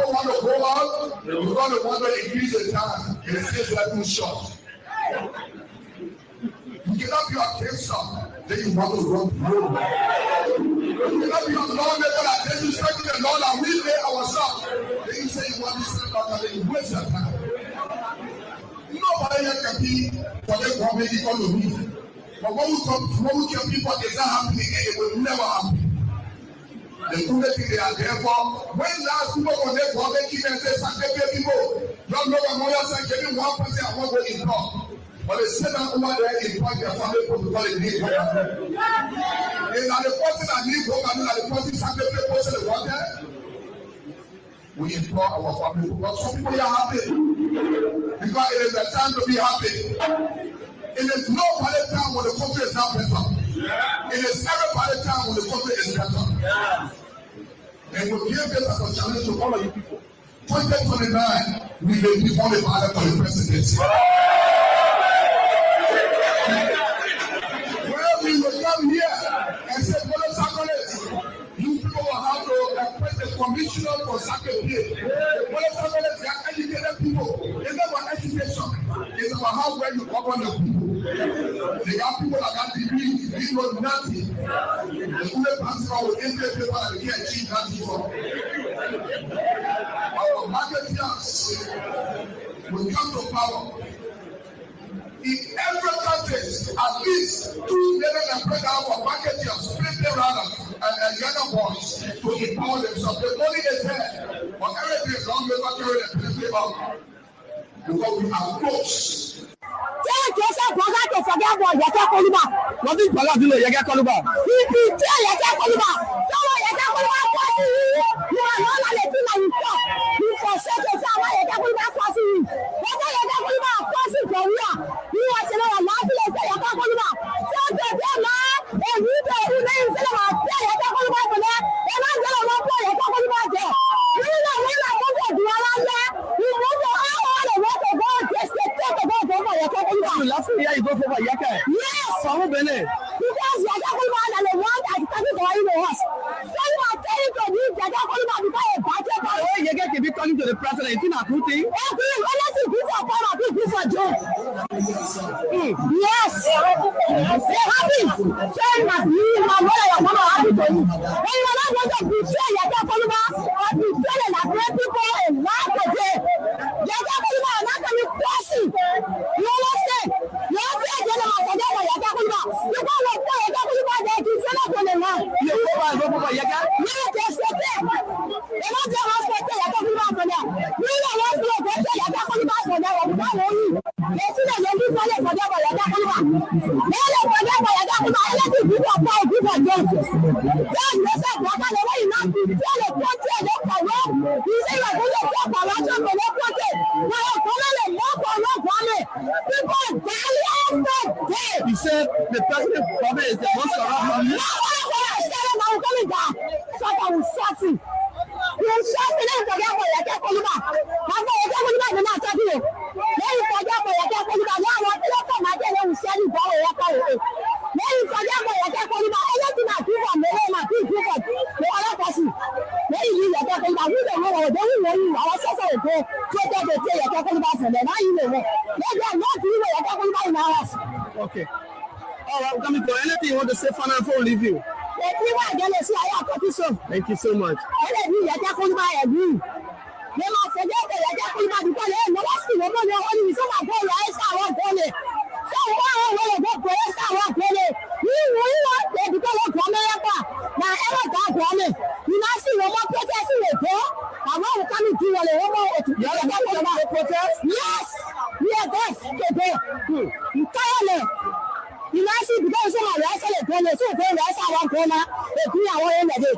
people want to go out, you want to increase the time, and it says that too short. You cannot be a cancer, then you want to run home. You cannot be a lawmaker, then you speak to the Lord and we lay ourselves. Then you say you want to step out and then you waste your time. Nobody can be for the government economy. But when we kill people, it's not happening and it will never happen. The only thing they are there for, when last people on their government keep and say, people, don't know what more than giving 1% of what we import. But they say that over there import their family protocol in need home. Is that the person that need home and that the person Sunday people say they want there? We import our family protocol. Some people are happy because it is the time to be happy. It is no party time when the country is not better. It is every party time when the country is better. And we give this as a challenge to all of you people. 2029, we may be on the ballot for the presidency. Well, we will come here and say, Brother Sakoles, you people will have to appoint a commissioner for Sakoles. Brother Sakoles, they are educated people. It's not about education. It's about how well you govern the people. They have people that got degrees, they know nothing. The only person will enter paper and they can't achieve nothing from. Our marketeers will come to power. In every country, at least 2 million and pregnant for marketeers, people rather, and younger boys to empower themselves. The money is there, but everything is wrong with carrying the people out. Because we are close. Tell yourself, brother, to forget about Yaka Koluba. What is Baladu Yaka Koluba? Tell Yaka Koluba. Someone Yaka Koluba crossing you. You are not letting them talk. You forsake yourself while Yaka Koluba crossing you. Whether Yaka Koluba crossing Korea, you are saying, I'm not going to say Yaka Koluba. So the man, and you know, who names them are there, Yaka Koluba for that. And I'm going to put Yaka Koluba there. You know, when I want to do around there, you move all the way to go, just to talk about Yaka Koluba. Last year you go for Yaka. Yes. Samu Bene. Because Yaka Koluba and the one that is coming to our house. So you are telling to me Yaka Koluba because a budget. Oh, Yaka can be calling to the president. It's not a good thing. Yes. They're happy. Saying that you and my mother are not happy to you. When you are not going to betray Yaka Koluba or betray the great people in life today, Yaka Koluba are not going to be crossing. You understand? You have to get them out of there for Yaka Koluba. You can't let Yaka Koluba there to send up on the line. You go for Yaka? No, they're staying. They're not there to stay Yaka Koluba for them. You know what's going to get Yaka Koluba for them. They see that they do for them for Yaka Koluba. They don't forget for Yaka Koluba. Anything people are trying to do for them. Then they say, Yaka, the way you not to tell the country and they for them. You say you're going to talk for Russia for their country. Now you're calling them more for no money. People are dying every day. He said the president probably is the most corrupt. No, I said it, I'm coming down. So I will shut you. You shut me down for Yaka Koluba. I'm going to Yaka Koluba and not talking to you. Then you forget for Yaka Koluba. Now I want to look at my day and send you down Yaka Koluba. Then you forget for Yaka Koluba. Anything I do for me, I do for the other person. Then you leave Yaka Koluba. We don't know. Then we know you. Our sister will go. So they will take Yaka Koluba from them. Now you know. They are not doing Yaka Koluba in our house. Okay. All right, coming to anything you want to say for now before we leave you? Thank you so much. They must forget that Yaka Koluba because they never see the money only so much for your so why will go for you want to become a America. Now ever got one. You not see no more protesting with her. I want to come to you protest. Yes, we are there. You you know, see, because some of the rest of the corner, so the rest of our corner, they do our own day.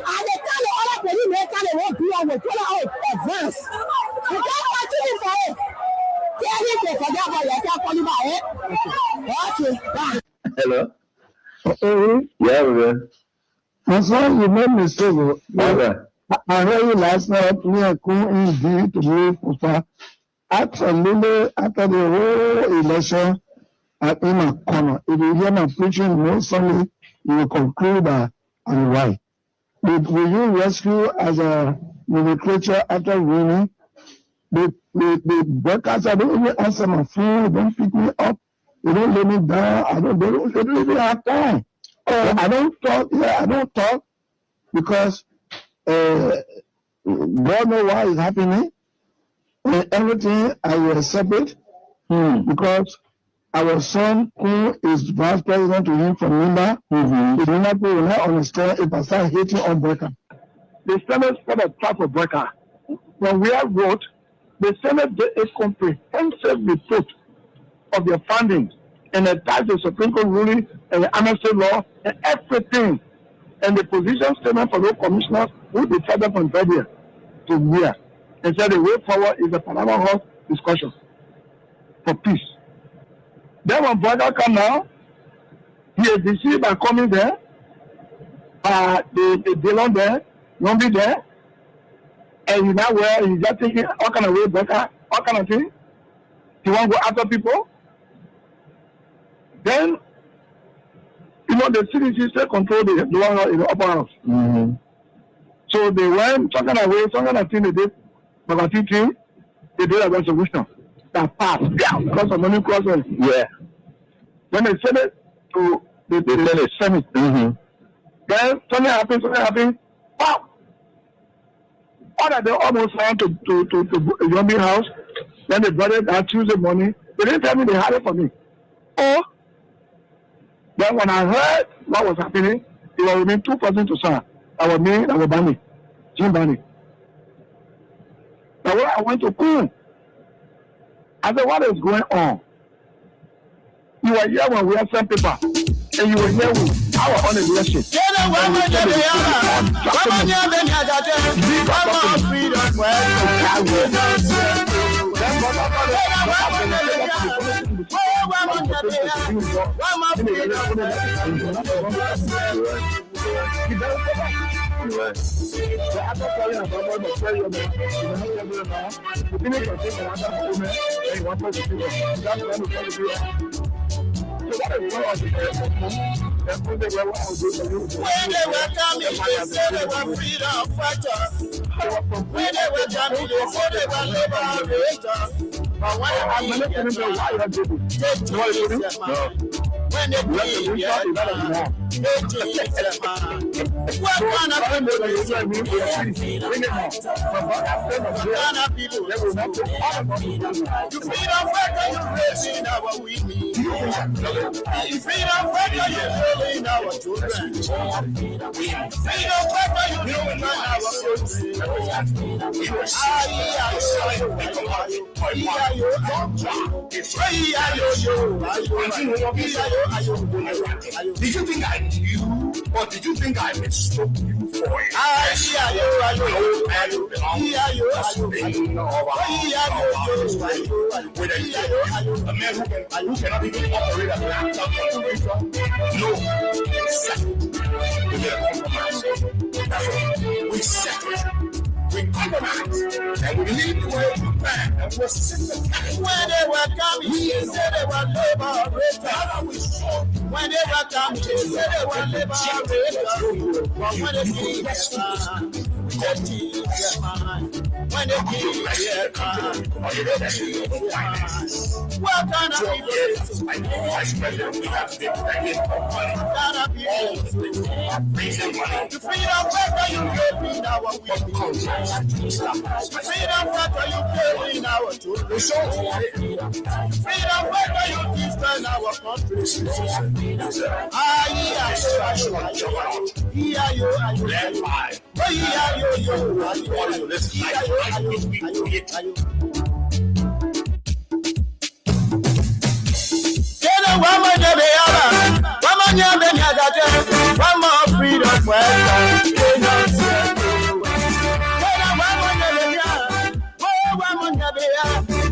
And the kind of other people make kind of work here with out advance. You can't continue for it. Tell me to forget about Yaka Koluba, eh? Okay. Hello. Yeah, man. I'm sorry you made mistake. I heard you last night. We are going indeed to move for absolutely after the whole election. At in a corner. If you hear my preaching more Sunday, you will conclude that and why. Will you rescue as a nomenclature after winning. The broadcaster don't even answer my phone, they don't pick me up, they don't let me down, they don't even have time. I don't talk because God knows why it's happening. And everything I will accept it because our son, who is vice president to him from Nimba, people will not understand if I start hating on Breaker. The Senate set a trap for Breaker. When we have wrote, the Senate did a comprehensive report of their findings and attached the Supreme Court ruling and the amnesty law and everything. And the position statement for those commissioners who decided from February to here and said the way forward is a Panama House discussion for peace. Then when Brother come now, he is deceived by coming there, the Dillon there, Yombi there, and he's now where he's just thinking all kind of way better, all kind of thing. He want to go after people. Then, the CDC still control the lower house in the upper house. So they went some kind of way, some kind of thing they did, but they did a resolution that passed because of money crossing. Yeah. When they sent it to the Senate, then something happened, wow! All that they almost went to Yombi house, then they brought it that Tuesday morning. They didn't tell me they had it for me. Oh, then when I heard what was happening, it was remain 2 persons to serve. That was me, that was Bani, Jim Bani. Now when I went to Coon, I said, what is going on? You were here when we had some paper, and you were here with our own election. When they were coming, they said they were freedom fighters. When they were coming, they said they were liberators. But when they came, they changed their mind. When they came, they changed their mind. What kind of people is it? What kind of people? You freedom fighter, you raising our women. You freedom fighter, you killing our children. Freedom fighter, you killing our Did you think I knew, or did you think I mistook you for it? A man who cannot even operate a laptop. No, we made a compromise. That's what we settled. We compromised, and we leave the way we back, and we're systematic. When they were coming, they said they were liberators. When they were coming, they said they were liberators. But when they came, they changed their mind. When they came, they changed their mind. What kind of people is it? Vice President, we have been begging for money. What kind of people is it? Raising money. The freedom fighter, you gave me now what we need. Freedom fighter, you gave me now what you need. Freedom fighter, you destroy our country.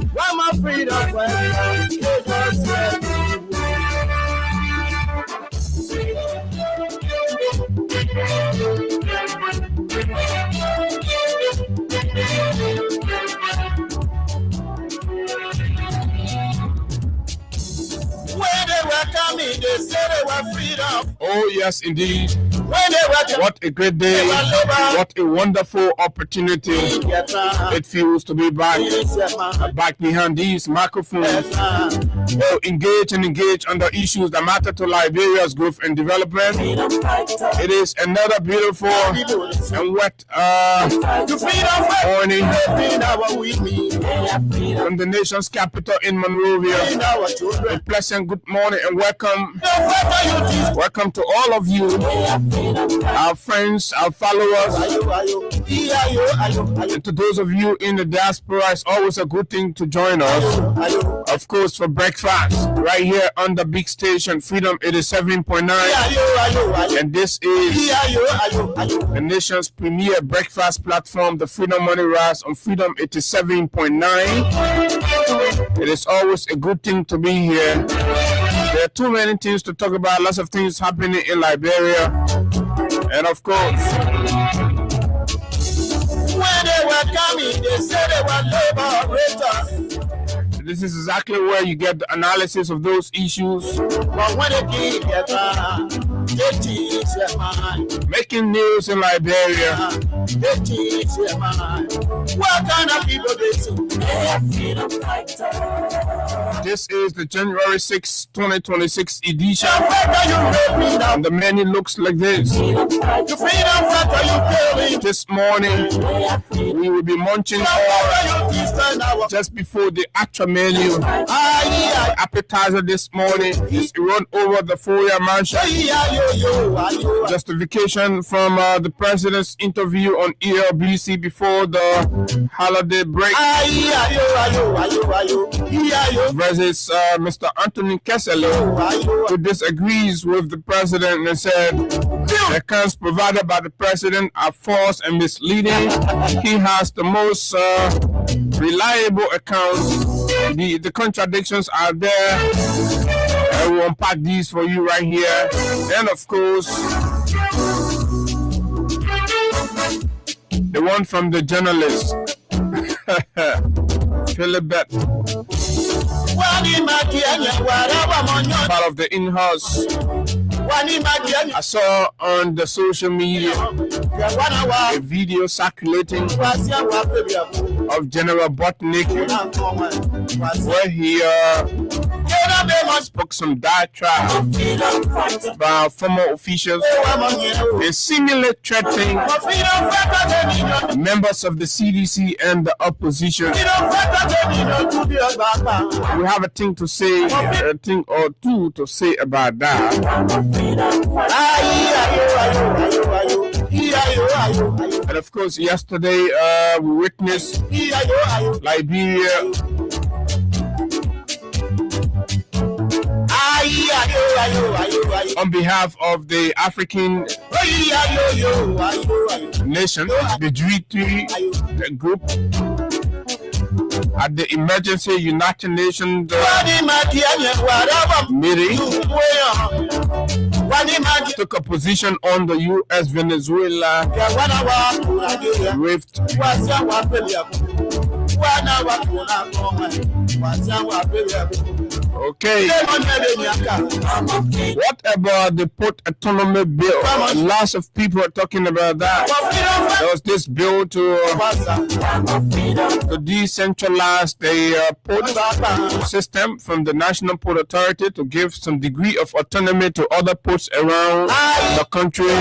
One more freedom When they were coming, they said they were freedom. Oh, yes, indeed. What a great day. What a wonderful opportunity it feels to be back behind these microphones to engage on the issues that matter to Liberia's growth and development. It is another beautiful and wet morning from the nation's capital in Monrovia. A pleasant good morning and welcome. Welcome to all of you, our friends, our followers, and to those of you in the diaspora. It's always a good thing to join us, of course, for breakfast right here on the big station Freedom 87.9, and this is the nation's premier breakfast platform, the Freedom Money Rise on Freedom 87.9. It is always a good thing to be here. There are too many things to talk about, lots of things happening in Liberia. And of course, when they were coming, they said they were liberators. This is exactly where you get the analysis of those issues. But when they give their time, they teach their mind. Making news in Liberia. They teach their mind. What kind of people they do? This is the January 6, 2026 edition. And the menu looks like this. This morning, we will be munching on just before the actual menu. The appetizer this morning is run over the Foya Mansion. Justification from the president's interview on ELBC before the holiday break. Versus Mr. Anthony Keselo, who disagrees with the president and said the accounts provided by the president are false and misleading. He has the most reliable accounts. The contradictions are there. I will unpack these for you right here. And of course, the one from the journalist, Philibert, part of the in-house. I saw on the social media a video circulating of General Botnick where he spoke some diatribe about former officials and seemingly threatening members of the CDC and the opposition. We have a thing to say, a thing or two to say about that. And of course, yesterday we witnessed Liberia on behalf of the African nation, the G3 group, at the Emergency United Nations meeting, took a position on the U.S.-Venezuela rift. Okay. What about the Port Autonomy Bill? Lots of people are talking about that. There was this bill to decentralize the port system from the National Port Authority to give some degree of autonomy to other ports around the country.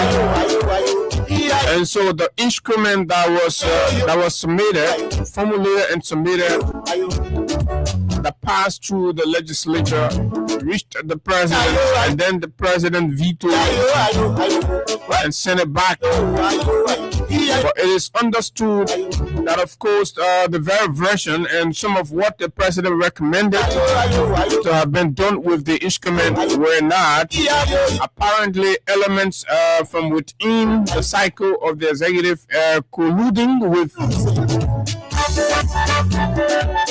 And so the instrument that was submitted, formulated and submitted, that passed through the legislature, reached the president, and then the president vetoed and sent it back. But it is understood that, of course, the very version and some of what the president recommended to have been done with the instrument were not. Apparently, elements from within the cycle of the executive colluding with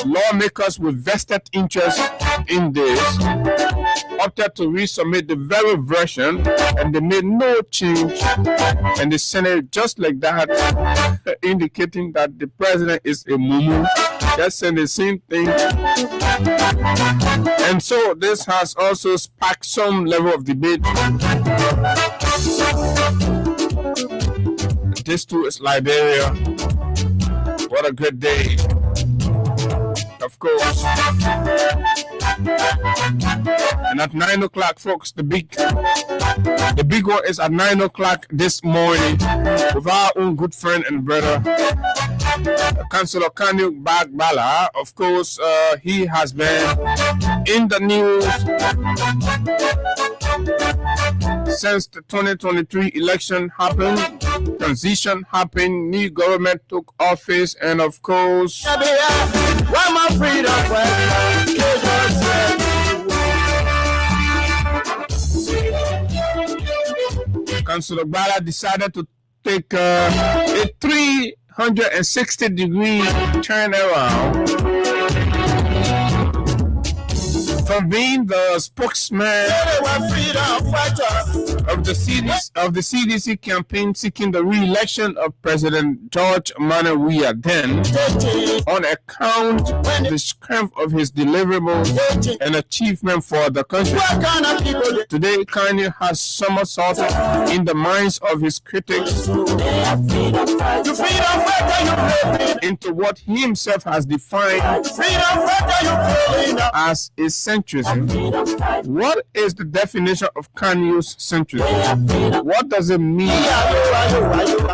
lawmakers with vested interest in this opted to resubmit the very version, and they made no change, and they sent it just like that, indicating that the president is a mumu. Just saying the same thing. And so this has also sparked some level of debate this too is Liberia. What a good day. Of course. And at 9 o'clock, folks, the big one is at 9 o'clock this morning with our own good friend and brother, Councillor Kanu Bagbala. Of course, he has been in the news since the 2023 election happened, transition happened, new government took office, and of course, Councillor Bala decided to take a 360-degree turnaround from being the spokesman of the CDC campaign seeking the re-election of President George Manuel Weah then, on account of the strength of his deliverables and achievement for the country. Today, Kanye has somersaulted in the minds of his critics into what he himself has defined as a centrism. What is the definition of Kanye's centrism? What does it mean?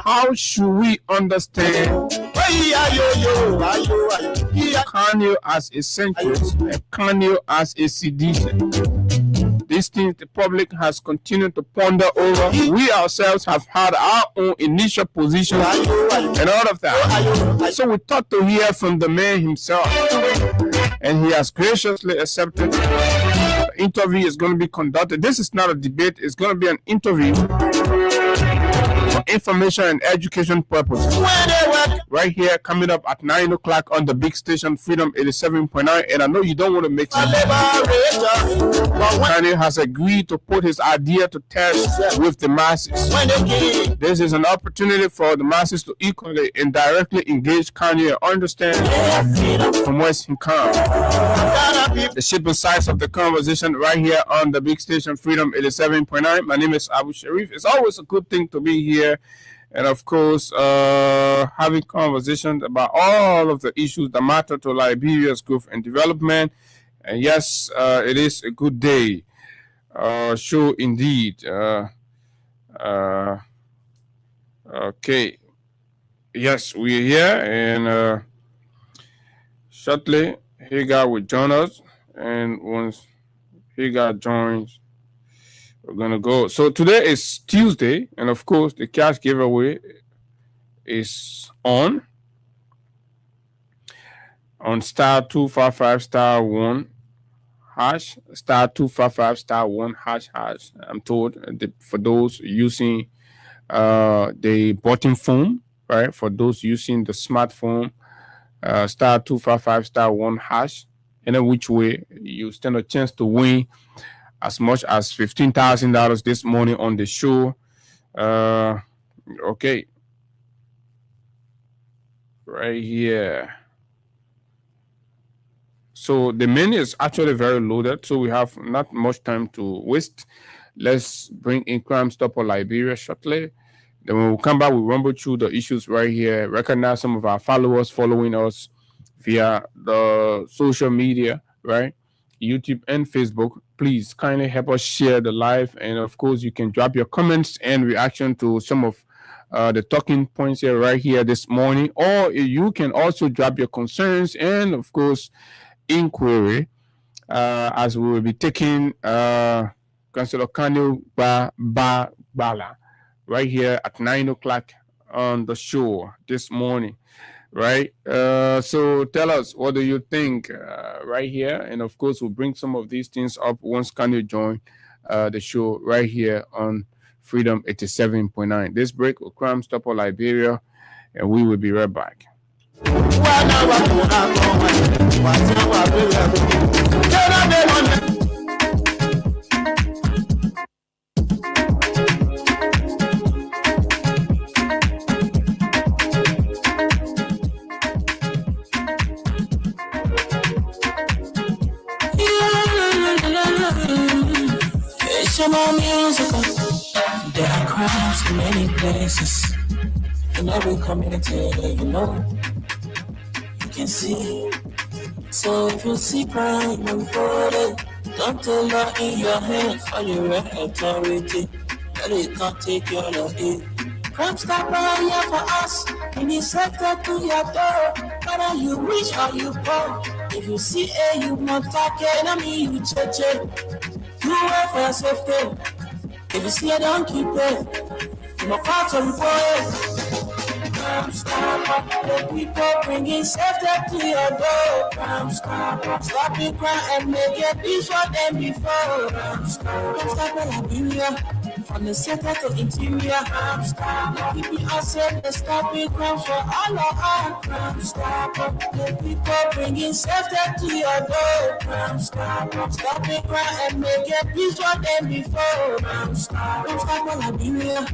How should we understand Kanye as a centrist and Kanye as a sedition? These things the public has continued to ponder over. We ourselves have had our own initial positions and all of that. So we thought to hear from the man himself, and he has graciously accepted. The interview is going to be conducted. This is not a debate. It's going to be an interview for information and education purposes. Right here, coming up at 9 o'clock on the big station, Freedom 87.9. And I know you don't want to mix it. Kanye has agreed to put his idea to test with the masses. This is an opportunity for the masses to equally and directly engage Kanye and understand from whence he comes. The shipping size of the conversation right here on the big station, Freedom 87.9. My name is Abu Sharif. It's always a good thing to be here. And of course, having conversations about all of the issues that matter to Liberia's growth and development. And yes, it is a good day. Sure, indeed. Okay. Yes, we're here. And shortly, Hagar will join us. And once Hagar joins, we're going to go. So today is Tuesday, and of course, the cash giveaway is on star 255 star 1 hash, star 255 star 1 hash. I'm told for those using the button phone, right? For those using the smartphone, star 255 star 1 hash. And in which way you stand a chance to win as much as $15,000 this morning on the show. Okay. Right here. So the menu is actually very loaded, so we have not much time to waste. Let's bring in Crime Stopper Liberia shortly. Then when we come back, we'll rumble through the issues right here, recognize some of our followers following us via the social media, right? YouTube and Facebook. Please kindly help us share the live. And of course, you can drop your comments and reaction to some of the talking points here right here this morning. Or you can also drop your concerns and, of course, inquiry as we will be taking Councillor Kanu Bala right here at 9 o'clock on the show this morning. Right. So tell us, what do you think right here? And of course, we'll bring some of these things up once Kanye join the show right here on Freedom 87.9. This break will Crime Stopper Liberia, and we will be right back. More musical. There are crimes in many places. in every community, you know, you can see. So if you see crime, report it. Don't take law in your hands for your right authority. That it can't take your law in. Crime Stopper here for us. We need safety to your door. Whether you rich or you poor. If you see a you not take enemy, you check. You wait for your safety. If you see a don't keep it. You know part of the Crime Stopper, the people bringing safety to your door. Crime Stopper, stopping crime and make it peace for them before. Crime Stopper, Liberia, from the center to interior. Crime Stopper, keeping us safe and stopping crime for all of us. Crime Stopper, the people bringing safety to your door. Crime Stopper, stopping crime and make it peace for them before. Crime Stopper, Liberia.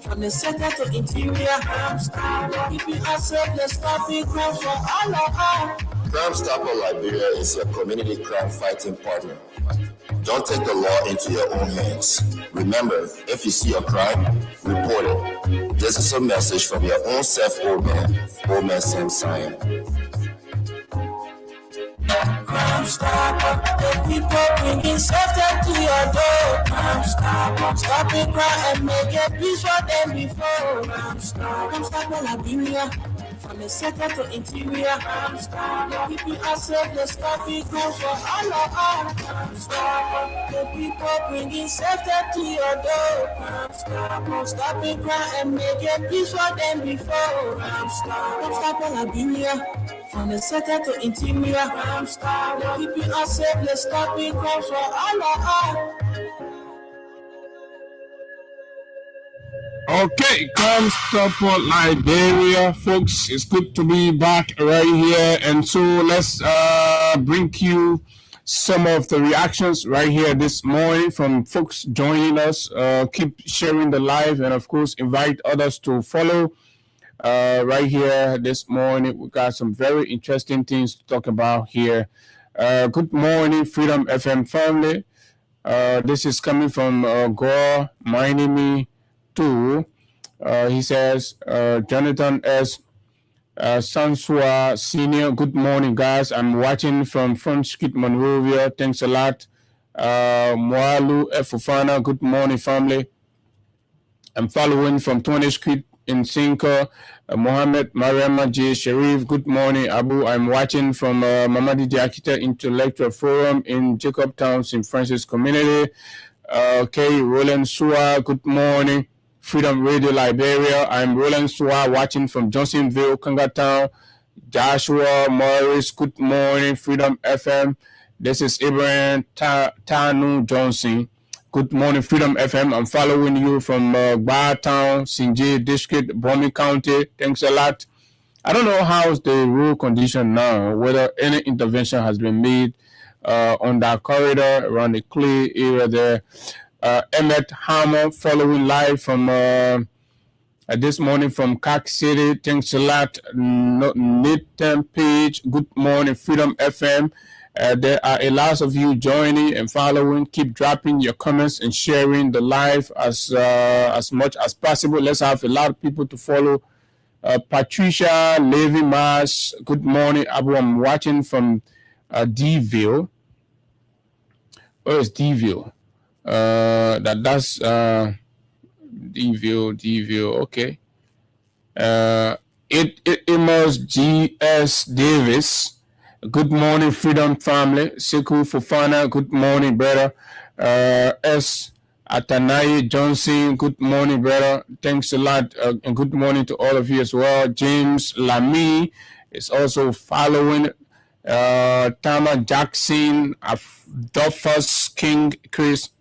From the center to interior, Crime Stopper, keeping us safe, let's stop it, crime for all of us. Crime Stopper Liberia is your community crime fighting partner. Don't take the law into your own hands. Remember, if you see a crime, report it. This is a message from your own self, Old Man Sam Sion. Crime Stopper, the people bringing safety to your door. Crime Stopper, stopping crime and make it peace for them before. Crime Stopper, Liberia, from the center to interior. Crime Stopper, keeping us safe, let's stop it, crime for all of us. Crime Stopper, the people bringing safety to your door. Crime Stopper, stopping crime and make it peace for them before. Crime Stopper, Liberia. From the center to interior, Crime Stopper, keeping us safe, let's stop it, crime for all of us. Okay, Crime Stopper Liberia, folks. It's good to be back right here, and so let's bring you some of the reactions right here this morning from folks joining us. Keep sharing the live, and of course, invite others to follow. Right here this morning, we got some very interesting things to talk about here. Good morning, Freedom FM family. This is coming from Gore Mainimi 2. He says, Jonathan S. Sansua Senior, good morning, guys. I'm watching from Front Street, Monrovia. Thanks a lot. Moalu Fufana, good morning, family. I'm following from 20th Street in Cinco. Mohammed Mariama J. Sharif, good morning, Abu. I'm watching from Mamadi Diakita Intellectual Forum in Jacobtown, St. Francis Community. Okay, Roland Sua, good morning. Freedom Radio Liberia. I'm Roland Sua, watching from Johnsonville, Kangatown. Joshua Morris, good morning, Freedom FM. This is Ibrahim Tanu Johnson. Good morning, Freedom FM. I'm following you from Bartown, Sinji District, Bomi County. Thanks a lot. I don't know how's the road condition now, whether any intervention has been made on that corridor around the Clay area there. Emmett Hammer following live from this morning from Cac City. Thanks a lot. Nathan Page, good morning, Freedom FM. There are a lot of you joining and following. Keep dropping your comments and sharing the live as much as possible. Let's have a lot of people to follow. Patricia Levy Mars, good morning, Abu. I'm watching from Deville. Where is Deville? That's Deville. Okay. Amos G.S. Davis. Good morning, Freedom family. Sekou Fofana, good morning, brother. S. Atanaye Johnson, good morning, brother. Thanks a lot, and good morning to all of you as well. James Lamy is also following. Tama Jackson, Duffus King, Chris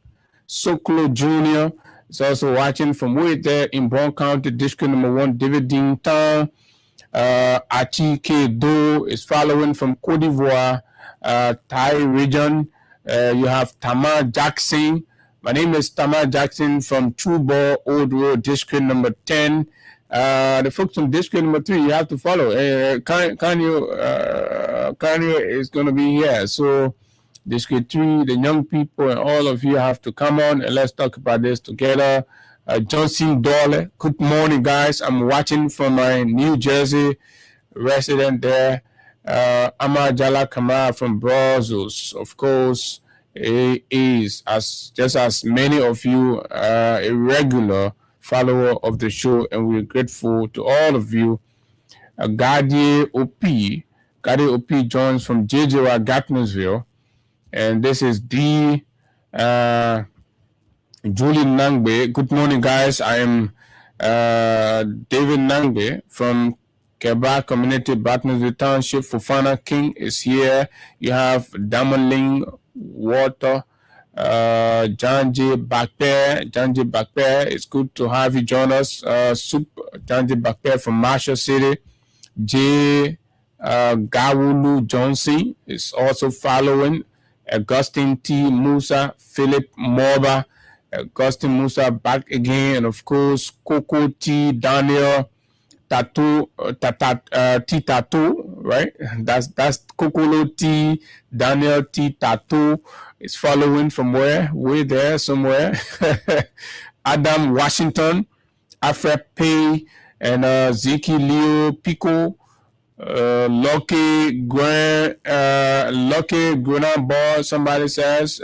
Sokolo Jr. is also watching from way there in Brown County, District Number 1, David Dean Town. Achike Do is following from Cote d'Ivoire, Thai region. You have Tamar Jackson. My name is Tamar Jackson from Chubo Old Road, District Number 10. The folks from District Number 3, you have to follow. Kanye is going to be here. So District 3, the young people and all of you have to come on and let's talk about this together. Johnson Dole. Good morning, guys. I'm watching from my New Jersey resident there. Amajala Kamara from Brussels. Of course, he is, just as many of you, a regular follower of the show, and we're grateful to all of you. Gadi OP joins from JJY Gatnesville, and this is D. Julie Nangbe. Good morning, guys. I am David Nangbe from Keba Community, Batnesville Township. Fofana King is here. You have Damoling Water, Janji Bakper. It's good to have you join us. Soup Janji Bakper from Marshall City. J. Gawulu Johnson is also following. Augustine T. Musa, Philip Morba, Augustine Musa back again, and of course Coco T. Daniel Tattoo T Tattoo, right? That's Kokolo T. Daniel T Tattoo is following from where? Way there somewhere. Adam Washington, Afra Pay, and Ziki Leo Pico, Lucky Grunaball, somebody says,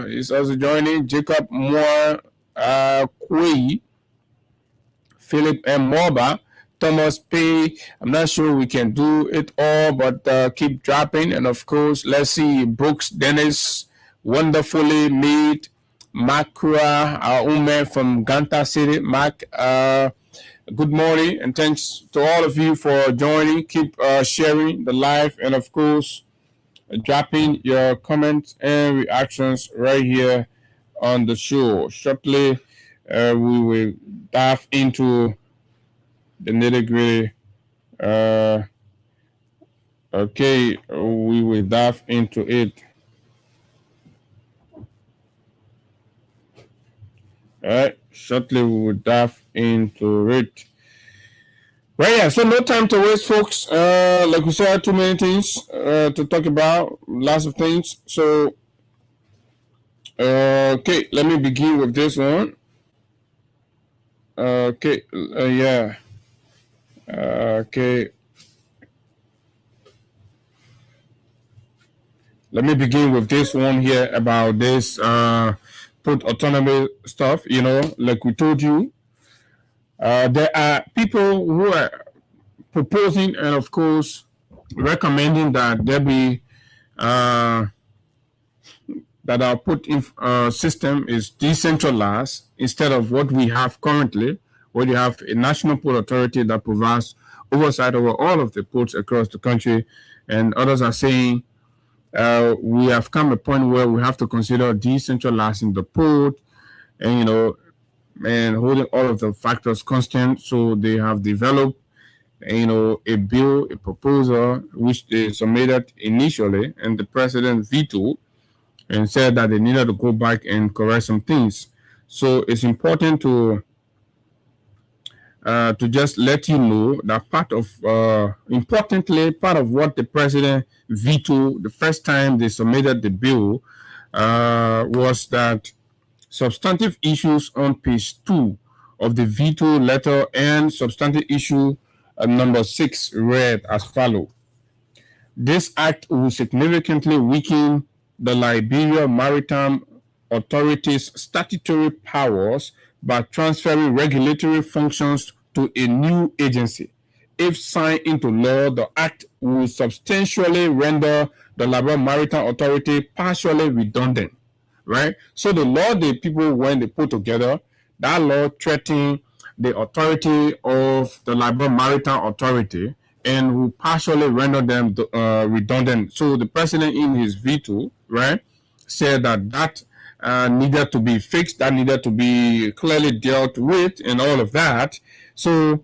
is also joining. Jacob Moore Quay, Philip M. Morba, Thomas P. I'm not sure we can do it all, but keep dropping. And of course, let's see, Brooks Dennis, Wonderfully Made, Makura, our own man from Ganta City. Mac, good morning, and thanks to all of you for joining. Keep sharing the live, and of course, dropping your comments and reactions right here on the show. Shortly, we will dive into the nitty-gritty. Okay, we will dive into it. All right, shortly we will dive into it. Right, yeah, so no time to waste, folks. Like we said, too many things to talk about, lots of things. So, okay, let me begin with this one. Okay, yeah. Okay. Let me begin with this one here about this put autonomy stuff. You know, like we told you, there are people who are proposing and, of course, recommending that there be that our put system is decentralized instead of what we have currently, where you have a national port authority that provides oversight over all of the ports across the country, and others are saying we have come a point where we have to consider decentralizing the port, and and holding all of the factors constant. So they have developed, a bill, a proposal, which they submitted initially, and the president vetoed and said that they needed to go back and correct some things. So it's important to just let you know that part of what the president vetoed the first time they submitted the bill was that substantive issues on page 2 of the veto letter, and substantive issue number 6 read as follows. This act will significantly weaken the Liberia Maritime Authority's statutory powers by transferring regulatory functions to a new agency. If signed into law, the act will substantially render the Liberia Maritime Authority partially redundant, right? So the law the people, when they put together, that law threatened the authority of the Liberia Maritime Authority and will partially render them redundant. So the president, in his veto, right, said that needed to be fixed, that needed to be clearly dealt with, and all of that. So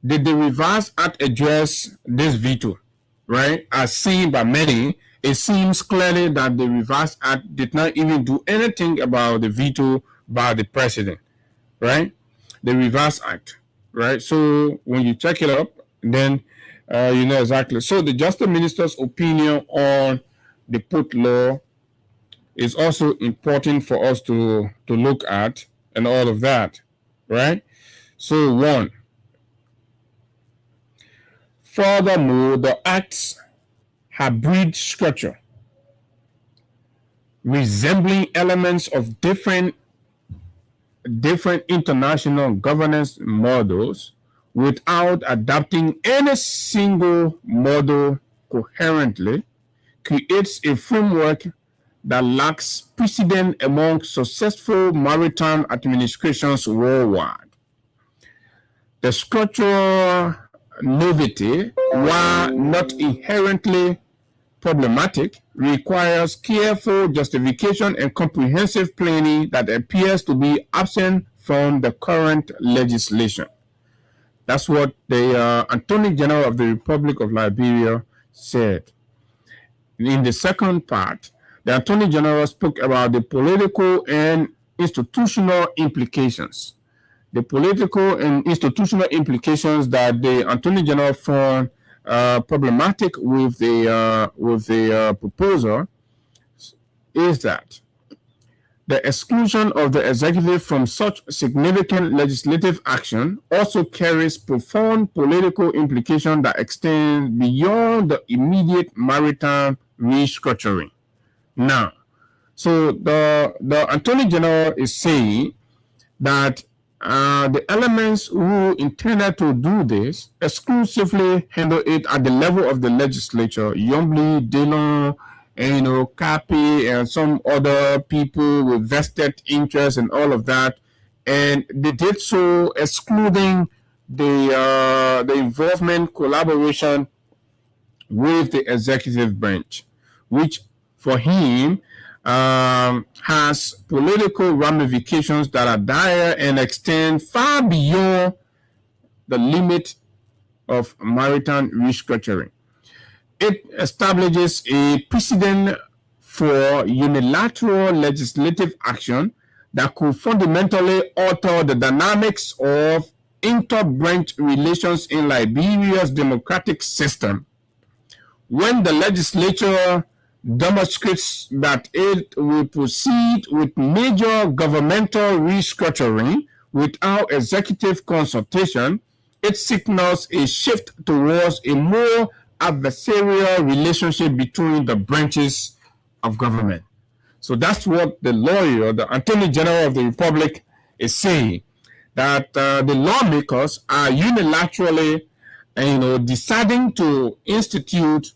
did the revised act address this veto, right? As seen by many, it seems clearly that the revised act did not even do anything about the veto by the president, right? The revised act, right? So when you check it up, then you know exactly. So the Justice Minister's opinion on the port law is also important for us to look at, and all of that, right? So, 1. Furthermore, the Act's hybrid structure, resembling elements of different international governance models without adopting any single model coherently, creates a framework that lacks precedent among successful maritime administrations worldwide. The structural novelty, while not inherently problematic, requires careful justification and comprehensive planning that appears to be absent from the current legislation. That's what the Attorney General of the Republic of Liberia said. In the second part, the Attorney General spoke about the political and institutional implications. The political and institutional implications that the Attorney General found problematic with the proposal is that the exclusion of the executive from such significant legislative action also carries profound political implications that extend beyond the immediate maritime restructuring. Now, so the Attorney General is saying that the elements who intended to do this exclusively handle it at the level of the legislature. Yombly, Dillon, and Kapi, and some other people with vested interests and all of that, and they did so excluding the involvement, collaboration with the executive branch, which for him has political ramifications that are dire and extend far beyond the limit of maritime restructuring. It establishes a precedent for unilateral legislative action that could fundamentally alter the dynamics of inter-branch relations in Liberia's democratic system. When the legislature demonstrates that it will proceed with major governmental restructuring without executive consultation, it signals a shift towards a more adversarial relationship between the branches of government. So that's what the lawyer, the Attorney General of the Republic, is saying, that the lawmakers are unilaterally, deciding to institute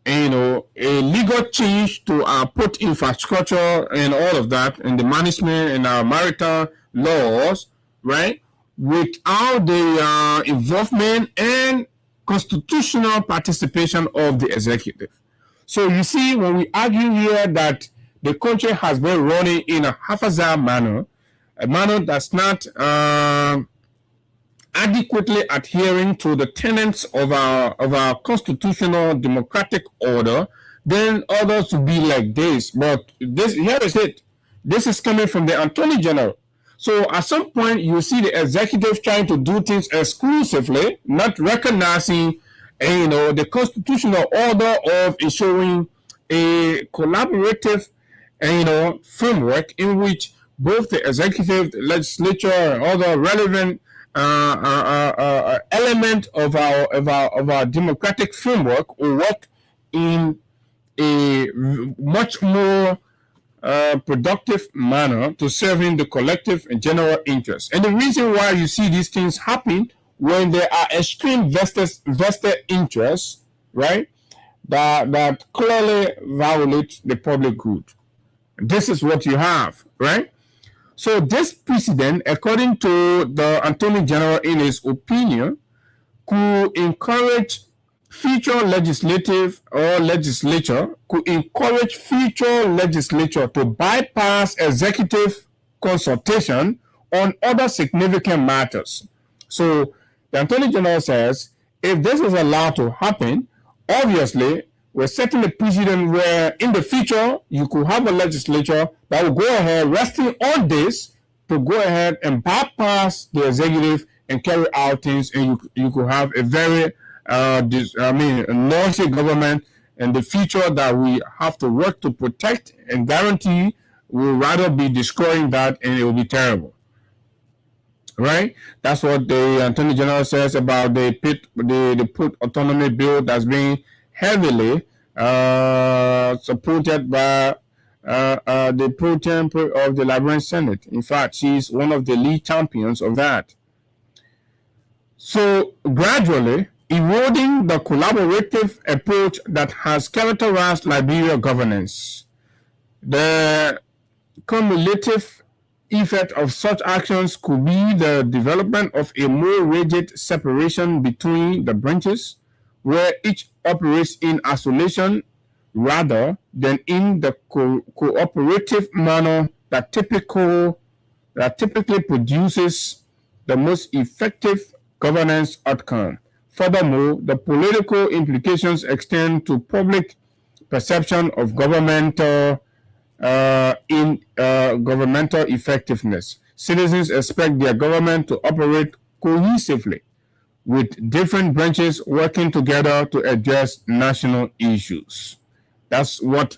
a legal change to our port infrastructure and all of that, and the management and our maritime laws, right, without the involvement and constitutional participation of the executive. So you see, when we argue here that the country has been running in a haphazard manner, a manner that's not adequately adhering to the tenets of our constitutional democratic order, then others will be like this. But this, here is it. This is coming from the Attorney General. So at some point, you see the executive trying to do things exclusively, not recognizing, the constitutional order of ensuring a collaborative, framework in which both the executive, the legislature, and other relevant element of our democratic framework will work in a much more productive manner to serving the collective and general interest. And the reason why you see these things happen when there are extreme vested interests, right, that clearly violate the public good. This is what you have, right? So this precedent, according to the Attorney General in his opinion, could encourage future legislature to bypass executive consultation on other significant matters. So the Attorney General says, if this is allowed to happen, obviously we're setting a precedent where in the future you could have a legislature that will go ahead, resting on this, to go ahead and bypass the executive and carry out things, and you could have a very noisy government, and the future that we have to work to protect and guarantee will rather be destroying that, and it will be terrible. right? That's what the Attorney General says about the port autonomy bill that's being heavily supported by the pro tempore of the Liberian Senate. In fact, she's one of the lead champions of that. So gradually eroding the collaborative approach that has characterized Liberia governance. The cumulative effect of such actions could be the development of a more rigid separation between the branches, where each operates in isolation rather than in the cooperative manner that typically produces the most effective governance outcome. Furthermore, the political implications extend to public perception of governmental effectiveness. Citizens expect their government to operate cohesively, with different branches working together to address national issues. That's what.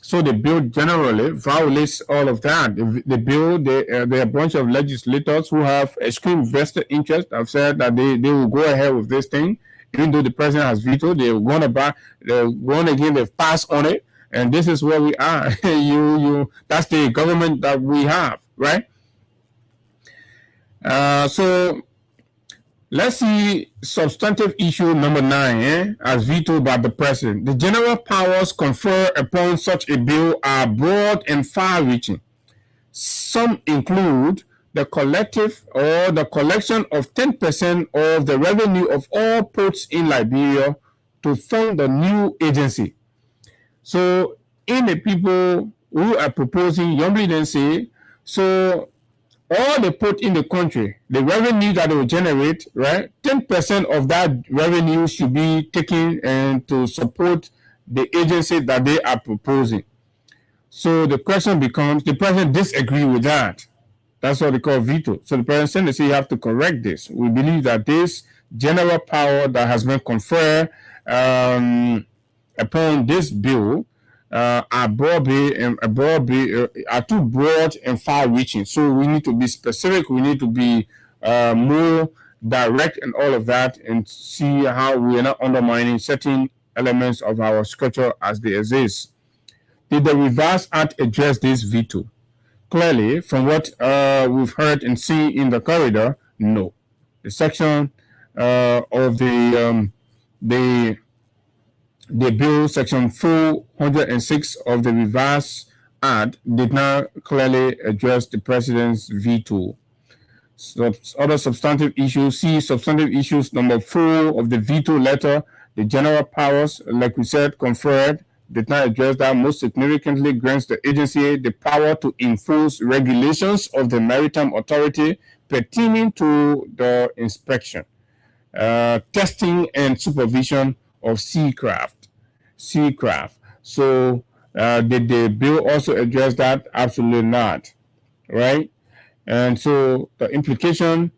So the bill generally violates all of that. The bill, there are a bunch of legislators who have extreme vested interest have said that they will go ahead with this thing, even though the president has vetoed. They're going again. They've passed on it, and this is where we are. That's the government that we have, right? So let's see substantive issue number 9, as vetoed by the president. The general powers conferred upon such a bill are broad and far-reaching. Some include the collective or the collection of 10% of the revenue of all ports in Liberia to fund the new agency. So, in the people who are proposing, Yombly then say, so all the port in the country, the revenue that it will generate, right? 10% of that revenue should be taken and to support the agency that they are proposing. So the question becomes, the president disagrees with that. That's what they call veto. So the president says you have to correct this. We believe that this general power that has been conferred upon this bill are too broad and far-reaching. So we need to be specific. We need to be more direct and all of that, and see how we are not undermining certain elements of our structure as they exist. Did the Revised Act address this veto? Clearly, from what we've heard and seen in the corridor, no. The section of the bill, section 406 of the Revised Act, did not clearly address the president's veto. So other substantive issues, see substantive issues number 4 of the veto letter. The general powers, like we said, conferred, did not address that. Most significantly, grants the agency the power to enforce regulations of the Maritime Authority pertaining to the inspection, testing, and supervision of seacraft. So did the bill also address that? Absolutely not, right? And so the implication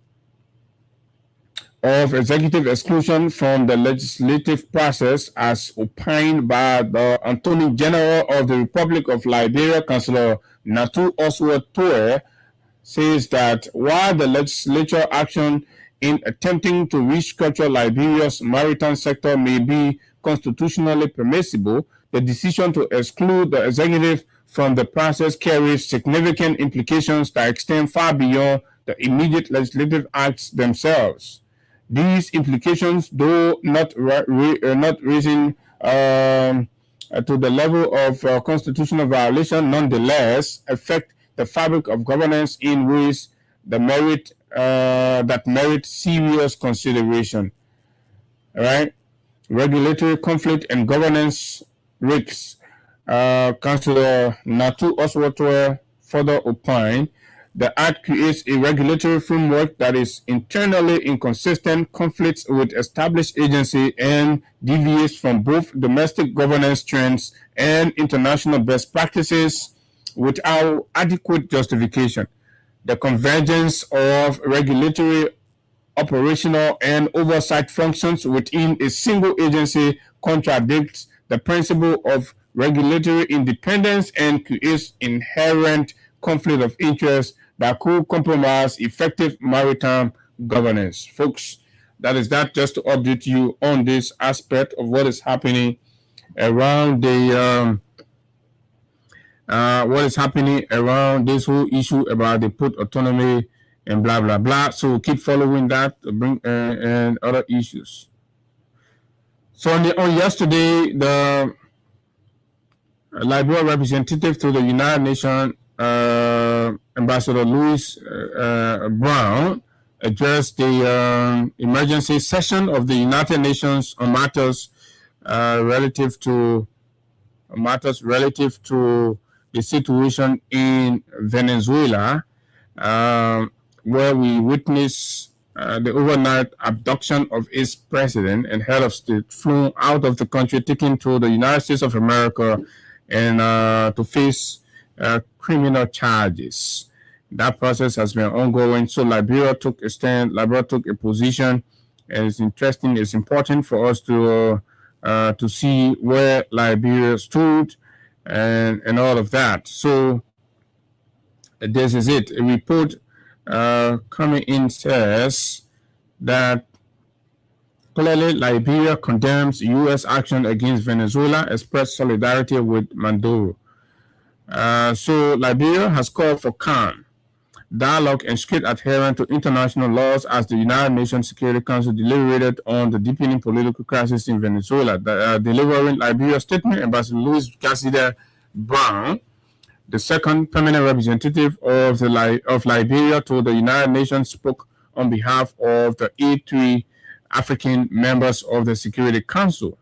of executive exclusion from the legislative process, as opined by the Attorney General of the Republic of Liberia, Councillor Natu Oswald-Toure, says that while the legislature action in attempting to restructure Liberia's maritime sector may be constitutionally permissible, the decision to exclude the executive from the process carries significant implications that extend far beyond the immediate legislative acts themselves. These implications, though not raising to the level of constitutional violation, nonetheless affect the fabric of governance in ways that merit serious consideration. All right, regulatory conflict and governance risks. Councillor Natu Oswald-Toure further opined, the Act creates a regulatory framework that is internally inconsistent, conflicts with established agency, and deviates from both domestic governance trends and international best practices without adequate justification. The convergence of regulatory, operational, and oversight functions within a single agency contradicts the principle of regulatory independence and creates inherent conflict of interest that could compromise effective maritime governance. Folks, that is that, just to update you on this aspect of what is happening around the this whole issue about the port autonomy and blah blah blah. So keep following that to bring and other issues. So on yesterday, the Liberia representative to the United Nations, Ambassador Louis Brown, addressed the emergency session of the United Nations on matters relative to the situation in Venezuela, where we witnessed the overnight abduction of its president and head of state, flown out of the country, taken to the United States of America, and to face criminal charges. That process has been ongoing. So Liberia took a stand. Liberia took a position, and it's interesting. It's important for us to see where Liberia stood and all of that. So this is it. A report coming in says that clearly Liberia condemns U.S. action against Venezuela, expressed solidarity with Maduro. So Liberia has called for calm, dialogue, and strict adherence to international laws as the United Nations Security Council deliberated on the deepening political crisis in Venezuela. Delivering Liberia's statement, Ambassador Louis Brown, the second permanent representative of Liberia to the United Nations, spoke on behalf of the A3 African members of the Security Council.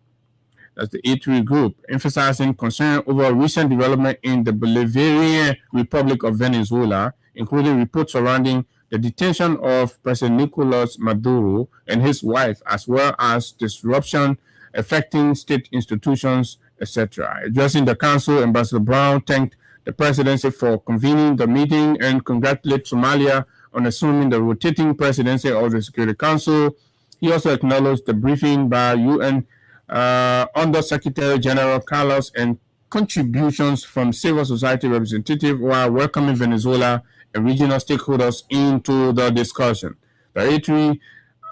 That's the A3 group, emphasizing concern over recent development in the Bolivarian Republic of Venezuela, including reports surrounding the detention of President Nicolas Maduro and his wife, as well as disruption affecting state institutions, etc. Addressing the council, Ambassador Brown thanked the presidency for convening the meeting and congratulated Somalia on assuming the rotating presidency of the Security Council. He also acknowledged the briefing by UN Under Secretary General Carlos and contributions from civil society representatives while welcoming Venezuela and regional stakeholders into the discussion. The A3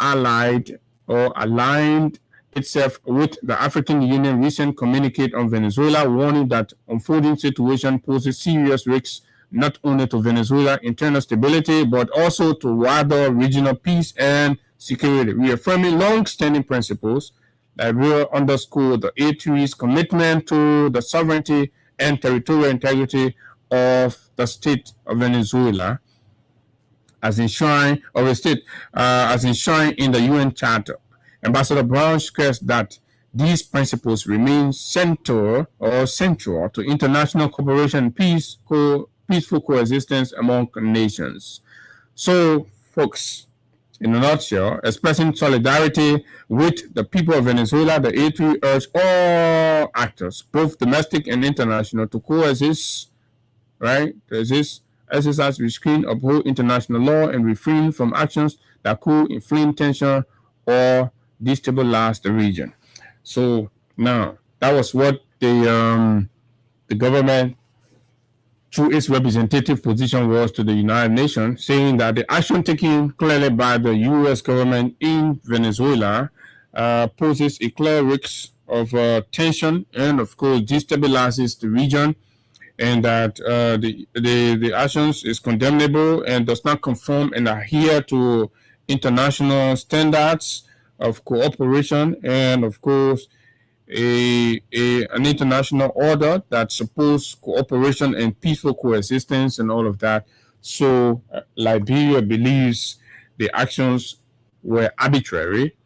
aligned itself with the African Union recent communique on Venezuela, warning that unfolding situation poses serious risks not only to Venezuela's internal stability, but also to wider regional peace and security. Reaffirming long-standing principles, Liberia underscored the A3's commitment to the sovereignty and territorial integrity of the state of Venezuela, as enshrined in the UN Charter. Ambassador Brown stressed that these principles remain central to international cooperation and peaceful coexistence among nations. So, folks, in a nutshell, expressing solidarity with the people of Venezuela, the A3 urged all actors, both domestic and international, to coexist, right? Exercise restraint, uphold international law, and refrain from actions that could inflame tension or destabilize the region. So now that was what the government, through its representative position, was to the United Nations, saying that the action taken clearly by the U.S. government in Venezuela poses a clear risk of tension and, of course, destabilizes the region, and that the actions is condemnable and does not conform and adhere to international standards of cooperation and, of course, an international order that supports cooperation and peaceful coexistence and all of that. So Liberia believes the actions were arbitrary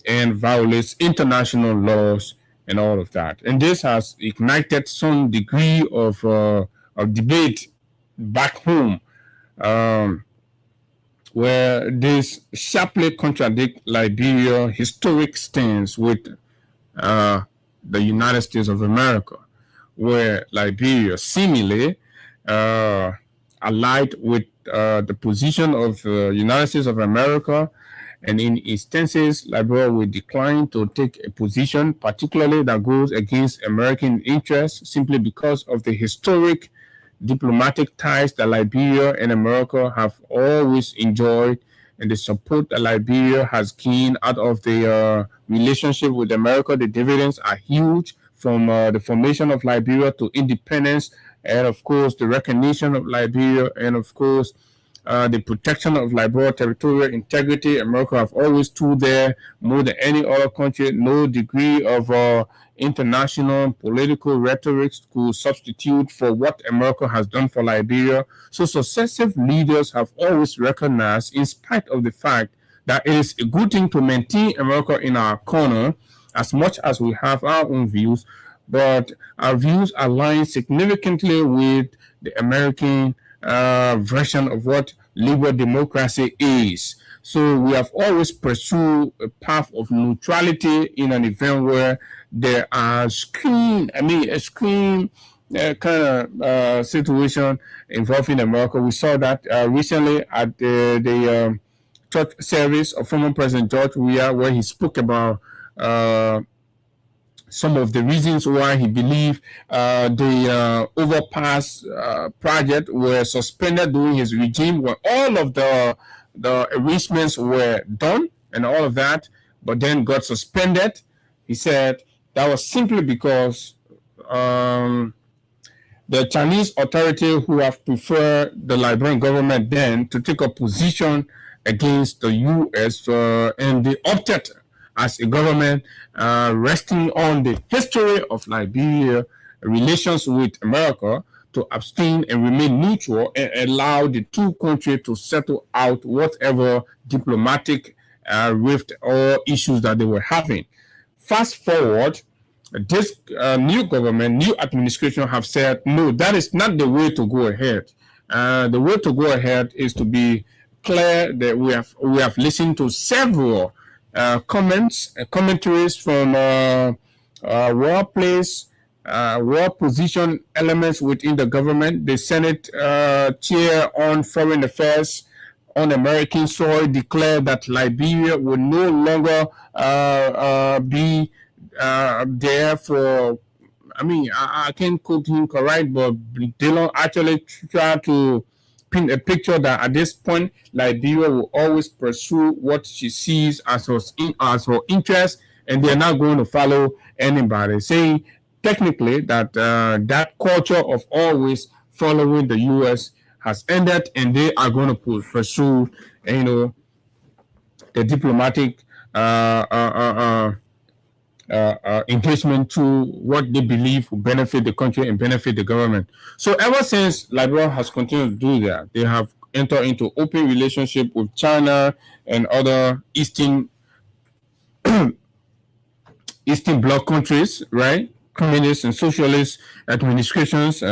and violates international laws and all of that. And this has ignited some degree of debate back home, where this sharply contradict Liberia's historic stance with the United States of America, where Liberia seemingly allied with the position of the United States of America, and in instances, Liberia will decline to take a position, particularly that goes against American interests, simply because of the historic diplomatic ties that Liberia and America have always enjoyed, and the support that Liberia has gained out of the relationship with America. The dividends are huge, from the formation of Liberia to independence, and of course the recognition of Liberia, and of course the protection of Liberia territorial integrity. America have always stood there more than any other country. No degree of international political rhetoric could substitute for what America has done for Liberia. So successive leaders have always recognized, in spite of the fact that it is a good thing to maintain America in our corner, as much as we have our own views, but our views align significantly with the American version of what liberal democracy is. So we have always pursued a path of neutrality in an event where there are extreme kind of situation involving America. We saw that recently at the church service of former President George Weah, where he spoke about some of the reasons why he believed the overpass project were suspended during his regime, when all of the arrangements were done and all of that, but then got suspended. He said that was simply because the Chinese authority, who have preferred the Liberian government then to take a position against the U.S. And they opted as a government resting on the history of Liberia relations with America to abstain and remain neutral and allow the two countries to settle out whatever diplomatic rift or issues that they were having. Fast forward, this new government, new administration have said, no, that is not the way to go ahead. The way to go ahead is to be clear that we have listened to several commentaries from war position elements within the government. The Senate chair on foreign affairs on American soil declared that Liberia will no longer be there for, I can't quote him correct, but Dillon actually tried to paint a picture that at this point, Liberia will always pursue what she sees as her interest, and they're not going to follow anybody. Saying technically that that culture of always following the U.S. has ended, and they are going to pursue, the diplomatic engagement to what they believe will benefit the country and benefit the government. So ever since Liberia has continued to do that, they have entered into open relationship with China and other Eastern Bloc countries, right? Communist and socialist administrations,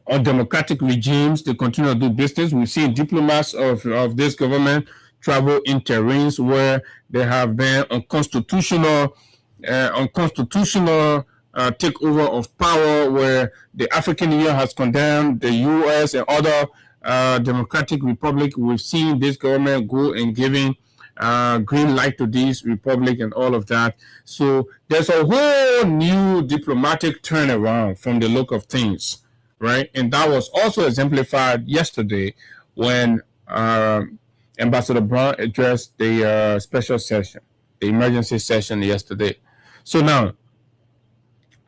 undemocratic regimes. They continue to do business. We've seen diplomats of this government travel in terrains where there have been unconstitutional takeover of power, where the African Union has condemned the U.S. and other democratic republic. We've seen this government go and giving green light to this republic and all of that. So there's a whole new diplomatic turnaround from the look of things, right? And that was also exemplified yesterday when Ambassador Brown addressed the special session, the emergency session yesterday. So now,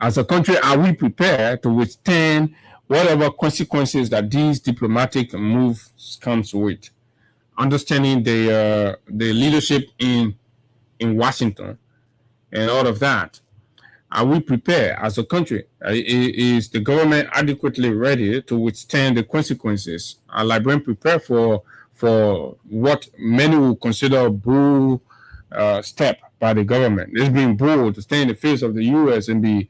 as a country, are we prepared to withstand whatever consequences that these diplomatic moves comes with? Understanding the leadership in Washington and all of that, are we prepared as a country? Is the government adequately ready to withstand the consequences? Are Liberians prepared for what many will consider a bold step by the government? It's being bold to stay in the face of the U.S. and be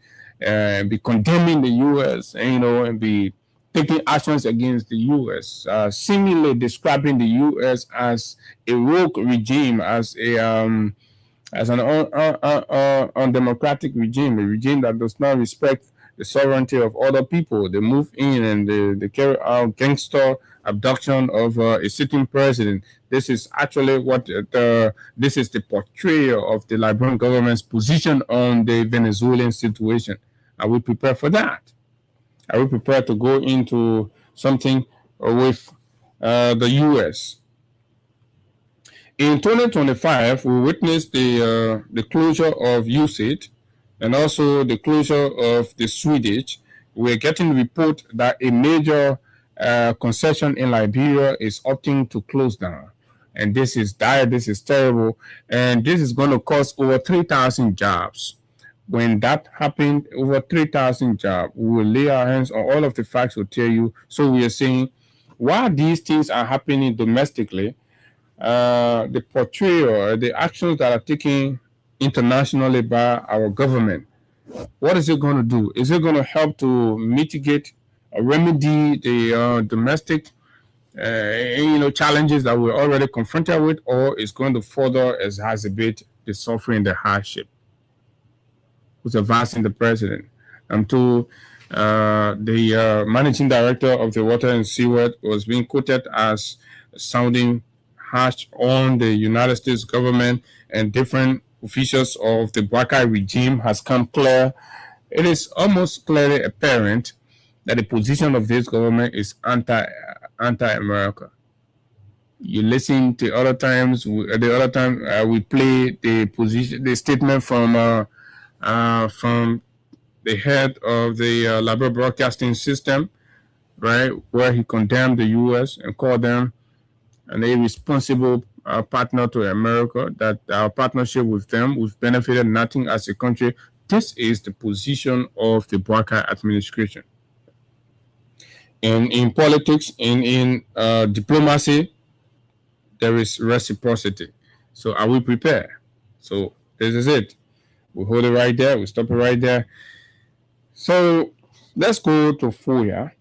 condemning the U.S. and be taking actions against the U.S., seemingly describing the U.S. as a rogue regime, as an undemocratic regime, a regime that does not respect the sovereignty of other people. They move in and they carry out gangster abduction of a sitting president. This is actually this is the portrayal of the Liberian government's position on the Venezuelan situation. Are we prepared for that? Are we prepared to go into something with the U.S.? In 2025, we witnessed the closure of USAID and also the closure of the Swedish. We're getting report that a major concession in Liberia is opting to close down. And this is dire, this is terrible, and this is going to cost over 3,000 jobs. When that happened, over 3,000 jobs, we will lay our hands on all of the facts will tell you. So we are saying, while these things are happening domestically, the portrayal, the actions that are taken internationally by our government, what is it going to do? Is it going to help to mitigate or remedy the domestic challenges that we're already confronted with, or is going to further exacerbate the suffering, the hardship? Who's advising the president? I'm told the managing director of the Water and Seaward was being quoted as sounding harsh on the United States government, and different officials of the Boakai regime has come clear. It is almost clearly apparent that the position of this government is anti-America. You listen to other times. We play the statement from the head of the Liberia Broadcasting System, right, where he condemned the U.S. and called them an irresponsible partner to America, that our partnership with them, we've benefited nothing as a country. This is the position of the Boakai administration. And in politics, in diplomacy, there is reciprocity. So are we prepared? So this is it. We hold it right there. We stop it right there. So let's go to FOIA.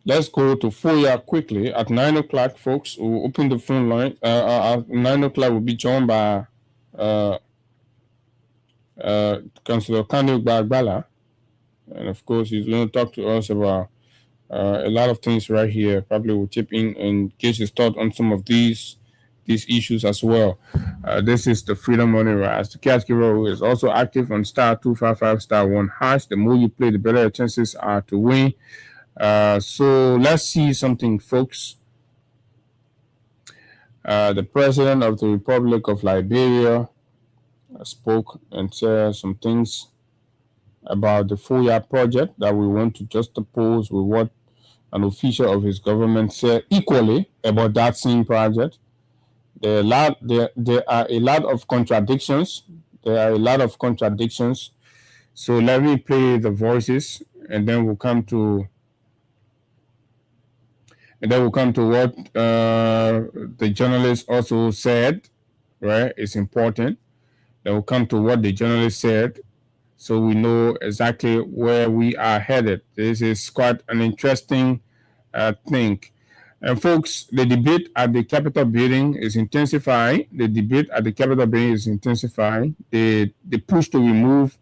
Let's go to FOIA quickly. At 9 o'clock, folks, we'll open the phone line. At 9 o'clock, we'll be joined by Councillor Kanu Bagbala. And of course, he's going to talk to us about a lot of things right here. Probably will chip in and get his thought on some of these issues as well. This is the Freedom Money Rise. The cash giver is also active on *255*1#. The more you play, the better your chances are to win. So let's see something, folks. The president of the Republic of Liberia spoke and said some things about the FOIA project that we want to juxtapose with what an official of his government said equally about that same project. There are a lot of contradictions. So let me play the voices, and then we'll come to what the journalist also said. Right, it's important. Then we'll come to what the journalist said, so we know exactly where we are headed. This is quite an interesting thing. And folks, the debate at the Capitol building is intensifying. The push to remove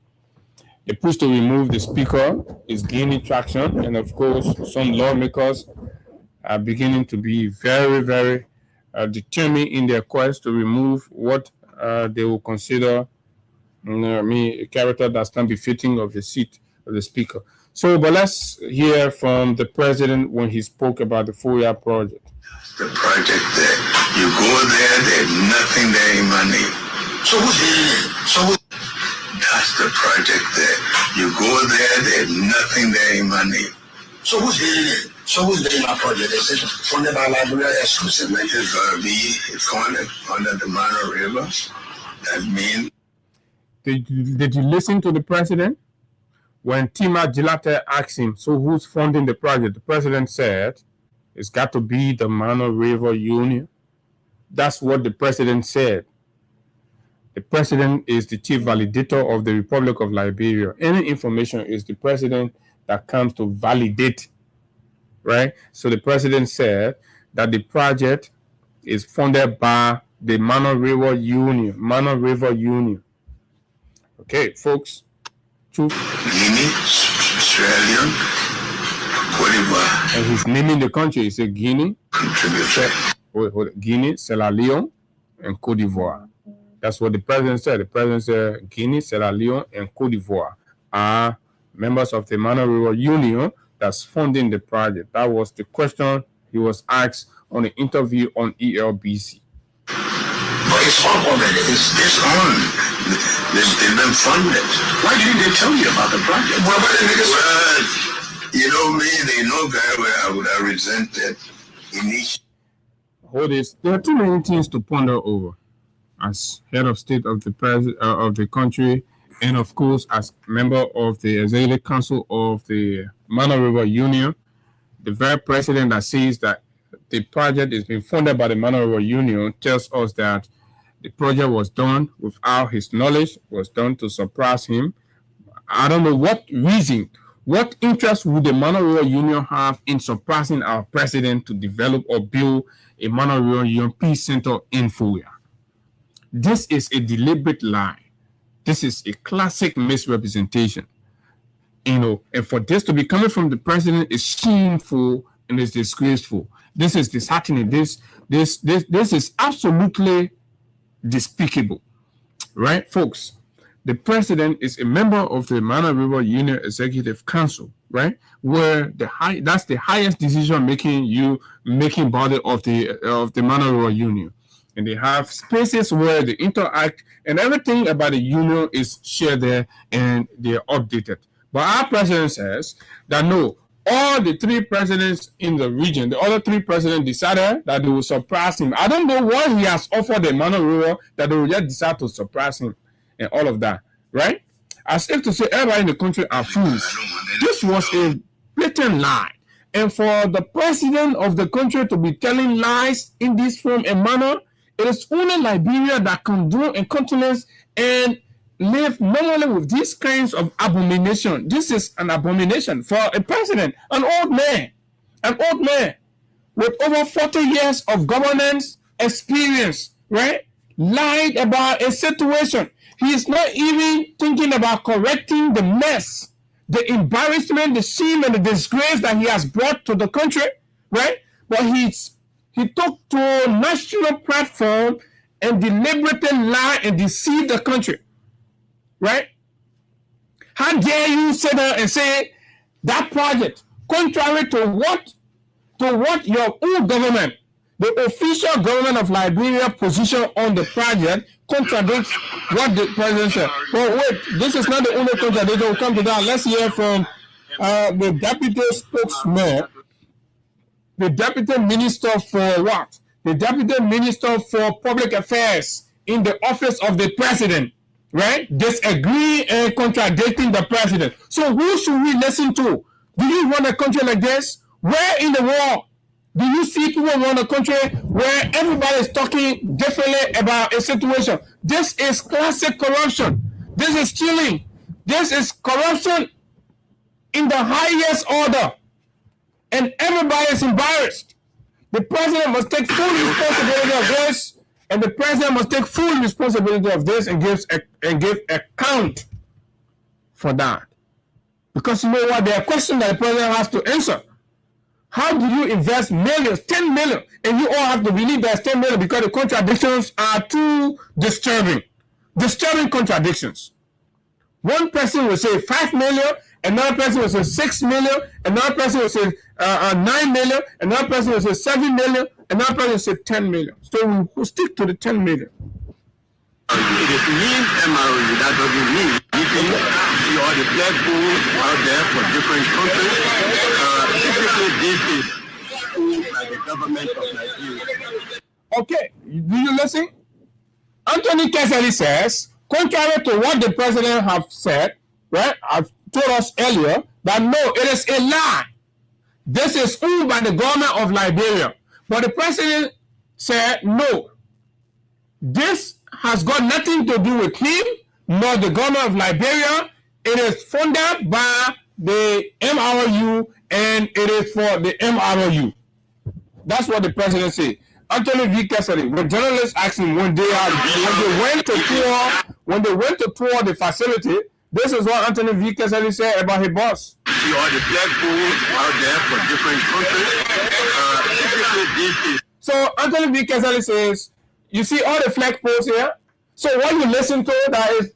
the speaker is gaining traction, and of course, some lawmakers are beginning to be very, very determined in their quest to remove what they will consider a character that's not befitting of the seat of the speaker. So, but let's hear from the president when he spoke about the FOIA project. The project that you go there, there's nothing there in my name. So who's in it? That's the project that you go there, there's nothing there in my name. So who's in it? So who's there in my project? Is it funded by Liberia exclusively? It's going to be funded under the Mana River. That means. Did you listen to the president? When Tima Gilate asked him, so who's funding the project? The president said, it's got to be the Mana River Union. That's what the president said. The president is the chief validator of the Republic of Liberia. Any information is the president that comes to validate, right? So the president said that the project is funded by the Mana River Union. Okay, folks. Guinea, Australia, Cote d'Ivoire. And he's naming the country. He said Guinea, Guinea, Sierra Leone, and Cote d'Ivoire. That's what the president said. The president said Guinea, Sierra Leone, and Cote d'Ivoire are members of the Mana River Union that's funding the project. That was the question he was asked on the interview on ELBC. But it's all of it. It's on. They've been funded. Why didn't they tell you about the project? Well, you know me, they know very well I would have resented initially. Hold this. There are too many things to ponder over. As head of state of the president of the country, and of course as member of the Executive Council of the Mana River Union, the very president that says that the project is being funded by the Mana River Union tells us that the project was done without his knowledge, was done to surprise him. I don't know what reason, what interest would the Mana River Union have in surprising our president to develop or build a Mana River Union Peace Center in Foya. This is a deliberate lie. This is a classic misrepresentation. And for this to be coming from the president is shameful and is disgraceful. This is disheartening. This is absolutely despicable, right, folks? The president is a member of the Mana River Union Executive Council, right? Where that's the highest decision making body of the Mana River Union. And they have spaces where they interact, and everything about the union is shared there, and they are updated. But our president says that no, all the three presidents in the region, the other three presidents decided that they will surprise him. I don't know what he has offered the Mana River that they will just decide to surprise him and all of that, right? As if to say everybody in the country are fools. This was a blatant lie. And for the president of the country to be telling lies in this form and manner, it is only Liberia that can do and countenance and live normally with these kinds of abomination. This is an abomination for a president, an old man with over 40 years of governance experience, right? Lied about a situation. He is not even thinking about correcting the mess, the embarrassment, the shame, and the disgrace that he has brought to the country, right? But he took to a national platform and deliberately lie and deceive the country, right? How dare you sit there and say that project, contrary to what your own government, the official government of Liberia position on the project, contradicts what the president said. But wait, this is not the only contradiction. We'll come to that. Let's hear from the deputy spokesman, the deputy minister for what? The deputy minister for public affairs in the office of the president, right? Disagree and contradicting the president. So who should we listen to? Do you want a country like this? Where in the world do you see people run a country where everybody is talking differently about a situation? This is classic corruption. This is stealing. This is corruption in the highest order. And everybody is embarrassed. The president must take full responsibility of this, and the president must take full responsibility of this and give account for that. Because you know what? There are questions that the president has to answer. How do you invest millions, 10 million, and you all have to believe there's 10 million because the contradictions are too disturbing. Disturbing contradictions. One person will say 5 million, another person will say 6 million, another person will say 9 million, another person will say 7 million, another person will say 10 million. So we'll stick to the 10 million. If you need MRE, that doesn't mean you are the black pool out there for different countries. Typically, this is by the government of Nigeria. Okay, do you listen? Anthony Keseli says, contrary to what the president have said, right? I've told us earlier that no, it is a lie. This is owned by the government of Liberia. But the president said no. This has got nothing to do with him, nor the government of Liberia. It is funded by the MRU, and it is for the MRU. That's what the president said. Anthony V. Keseli, when journalists asked him when they went to tour the facility, this is what Anthony V. Keseli said about his boss. You are the black pool out there for different countries. So Anthony V. Keseli says, you see all the flag poles here? So what you listen to that is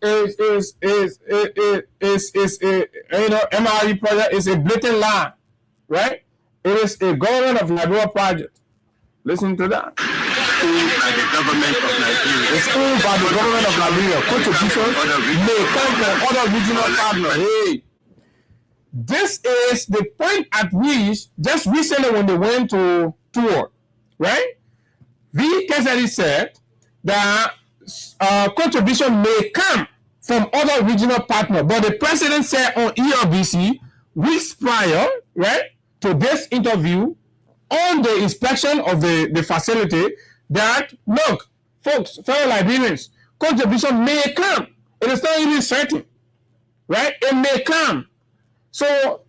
MRE project is a blatant lie, right? It is a government of Liberia project. Listen to that. By the government of Nigeria. It's owned by the government of Liberia. Contributions may come from other regional partners. Hey, this is the point at which just recently when they went to tour, right? V. Kesari said that contribution may come from other regional partners, but the president said on ERBC weeks prior, right, to this interview on the inspection of the facility that, look, folks, fellow Liberians, contribution may come. It is not even certain, right? It may come. So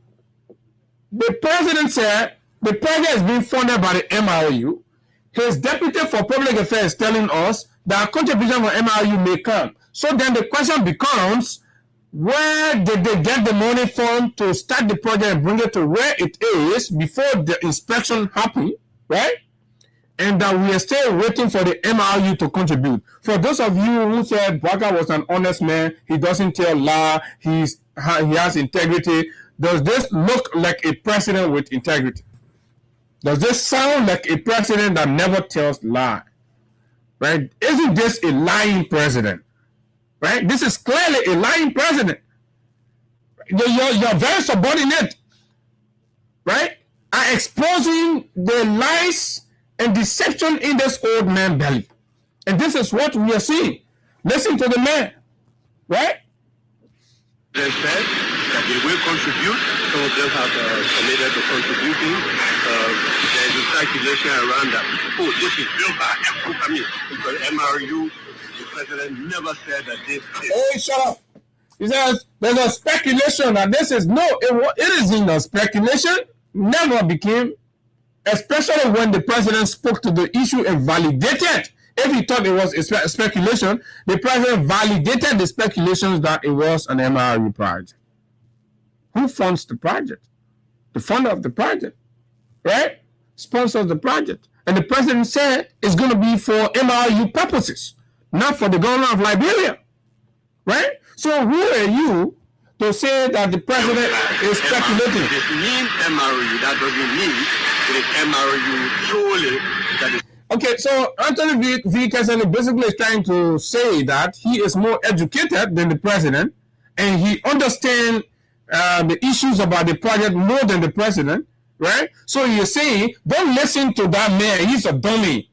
the president said the project is being funded by the MRU. His deputy for public affairs telling us that contribution from MRU may come. So then the question becomes, where did they get the money from to start the project and bring it to where it is before the inspection happened, right? And that we are still waiting for the MRU to contribute. For those of you who said Bwaka was an honest man, he doesn't tell lie, he has integrity, does this look like a president with integrity? Does this sound like a president that never tells lie? Right? Isn't this a lying president? Right? This is clearly a lying president. You're very subordinate, right? Are exposing the lies and deception in this old man belly. And this is what we are seeing. Listen to the man, right? They said that they will contribute. Some of them have committed to contributing. There is a speculation around that. Oh, this is built by because MRU. The president never said that this is. Hey, shut up. He says there's a speculation that this is no. It is in a speculation. Never became, especially when the president spoke to the issue and validated. If he thought it was a speculation, the president validated the speculations that it was an MRU project. Who funds the project? The funder of the project, right? Sponsors the project. And the president said it's going to be for MRU purposes, not for the government of Liberia, right? So who are you to say that the president is speculating? It means MRU. That doesn't mean it is MRU solely that is. Okay, so Anthony V. Kesani basically is trying to say that he is more educated than the president, and he understands the issues about the project more than the president, right? So you're saying, don't listen to that man. He's a dummy.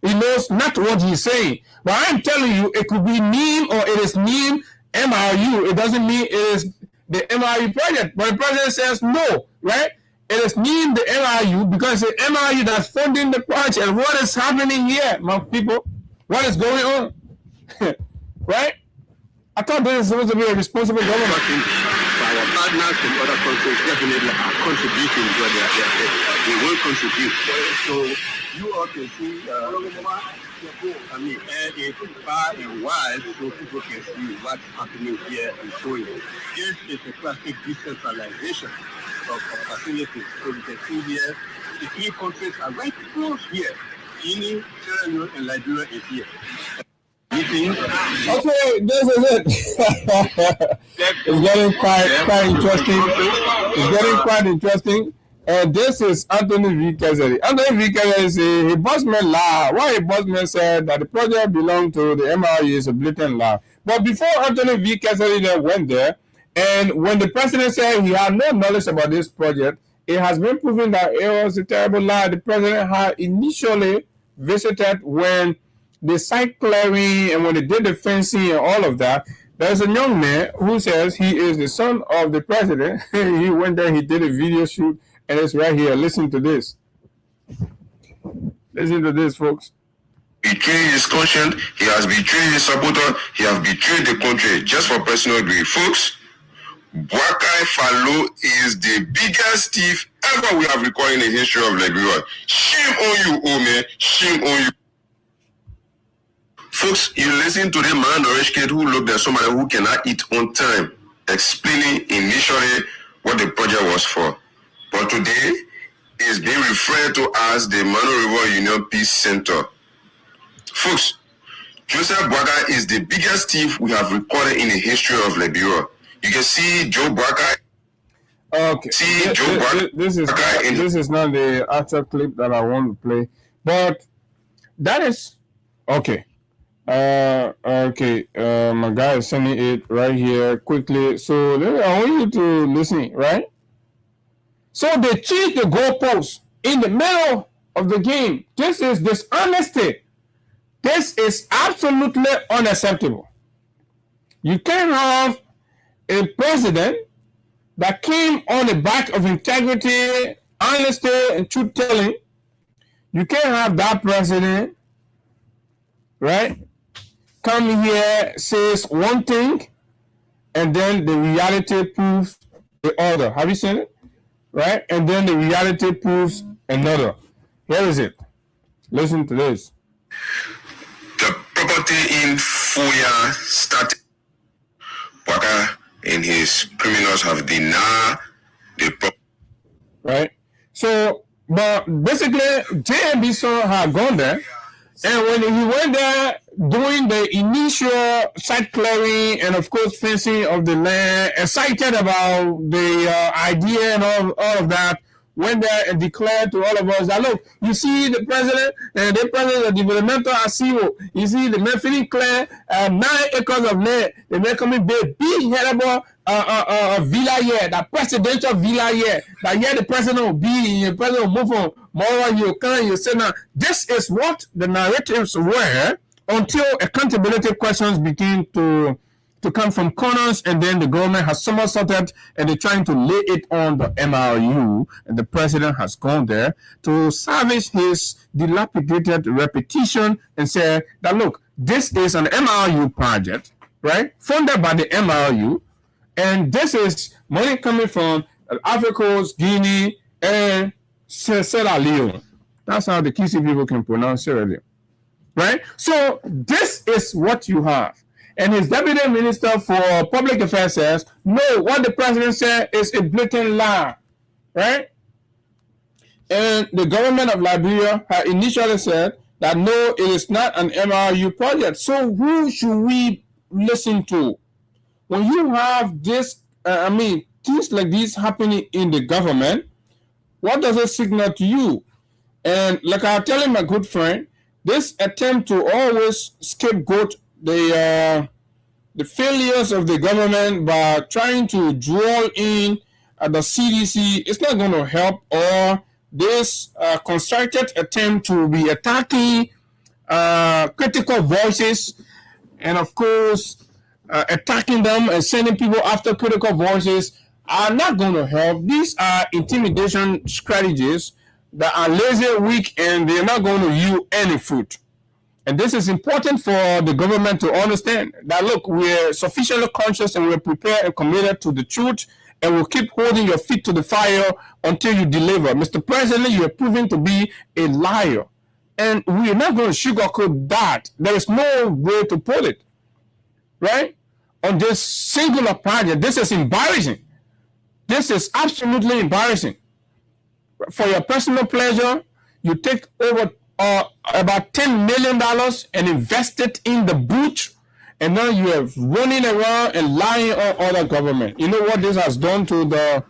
He knows not what he's saying. But I'm telling you, it could be NEEM or it is NEEM MRU. It doesn't mean it is the MRU project. But the president says no, right? It is NEEM the MRU because it's the MRU that's funding the project. What is happening here, my people? What is going on? Right? I thought this is supposed to be a responsible government. Our partners from other countries definitely are contributing, but they will contribute. So you ought to see, it far and wide so people can see what's happening here and showing. This is a classic decentralization of facilities. So you can see here, the three countries are right close here. Guinea, Sierra Leone, and Liberia is here. Okay, this is it. It's getting quite interesting. It's getting quite interesting. And this is Anthony V. Kesari. Anthony V. Kesari says a bossman lie. Why a bossman said that the project belonged to the MRU is a blatant lie. But before Anthony V. Kesari then went there, and when the president said he had no knowledge about this project, it has been proven that it was a terrible lie. The president had initially visited when the site clearing and when they did the fencing and all of that. There's a young man who says he is the son of the president. He went there, he did a video shoot, and it's right here. Listen to this. Listen to this, folks. Betraying his conscience, he has betrayed his supporter, he has betrayed the country just for personal greed. Folks, Bwaka Fallow is the biggest thief ever we have recorded in the history of Liberia. Shame on you, oh man. Shame on you. Folks, you listen to the malnourished kid who looked at somebody who cannot eat on time, explaining initially what the project was for. But today, it's being referred to as the Mano River Union Peace Center. Folks, Joseph Boakai is the biggest thief we have recorded in the history of Liberia. You can see Joe Boakai. Okay. See Joe Boakai. This is not the actual clip that I want to play, but that is okay. My guy is sending it right here quickly. So I want you to listen, right? So they cheat the goalposts in the middle of the game. This is dishonesty. This is absolutely unacceptable. You can't have a president that came on the back of integrity, honesty, and truth-telling. You can't have that president, right, come here, says one thing, and then the reality proves the other. Have you seen it? Right? And then the reality proves another. Here is it. Listen to this. The property in Fuya started. Boakai and his criminals have denied the property. Right? So, but basically, JMBSO had gone there, and when he went there, doing the initial site clearing and of course fencing of the land, excited about the idea and all of that, went there and declared to all of us that, look, you see the president and the president of developmental ASIO, you see the men feeling clear 9 acres of land, the men coming big headable villa here, that presidential villa here, that here the president will be, the president will move on, more you can, you say now. This is what the narratives were until accountability questions begin to come from corners, and then the government has somersaulted and they're trying to lay it on the MRU, and the president has gone there to salvage his dilapidated reputation and say that, look, this is an MRU project, right, funded by the MRU, and this is money coming from Africa, Guinea, and Sierra Leone. That's how the Kisi people can pronounce Sierra Leone. Right? So this is what you have. And his deputy minister for public affairs says, no, what the president said is a blatant lie. Right? And the government of Liberia had initially said that no, it is not an MRU project. So who should we listen to? When you have this, things like this happening in the government, what does it signal to you? And like I was telling my good friend, this attempt to always scapegoat the failures of the government by trying to draw in the CDC, it's not going to help. Or this concerted attempt to be attacking critical voices, and of course attacking them and sending people after critical voices are not going to help. These are intimidation strategies that are lazy, weak, and they're not going to yield any fruit. And this is important for the government to understand that, look, we're sufficiently conscious and we're prepared and committed to the truth, and we'll keep holding your feet to the fire until you deliver. Mr. President, you're proving to be a liar. And we're not going to sugarcoat that. There is no way to put it, right? On this singular project, this is embarrassing. This is absolutely embarrassing. For your personal pleasure, you take over about $10 million and invest it in the booth, and now you are running around and lying on other government. You know what this has done to the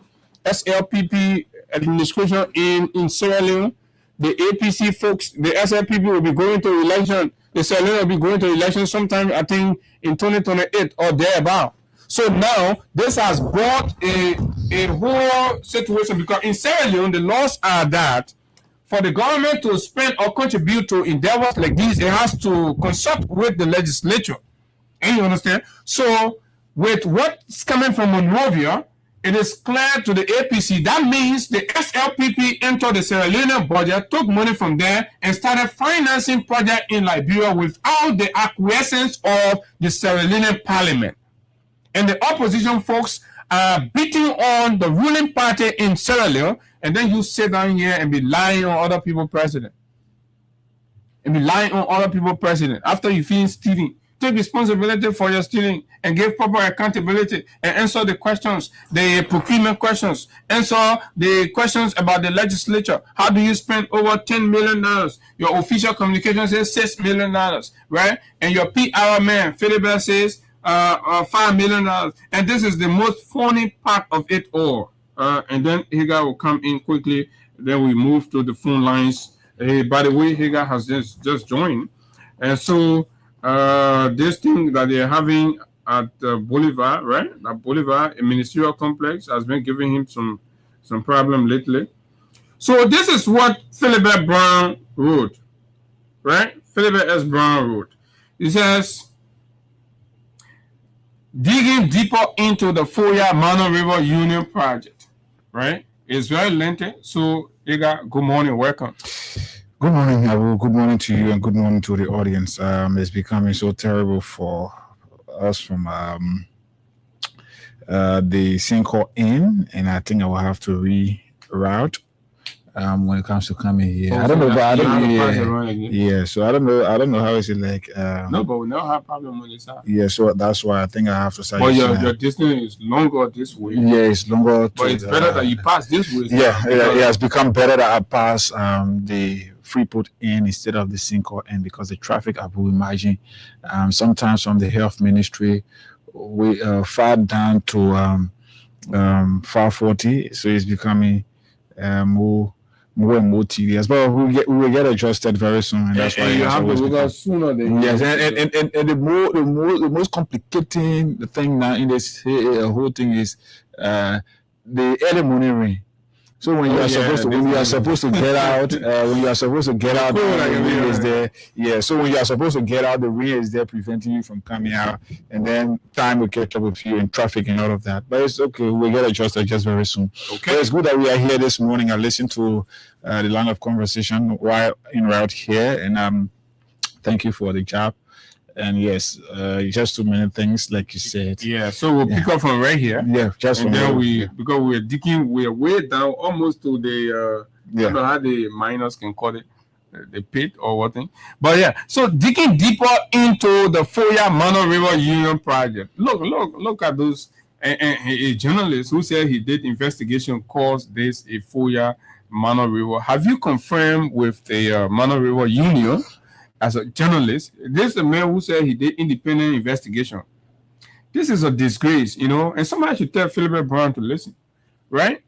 SLPP administration in Sierra Leone? The APC folks, the SLPP will be going to election. The Sierra Leone will be going to election sometime, I think, in 2028 or thereabout. So now this has brought a whole situation, because in Sierra Leone, the laws are that for the government to spend or contribute to endeavors like these, it has to consult with the legislature. And you understand? So with what's coming from Monrovia, it is clear to the APC. That means the SLPP entered the Sierra Leone budget, took money from there, and started financing projects in Liberia without the acquiescence of the Sierra Leone parliament. And the opposition folks are beating on the ruling party in Sierra Leone, and then you sit down here and be lying on other people's president. After you finish stealing take responsibility for your stealing and give proper accountability and answer the questions, the procurement questions, answer the questions about the legislature. How do you spend over $10 million? Your official communication says $6 million, right? And your PR man, Philibert, says $5 million. And this is the most funny part of it all. And then Hagar will come in quickly. Then we move to the phone lines. By the way, Hagar has just joined. And so this thing that they're having at Bolivar, right? At Bolivar, a ministerial complex, has been giving him some problem lately. So this is what Philibert Brown wrote, right? Philibert S. Brown wrote. He says, digging deeper into the Foya Mano River Union project, right? It's very lengthy. So, Iga, good morning, welcome. Good morning, Abu. Good morning to you and good morning to the audience. It's becoming so terrible for us from the sinkhole in, and I think I will have to reroute when it comes to coming here. I don't know, but I don't know. Yeah, so I don't know how is it like. No, but we never have problem with this. Yeah, so that's why I think I have to say. But your distance is longer this way. Yeah, it's longer. But it's better that you pass this way. Yeah, it's become better that I pass the Freeport in instead of the sinkhole in, because the traffic, I would imagine, sometimes from the health ministry, we far down to 540, so it's becoming more and more tedious. But we will get adjusted very soon, and that's why you have to go sooner than yes. And the most complicating thing now in this whole thing is the early morning rain. So when you are supposed to get out, the rain is there. Yeah. So when you are supposed to get out, the rain is there preventing you from coming out, and then time will catch up with you in traffic and all of that. But it's okay. We'll get adjusted just very soon. Okay. But it's good that we are here this morning. I listened to the line of conversation while en route here, and thank you for the job. And yes, just too many things, like you said. Yeah, so we'll pick up from right here. Yeah, just and from then because we're digging, we're way down almost to the I don't know how the miners can call it, the pit or what thing. But yeah, so digging deeper into the Foya Mano River Union project. Look at those. And a journalist who said he did investigation calls this a Foya Mano River. Have you confirmed with the Mano River Union? As a journalist, this is a man who said he did independent investigation. This is a disgrace, and somebody should tell Philibert Brown to listen, right?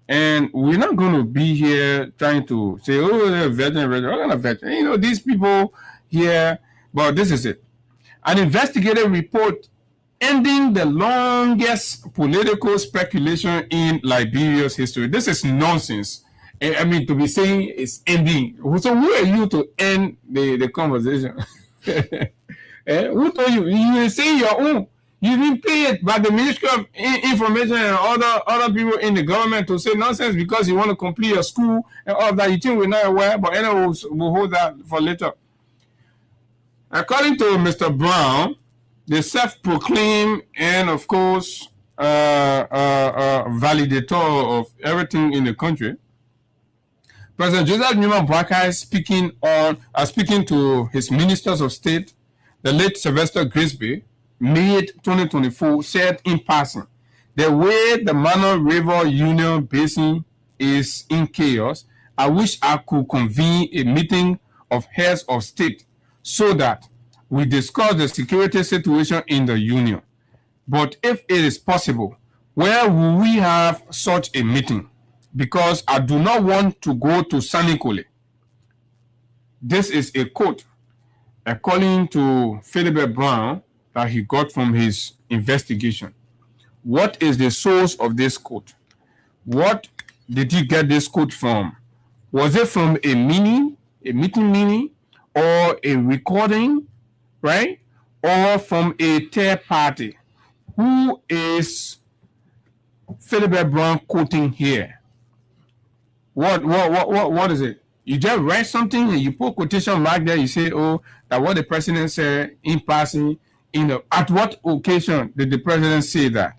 And we're not going to be here trying to say, oh, they're veteran. We're not a veteran. These people here, but this is it. An investigative report ending the longest political speculation in Liberia's history. This is nonsense. I mean, to be saying it's ending. So who are you to end the conversation? Who told you? You say your own. You've been paid by the Ministry of Information and other people in the government to say nonsense because you want to complete your school and all of that. You think we're not aware, but anyway, we'll hold that for later. According to Mr. Brown, the self-proclaimed and, of course, validator of everything in the country, President Joseph Newman Boakai speaking to his ministers of state, the late Sylvester Grisby, May 2024, said in passing, the way the Mano River Union Basin is in chaos, I wish I could convene a meeting of heads of state so that we discuss the security situation in the union. But if it is possible, where will we have such a meeting? Because I do not want to go to Sanikole. This is a quote, according to Philibert Brown, that he got from his investigation. What is the source of this quote? What did he get this quote from? Was it from a meeting meaning, or a recording, right? Or from a third party? Who is Philibert Brown quoting here? What is it? You just write something and you put quotation mark there. You say, "Oh, that what the president said in passing." At what occasion did the president say that?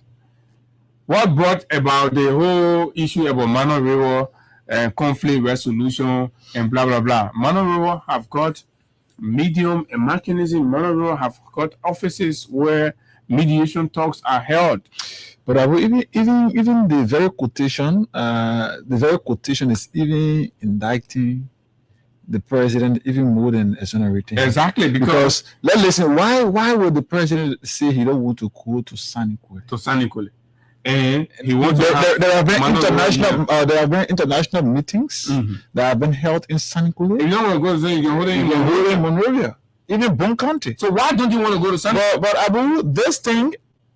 What brought about the whole issue about Mano River and conflict resolution and blah blah blah? Mano River have got Medium, and Mackenzie Monroe have got offices where mediation talks are held. But even the very quotation is even indicting the president even more than exonerating. Exactly, because let's listen. Why would the president say he don't want to go to Sanikole? And he wants there have been international meetings that have been held in Sanikole. You don't want to go to Sanikole, you can hold it in Monrovia, even Bon County. So why don't you want to go to Sanikole? But Abu, this thing.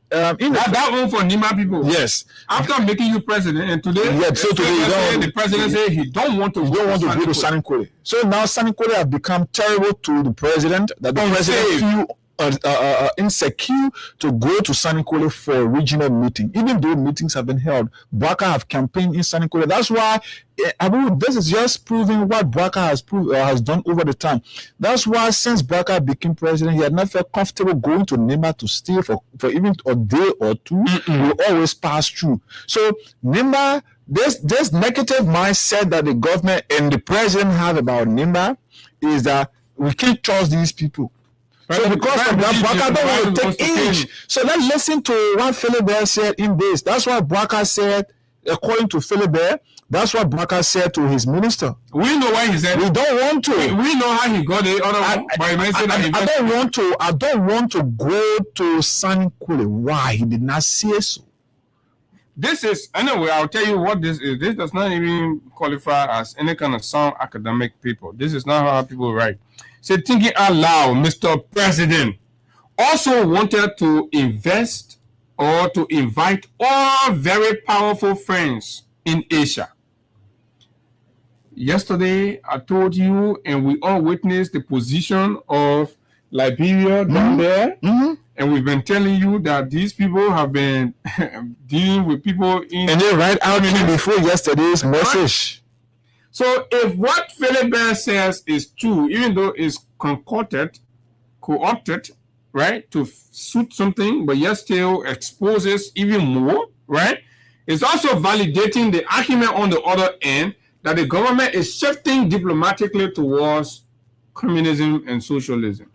That one for Nima people. Yes. After making you president, and today, the president said he don't want to go to Sanikole. So now Sanikole have become terrible to the president. That the president feel insecure to go to Sanikole for a regional meeting, even though meetings have been held. Bwaka have campaigned in Sanikole. That's why this is just proving what Bwaka has done over the time. That's why since Bwaka became president, he had not felt comfortable going to Nimba to stay for even a day or two. He will always pass through. So Nimba, this negative mindset that the government and the president have about Nimba is that we can't trust these people. So because of that, Bwaka don't want to take age. So let's listen to what Philibert said in this. That's what Bwaka said, according to Philibert. That's what Bwaka said to his minister. We know why he said. We don't want to. We know how he got it. I don't want to go to Sanikole. Why he did not say so? This is anyway. I'll tell you what this is. This does not even qualify as any kind of sound academic people. This is not how people write. Say, thinking out loud, Mr. President also wanted to invest or to invite all very powerful friends in Asia. Yesterday, I told you, and we all witnessed the position of Liberia down there. And we've been telling you that these people have been dealing with people in... And they write out before yesterday's message. So if what Philibert says is true, even though it's co-opted, right, to suit something, but yet still exposes even more, right, it's also validating the argument on the other end that the government is shifting diplomatically towards communism and socialism.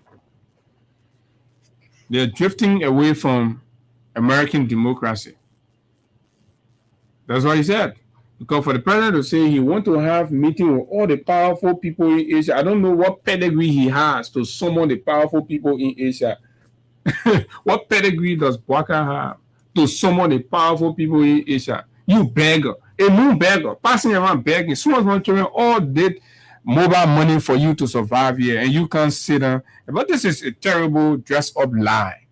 They're drifting away from American democracy. That's what he said. Because for the president to say he wants to have meeting with all the powerful people in Asia, I don't know what pedigree he has to summon the powerful people in Asia. What pedigree does Bwaka have to summon the powerful people in Asia? You beggar, a new beggar, passing around begging. Someone's children all did mobile money for you to survive here, and you can't sit down. But this is a terrible dress-up lie.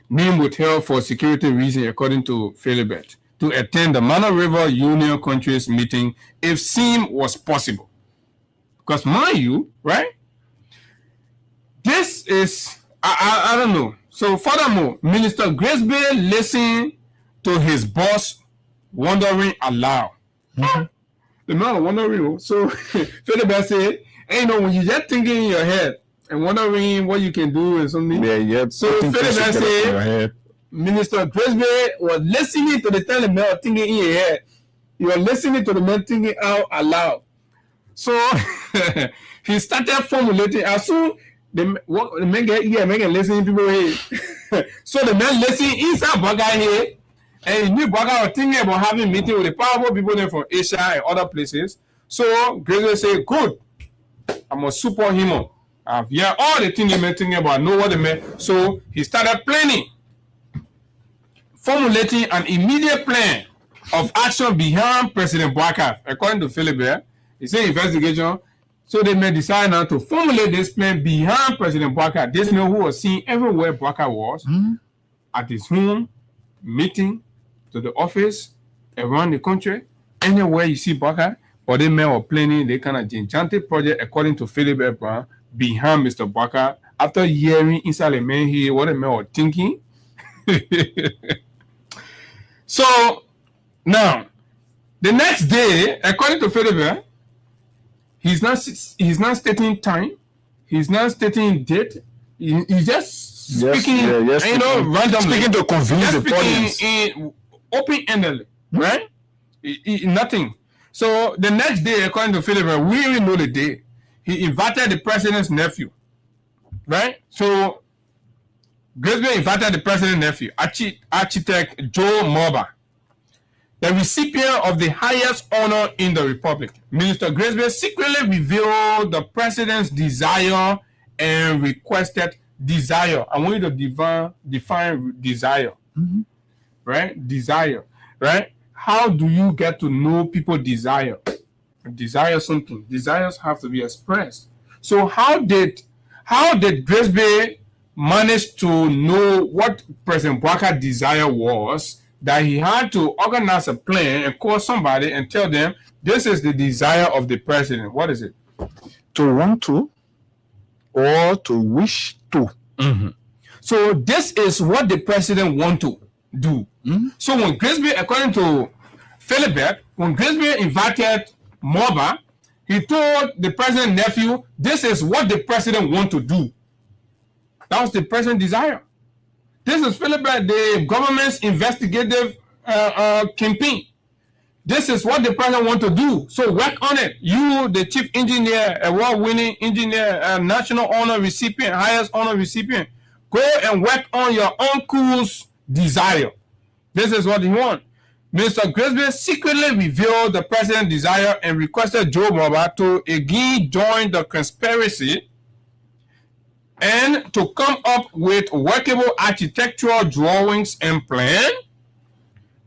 Name withheld for security reasons, according to Philibert, to attend the Mana River Union Countries meeting if seen was possible. Because mind you, right? This is, I don't know. So furthermore, Minister Grisby listened to his boss wondering aloud. The man wondering. So Philibert said, hey, you know, when you just thinking in your head and wondering what you can do and something. So Philibert said, Minister Grisby was listening to the teleman thinking in your head. You were listening to the man thinking out aloud. So he started formulating. As soon the man get here, make listening people here. So the man listening inside Bwaka here, and he knew Bwaka was thinking about having meeting with the powerful people there from Asia and other places. So Grisby said, good, I must support him on. I've heard all the things he meant thinking about, know what they meant. So he started planning. Formulating an immediate plan of action behind President Bwaka, according to Philibert. He said investigation. So they may decide now to formulate this plan behind President Bwaka. This man who was seen everywhere Bwaka was, at his home, meeting, to the office, around the country, anywhere you see Bwaka, or they men were planning the kind of gigantic project, according to Philibert Brown, behind Mr. Bwaka. After hearing inside the man here what the men were thinking. So now, the next day, according to Philibert, he's not stating time, he's not stating date, he's just speaking, randomly. Speaking to convince the audience. Open-endedly, right? Nothing. So the next day, according to Philibert, we even know the day. he invited the president's nephew, right? So Grisby invited the president's nephew, architect Joe Moba, the recipient of the highest honor in the republic. Minister Grisby secretly revealed the president's desire and requested desire. I want you to define desire, right? Desire, right? How do you get to know people desire? Desire something. Desires have to be expressed. So how did Grisby manage to know what President Boubacar desire was, that he had to organize a plan and call somebody and tell them, this is the desire of the president? What is it? To want to, or to wish to. So this is what the president want to do. So when Grisby, according to Philibert, when Grisby invited Moba, he told the president's nephew, this is what the president want to do. That was the president's desire. This is Philibert, the government's investigative campaign. This is what the president want to do. So work on it. You, the chief engineer, award-winning engineer, national honor recipient, highest honor recipient, go and work on your uncle's desire. This is what he wants. Mr. Grisby secretly revealed the president's desire and requested Joe Moba to again join the conspiracy and to come up with workable architectural drawings and plan.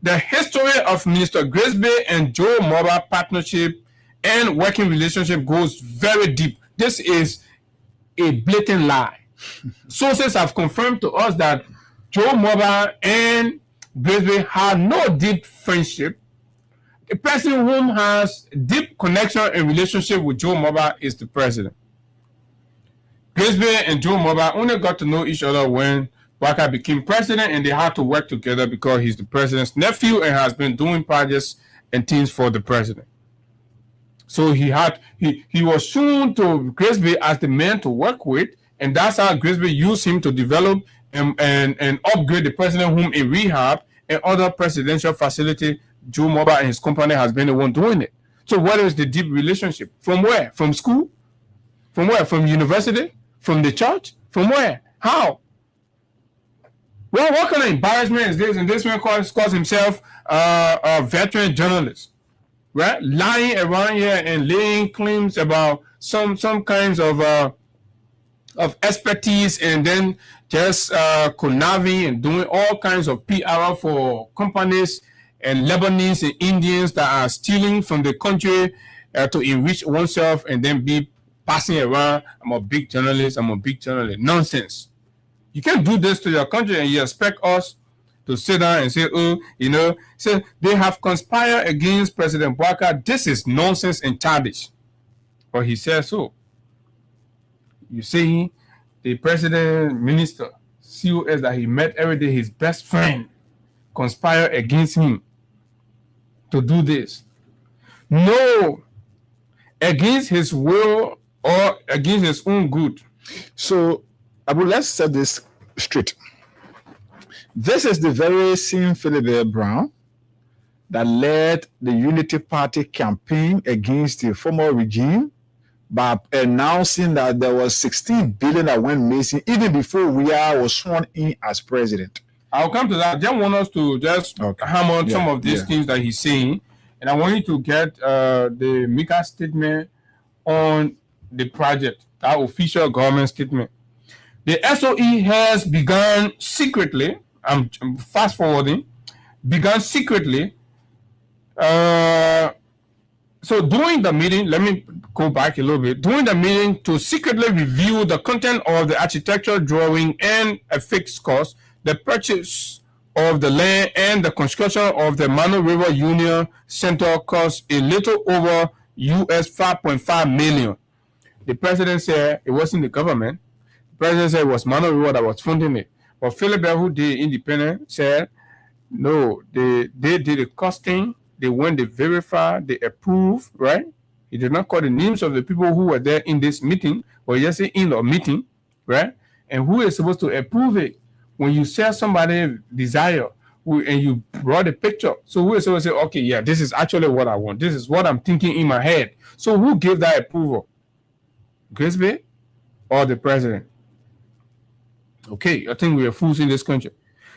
The history of Minister Grisby and Joe Moba partnership and working relationship goes very deep. This is a blatant lie. Sources have confirmed to us that Joe Moba and Grisby had no deep friendship. The person who has deep connection and relationship with Joe Moba is the president. Grisby and Joe Moba only got to know each other when Boubacar became president, and they had to work together because he's the president's nephew and has been doing projects and things for the president. So he was shown to Grisby as the man to work with, and that's how Grisby used him to develop and upgrade the president home in rehab and other presidential facility. Joe Moba and his company has been the one doing it. So what is the deep relationship? From where? From school? From where? From university? From the church? From where? How? Well, what kind of embarrassment is this? And this man calls himself a veteran journalist, right? Lying around here and laying claims about some kinds of expertise, and then just conniving and doing all kinds of PR for companies and Lebanese and Indians that are stealing from the country to enrich oneself, and then be passing around, I'm a big journalist, I'm a big journalist. Nonsense. You can't do this to your country and you expect us to sit down and say, oh, so they have conspired against President Boubacar. This is nonsense and childish. But he says so. You see, the president, minister, COS that he met every day, his best friend, conspire against him to do this. No, against his will or against his own good. So, Abu, let's set this straight. This is the very same Philibert Brown that led the Unity Party campaign against the former regime by announcing that there was 16 billion that went missing even before Weah was sworn in as president. I'll come to that. I just want us to just hammer some of these things that he's saying. And I want you to get the Mika statement on the project, that official government statement. The SOE has begun secretly, I'm fast forwarding, begun secretly. So during the meeting, let me go back a little bit. During the meeting to secretly review the content of the architectural drawing and a fixed cost, the purchase of the land and the construction of the Mano River Union Center cost a little over US 5.5 million. The president said it wasn't the government. The president said it was Mano River that was funding it. But Philibert, who did independent, said no, they did the costing. They went, they verified, they approved, right? He did not call the names of the people who were there in this meeting, but just say in the meeting, right? And who is supposed to approve it? When you sell somebody desire and you brought a picture, so who is supposed to say, okay, yeah, this is actually what I want. This is what I'm thinking in my head. So who gave that approval? Grisby or the president? Okay, I think we are fools in this country.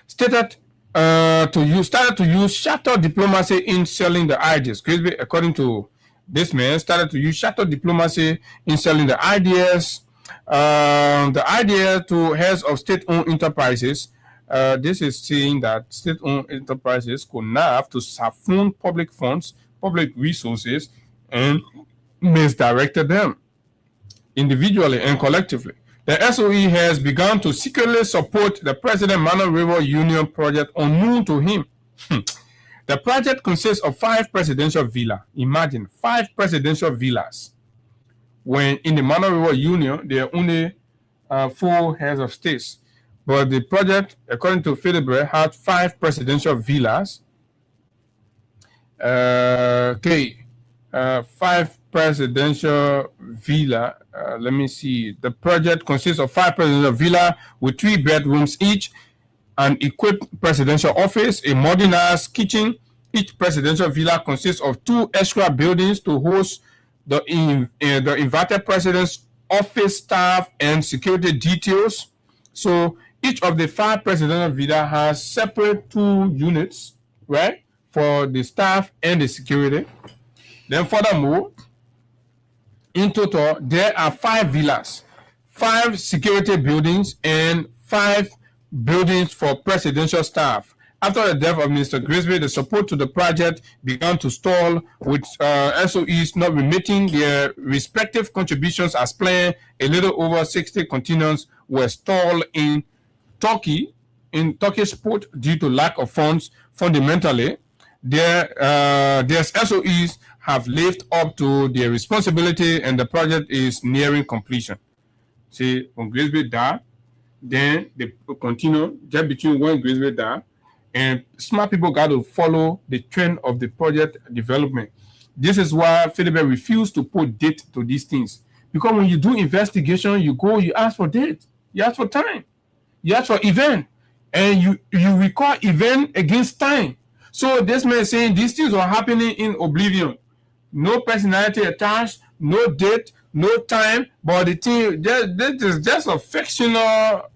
Started to use shadow diplomacy in selling the ideas. Grisby, according to this man, started to use shadow diplomacy in selling the ideas. The idea to heads of state-owned enterprises. This is saying that state-owned enterprises could now have to siphon public funds, public resources, and misdirected them individually and collectively. The SOE has begun to secretly support the President Mano River Union project unknown to him. The project consists of 5 presidential villas. Imagine 5 presidential villas. When in the Mano River Union, there are only 4 heads of states. But the project, according to Philibert, had 5 presidential villas. 5 presidential villa. Let me see. The project consists of 5 presidential villas with 3 bedrooms each, an equipped presidential office, a modernized kitchen. Each presidential villa consists of 2 extra buildings to host the invited president's office staff and security details. So each of the 5 presidential villas has separate 2 units, right, for the staff and the security. Then furthermore, in total, there are 5 villas, 5 security buildings, and 5 buildings for presidential staff. After the death of Mr. Grisby, the support to the project began to stall, with SOEs not remitting their respective contributions as planned. A little over 60 containers were stalled in Turkish port due to lack of funds. Fundamentally, their SOEs have lived up to their responsibility, and the project is nearing completion. See, when Grisby died, then they continue just between when Grisby died, and smart people got to follow the trend of the project development. This is why Philibert refused to put date to these things. Because when you do investigation, you ask for date, you ask for time, you ask for event, and you record event against time. So this man is saying these things are happening in oblivion. No personality attached, no date, no time, but the thing, this is just a fictional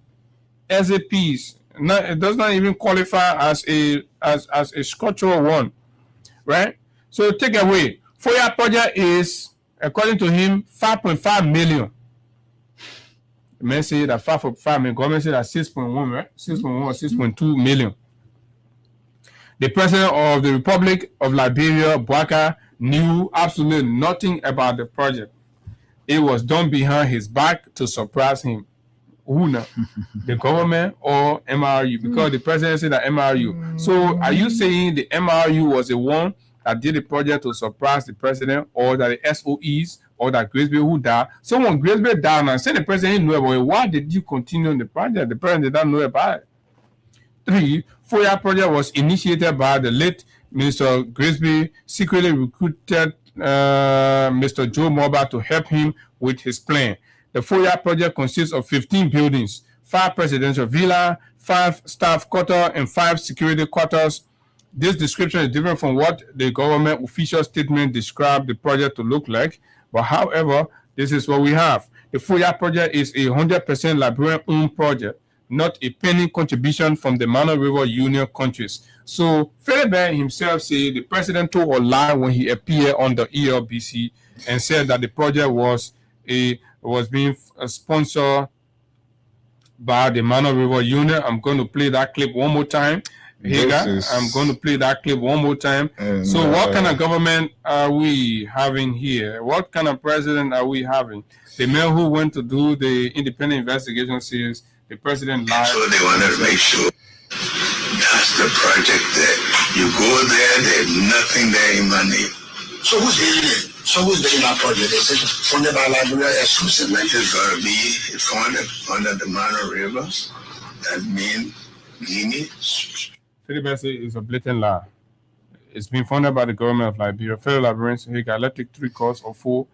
as a piece. It does not even qualify as a structural one, right? So take away. FOIA project is, according to him, 5.5 million. The man say that 5.5 million. Government say that 6.1, right? 6.1 or 6.2 million. The president of the Republic of Liberia, Bouaka, knew absolutely nothing about the project. It was done behind his back to surprise him. Who now? The government or MRU? Because the president said that MRU. So are you saying the MRU was the one that did the project to surprise the president, or that the SOEs, or that Grisby who died? So when Grisby died and said the president didn't know about it, why did you continue on the project? The president did not know about it. 3, FOIA project was initiated by the late Minister Grisby, secretly recruited Mr. Joe Moba to help him with his plan. The FOIA project consists of 15 buildings, 5 presidential villas, 5 staff quarters, and 5 security quarters. This description is different from what the government official statement described the project to look like. But however, this is what we have. The FOIA project is a 100% Liberian-owned project, not a penny contribution from the Mano River Union countries. So Philibert himself said the president told a lie when he appeared on the ELBC and said that the project was being sponsored by the Mano River Union. I'm going to play that clip one more time. I'm going to play that clip one more time. So what kind of government are we having here? What kind of president are we having? The man who went to do the independent investigation says the president lied. So they want to make sure that's the project that you go there, there's nothing there in money. So who's doing it? So who's doing that project? Is it funded by Liberia exclusively? It's going to be funded under the Mano River. That means Guinea. Philibert says it's a blatant lie. It's been funded by the government of Liberia. Fellow Liberians, hey, let's take 3 calls or 4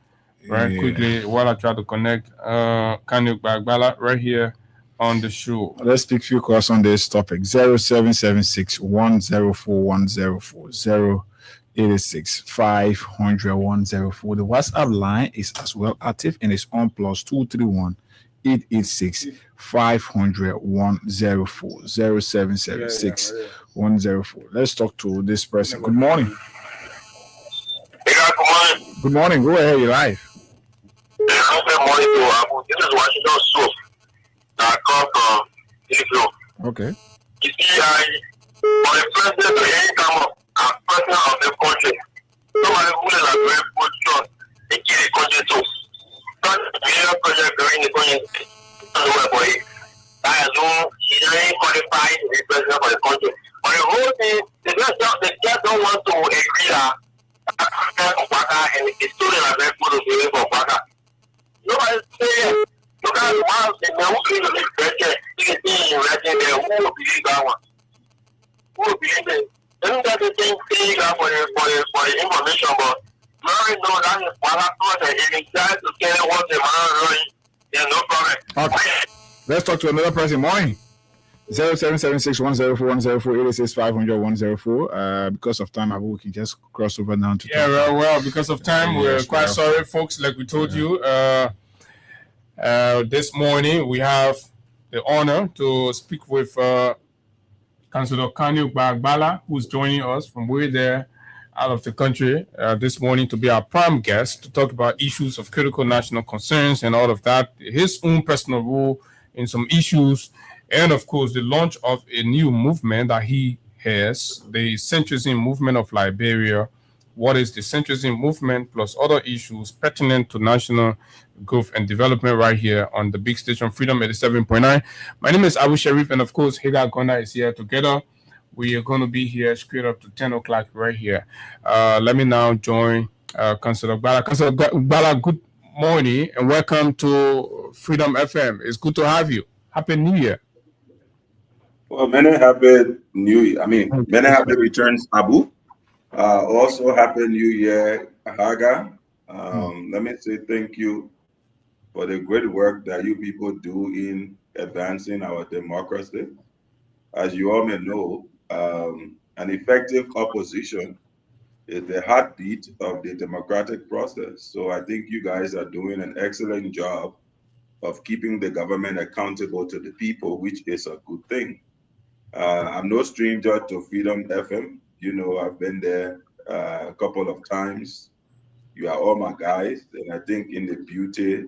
quickly while I try to connect Kanyuk Bagbala right here on the show. Let's speak few calls on this topic. 0776 104104 86 500 104. The WhatsApp line is as well active and it's on plus 231 886 500 104 0776 104. Let's talk to this person. Good morning. Good morning. Go ahead, you're live. Good morning to Abu. This is Washington Soup. I come from Israel. Okay. You see, for the president to any come up as president of the country, somebody who is a very good trust, they keep the country too. Start a million project during the country. I know he's really qualified to be president for the country. But the whole thing, they just don't want to agree that and the students are very good to be for Baka. Nobody say, look at once the new king of the president, you can see in writing there, who will believe that one? Who will believe it? Isn't that the same thing for the information, but you already know that is Baka project. If he tries to tell what the man running, there's no problem. Okay. Let's talk to another person. Morning. 0776 104 104 86 500 104. Because of time, we can just cross over now to well, because of time, we're quite sorry, folks. Like we told you, this morning we have the honor to speak with Councillor Kanu Gbagbala, who's joining us from way there out of the country this morning to be our prime guest to talk about issues of critical national concerns and all of that, his own personal role in some issues, and of course the launch of a new movement that he has, the Centrism Movement of Liberia. What is the Centrism Movement, plus other issues pertinent to national growth and development right here on the big station Freedom 87.9. My name is Abu Sharif, and of course Hagar Gonda is here together. We are going to be here straight up to 10 o'clock right here. Let me now join Councillor Gbala. Councillor Gbala, good morning and welcome to Freedom FM. It's good to have you. Happy New Year. Well, many happy New Year. Many happy returns, Abu. Also, happy New Year, Haga. Let me say thank you for the great work that you people do in advancing our democracy. As you all may know, an effective opposition is the heartbeat of the democratic process. So I think you guys are doing an excellent job of keeping the government accountable to the people, which is a good thing. I'm no stranger to Freedom FM. You know, I've been there a couple of times. You are all my guys. And I think in the beauty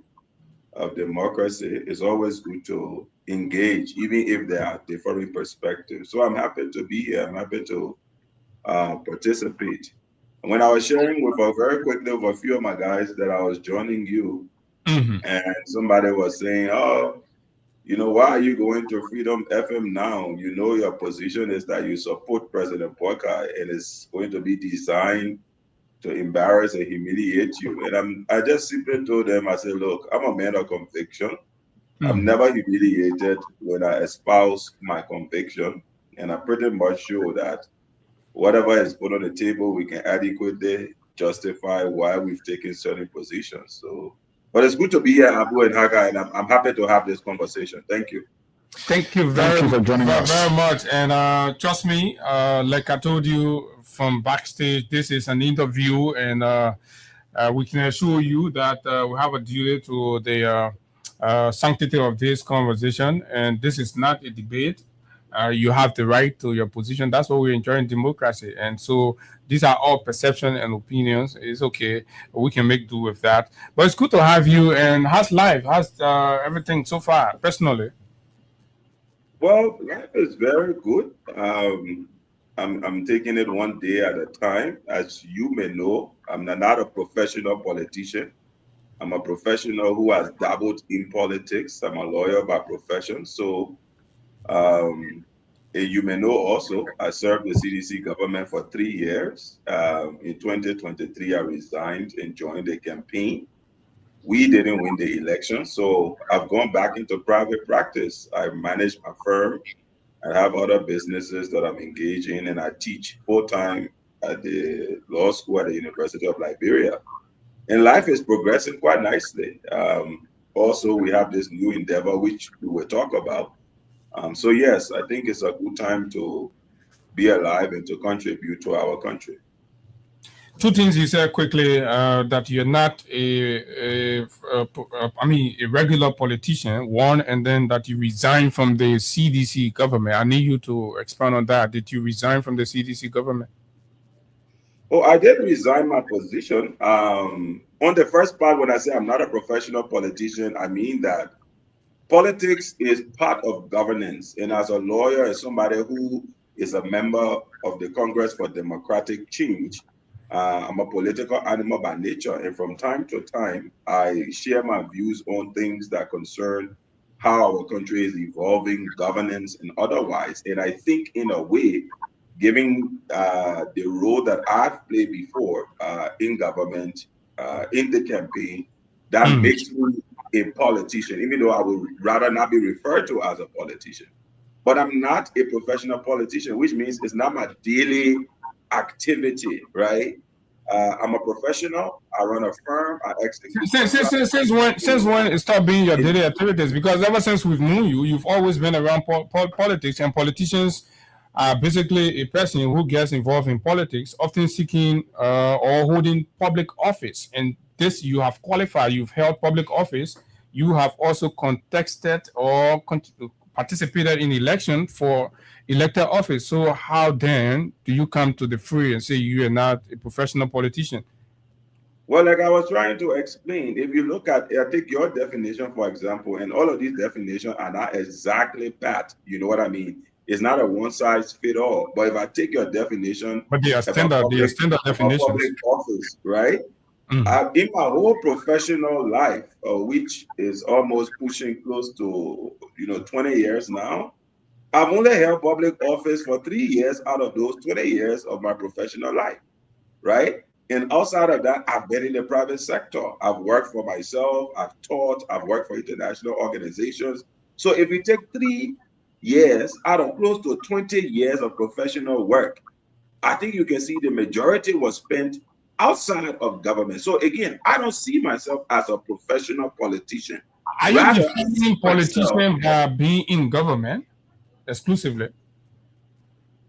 of democracy, it's always good to engage, even if there are different perspectives. So I'm happy to be here. I'm happy to participate. And when I was sharing very quickly with a few of my guys that I was joining you, and somebody was saying, oh, you know, why are you going to Freedom FM now? You know, your position is that you support President Boakai, and it's going to be designed to embarrass and humiliate you. And I just simply told them, I said, look, I'm a man of conviction. I'm never humiliated when I espouse my conviction. And I pretty much show that whatever is put on the table, we can adequately justify why we've taken certain positions. So, but it's good to be here, Abu and Haga, and I'm happy to have this conversation. Thank you. Thank you very much. And trust me, like I told you from backstage, this is an interview, and we can assure you that we have a duty to the sanctity of this conversation, and this is not a debate. You have the right to your position. That's what we enjoy in democracy. And so these are all perception and opinions. It's okay. We can make do with that. But it's good to have you. And how's life? How's everything so far, personally? Well, life is very good. I'm taking it one day at a time. As you may know, I'm not a professional politician. I'm a professional who has dabbled in politics. I'm a lawyer by profession. So you may know also, I served the CDC government for 3 years. In 2023, I resigned and joined the campaign. We didn't win the election, so I've gone back into private practice. I manage my firm. I have other businesses that I'm engaged in, and I teach full-time at the law school at the University of Liberia. And life is progressing quite nicely. Also, we have this new endeavor, which we will talk about. So yes, I think it's a good time to be alive and to contribute to our country. Two things you said quickly, that you're not a regular politician, one, and then that you resigned from the CDC government. I need you to expand on that. Did you resign from the CDC government? Oh, I did resign my position. On the first part, when I say I'm not a professional politician, I mean that politics is part of governance. And as a lawyer, as somebody who is a member of the Congress for Democratic Change, I'm a political animal by nature, and from time to time, I share my views on things that concern how our country is evolving, governance, and otherwise. And I think, in a way, given the role that I've played before in government, in the campaign, that makes me a politician, even though I would rather not be referred to as a politician. But I'm not a professional politician, which means it's not my daily activity, right? I'm a professional. I run a firm. I execute. Since when it stopped being your daily activities? Because ever since we've known you, you've always been around politics, and politicians are basically a person who gets involved in politics, often seeking or holding public office. And this, you have qualified. You've held public office. You have also contested or participated in election for elected office. So how then do you come to the fray and say you are not a professional politician? Well, like I was trying to explain, if you look at, I take your definition, for example, and all of these definitions are not exactly pat. You know what I mean? It's not a one-size-fits-all. But if I take your definition, but they are standard definitions. Public office, right? In my whole professional life, which is almost pushing close to 20 years now, I've only held public office for 3 years out of those 20 years of my professional life, right? And outside of that, I've been in the private sector. I've worked for myself, I've taught, I've worked for international organizations. So if you take 3 years out of close to 20 years of professional work, I think you can see the majority was spent outside of government. So again, I don't see myself as a professional politician. Are you defining politician by being in government exclusively?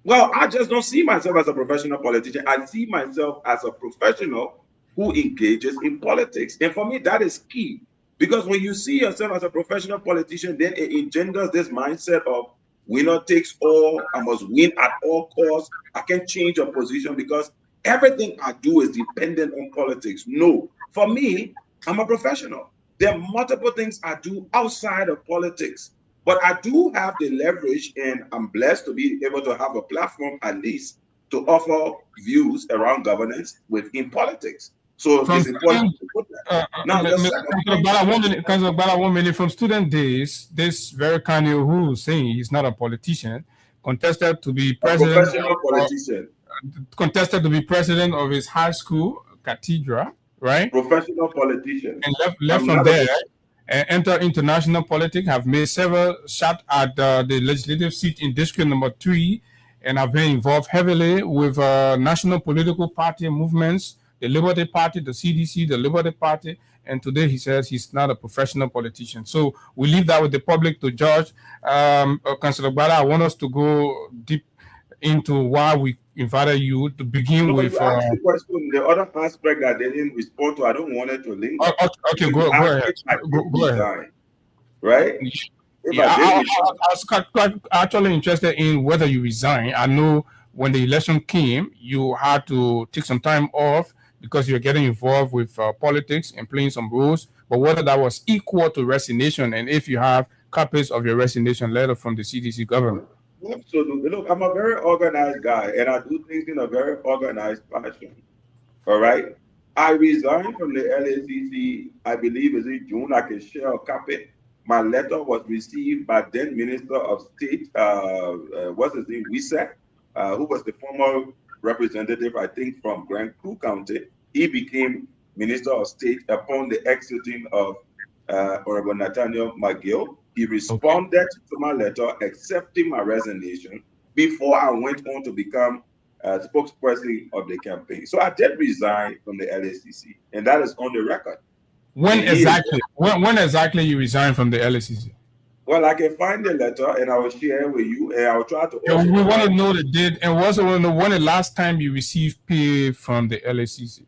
Well, I just don't see myself as a professional politician. I see myself as a professional who engages in politics. And for me, that is key. Because when you see yourself as a professional politician, then it engenders this mindset of winner takes all, I must win at all costs. I can't change a position because everything I do is dependent on politics. No, for me, I'm a professional. There are multiple things I do outside of politics, but I do have the leverage, and I'm blessed to be able to have a platform at least to offer views around governance within politics. So it's important to put that. From student days, this very Kanye who is saying he's not a politician, contested to be president. A professional politician. Contested to be president of his high school cathedral, right? Professional politician. And left from there and entered international politics, have made several shots at the legislative seat in district number 3, and have been involved heavily with national political party movements, the Liberty Party, the CDC, the Liberty Party, and today he says he's not a professional politician. So we leave that with the public to judge. Councillor Gbada, I want us to go deep into why we invited you to begin with. The other aspect that they didn't respond to, I don't want it to link. Okay, go ahead. Go ahead. Right? Yeah, I was actually interested in whether you resign. I know when the election came, you had to take some time off because you're getting involved with politics and playing some roles, but whether that was equal to resignation, and if you have copies of your resignation letter from the CDC government. Absolutely. Look, I'm a very organized guy, and I do things in a very organized fashion. All right. I resigned from the LACC, I believe is in June. I can share a copy. My letter was received by then Minister of State, what's his name, Wisek, who was the former representative, I think, from Grand Coup County. He became Minister of State upon the exiting of Honorable Nathaniel McGill. He responded to my letter accepting my resignation before I went on to become spokesperson of the campaign. So I did resign from the LACC, and that is on the record. When exactly you resigned from the LACC? Well, I can find the letter and I will share it with you, and I will try to. Yeah, we want to know the date, and we also want to know when the last time you received pay from the LACC.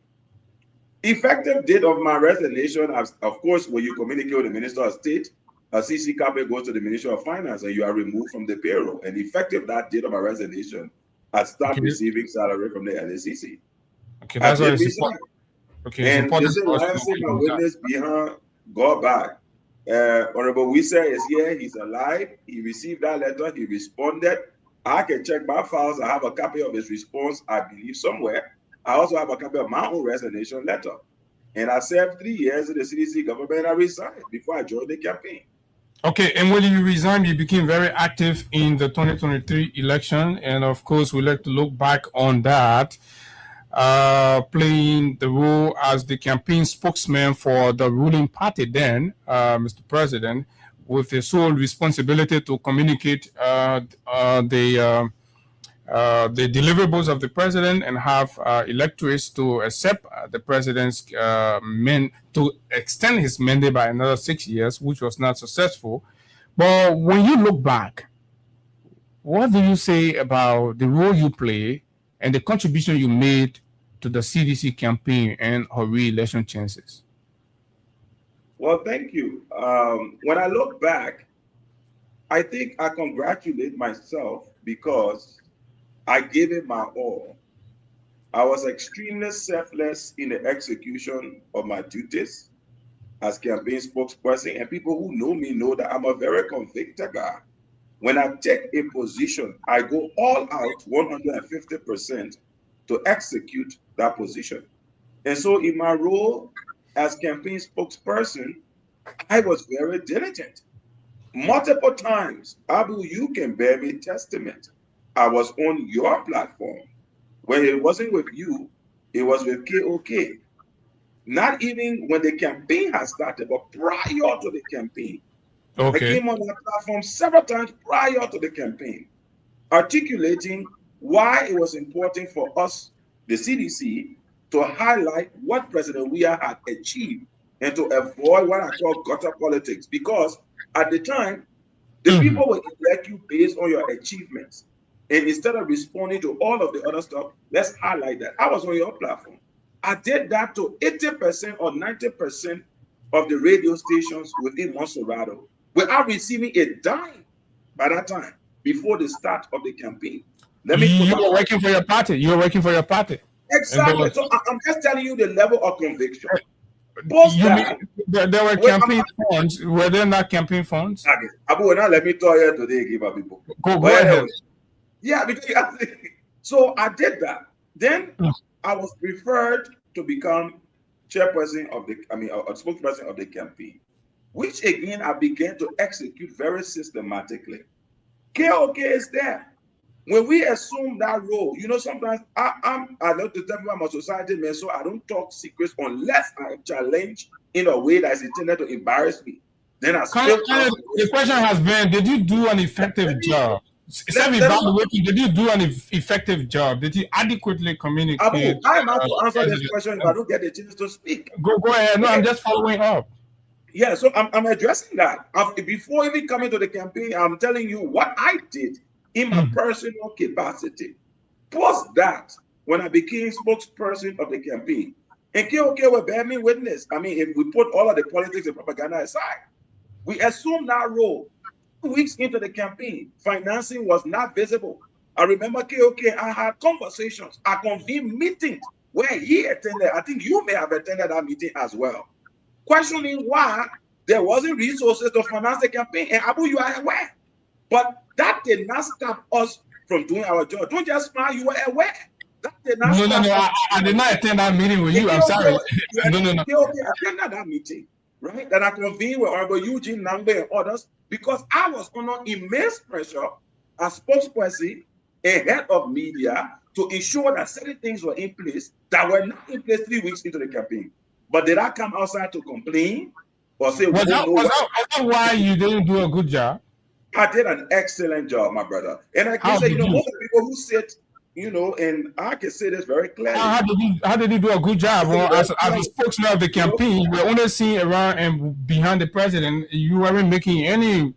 Effective date of my resignation, of course, when you communicate with the Minister of State, a CC copy goes to the Ministry of Finance, and you are removed from the payroll. And effective that date of my resignation, I start receiving salary from the LACC. Okay, that's what it's important. Okay, and it's important. This is my witness behind God back. Honorable Wisa is here. He's alive. He received that letter. He responded. I can check my files. I have a copy of his response, I believe, somewhere. I also have a copy of my own resignation letter. And I served 3 years in the CDC government. I resigned before I joined the campaign. Okay, and when you resigned, you became very active in the 2023 election. And of course, we like to look back on that, playing the role as the campaign spokesman for the ruling party then, Mr. President, with the sole responsibility to communicate the deliverables of the president and have electorates to accept the president's to extend his mandate by another 6 years, which was not successful. But when you look back, what do you say about the role you play and the contribution you made to the CDC campaign and her re-election chances? Well, thank you. When I look back, I think I congratulate myself because I gave it my all. I was extremely selfless in the execution of my duties as campaign spokesperson, and people who know me know that I'm a very convicted guy. When I take a position, I go all out 150% to execute that position. And so in my role as campaign spokesperson, I was very diligent. Multiple times, Abu, you can bear me testament. I was on your platform. When it wasn't with you, it was with KOK. Not even when the campaign had started, but prior to the campaign. Okay. I came on that platform several times prior to the campaign, articulating why it was important for us, the CDC, to highlight what President Weah had achieved and to avoid what I call gutter politics. Because at the time, the people would elect you based on your achievements. And instead of responding to all of the other stuff, let's highlight that. I was on your platform. I did that to 80% or 90% of the radio stations within Monserrado without receiving a dime by that time, before the start of the campaign. You were working for your party. You were working for your party. Exactly. So I'm just telling you the level of conviction. There were campaign funds. Were there not campaign funds? Abu, now let me tell you today, give up people. Go ahead. Yeah, because so I did that. Then I was referred to become chairperson of the, a spokesperson of the campaign, which again I began to execute very systematically. KOK is there. When we assume that role, sometimes I love to tell people I'm a society man, so I don't talk secrets unless I challenge in a way that is intended to embarrass me. Then I the question has been, did you do an effective job? Did you do an effective job? Did you adequately communicate? Abu, I'm about to answer this question if I don't get a chance to speak. Go ahead. No, I'm just following up. Yeah, so I'm addressing that. Before even coming to the campaign, I'm telling you what I did in my personal capacity. Post that, when I became spokesperson of the campaign, and KOK will bear me witness. If we put all of the politics and propaganda aside, we assumed that role. 2 weeks into the campaign, financing was not visible. I remember KOK, I had conversations. I convened meetings where he attended. I think you may have attended that meeting as well, questioning why there wasn't resources to finance the campaign. And Abu, you are aware. But that did not stop us from doing our job. Don't just smile, you were aware. That did not stop I did not attend that meeting with you. I'm sorry. No. KOK attended that meeting, right? That I convened with Honorable Eugene Nambe and others, because I was under immense pressure as spokesperson and head of media to ensure that certain things were in place that were not in place 3 weeks into the campaign. But did I come outside to complain or say, was that why you didn't do a good job? I did an excellent job, my brother. And I can say, most of the people who sit, and I can say this very clearly. How did you do a good job? Well, as a spokesman of the campaign, you were only seen around and behind the president. You weren't making any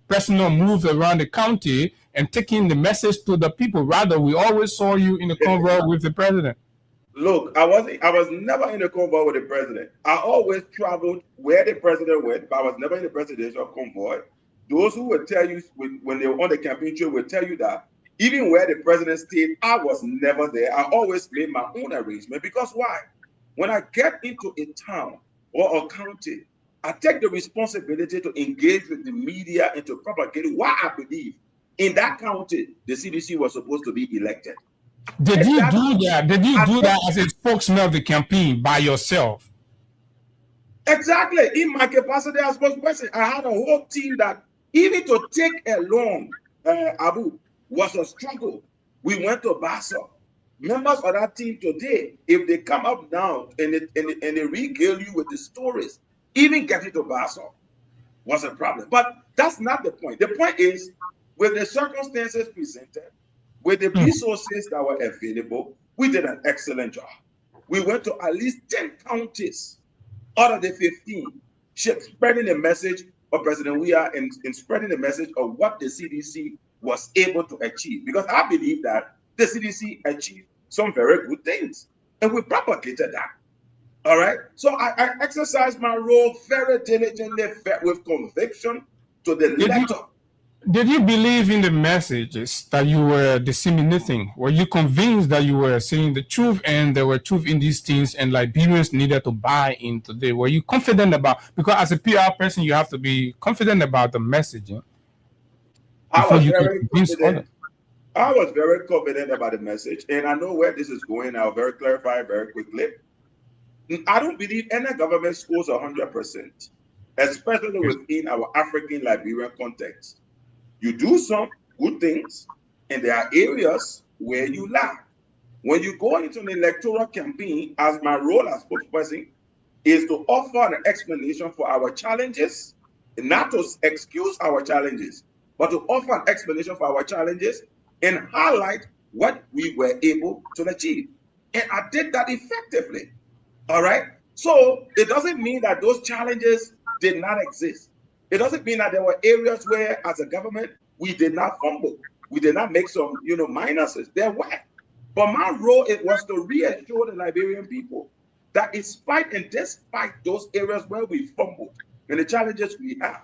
personal moves around the county and taking the message to the people. Rather, we always saw you in the convoy with the president. Look, I was never in a convoy with the president. I always traveled where the president went, but I was never in the presidential convoy. Those who would tell you when they were on the campaign trail will tell you that even where the president stayed, I was never there. I always made my own arrangement because why? When I get into a town or a county, I take the responsibility to engage with the media and to propagate why I believe in that county the CDC was supposed to be elected. Did you do that? Did you do that as a spokesman of the campaign by yourself? Exactly. In my capacity as spokesperson, I had a whole team that even to take along Abu was a struggle. We went to Basel. Members of that team today, if they come up now and they regale you with the stories, even getting to Basel was a problem. But that's not the point. The point is, with the circumstances presented, with the resources that were available, we did an excellent job. We went to at least 10 counties out of the 15, spreading the message of President Weah and spreading the message of what the CDC was able to achieve. Because I believe that the CDC achieved some very good things, and we propagated that. All right? So I exercised my role very diligently, with conviction to the letter. Did you believe in the messages that you were disseminating? Were you convinced that you were saying the truth and there were truth in these things and Liberians needed to buy into this? Were you confident about, because as a PR person, you have to be confident about the messaging. I was very confident about the message, and I know where this is going. I'll very clarify very quickly. I don't believe any government scores 100%, especially within our African Liberian context. You do some good things, and there are areas where you lack. When you go into an electoral campaign, as my role as spokesperson is to offer an explanation for our challenges, and not to excuse our challenges, but to offer an explanation for our challenges and highlight what we were able to achieve. And I did that effectively. All right? So it doesn't mean that those challenges did not exist. It doesn't mean that there were areas where, as a government, we did not fumble. We did not make some, minuses. There were. But my role, it was to reassure the Liberian people that in spite and despite those areas where we fumbled and the challenges we have,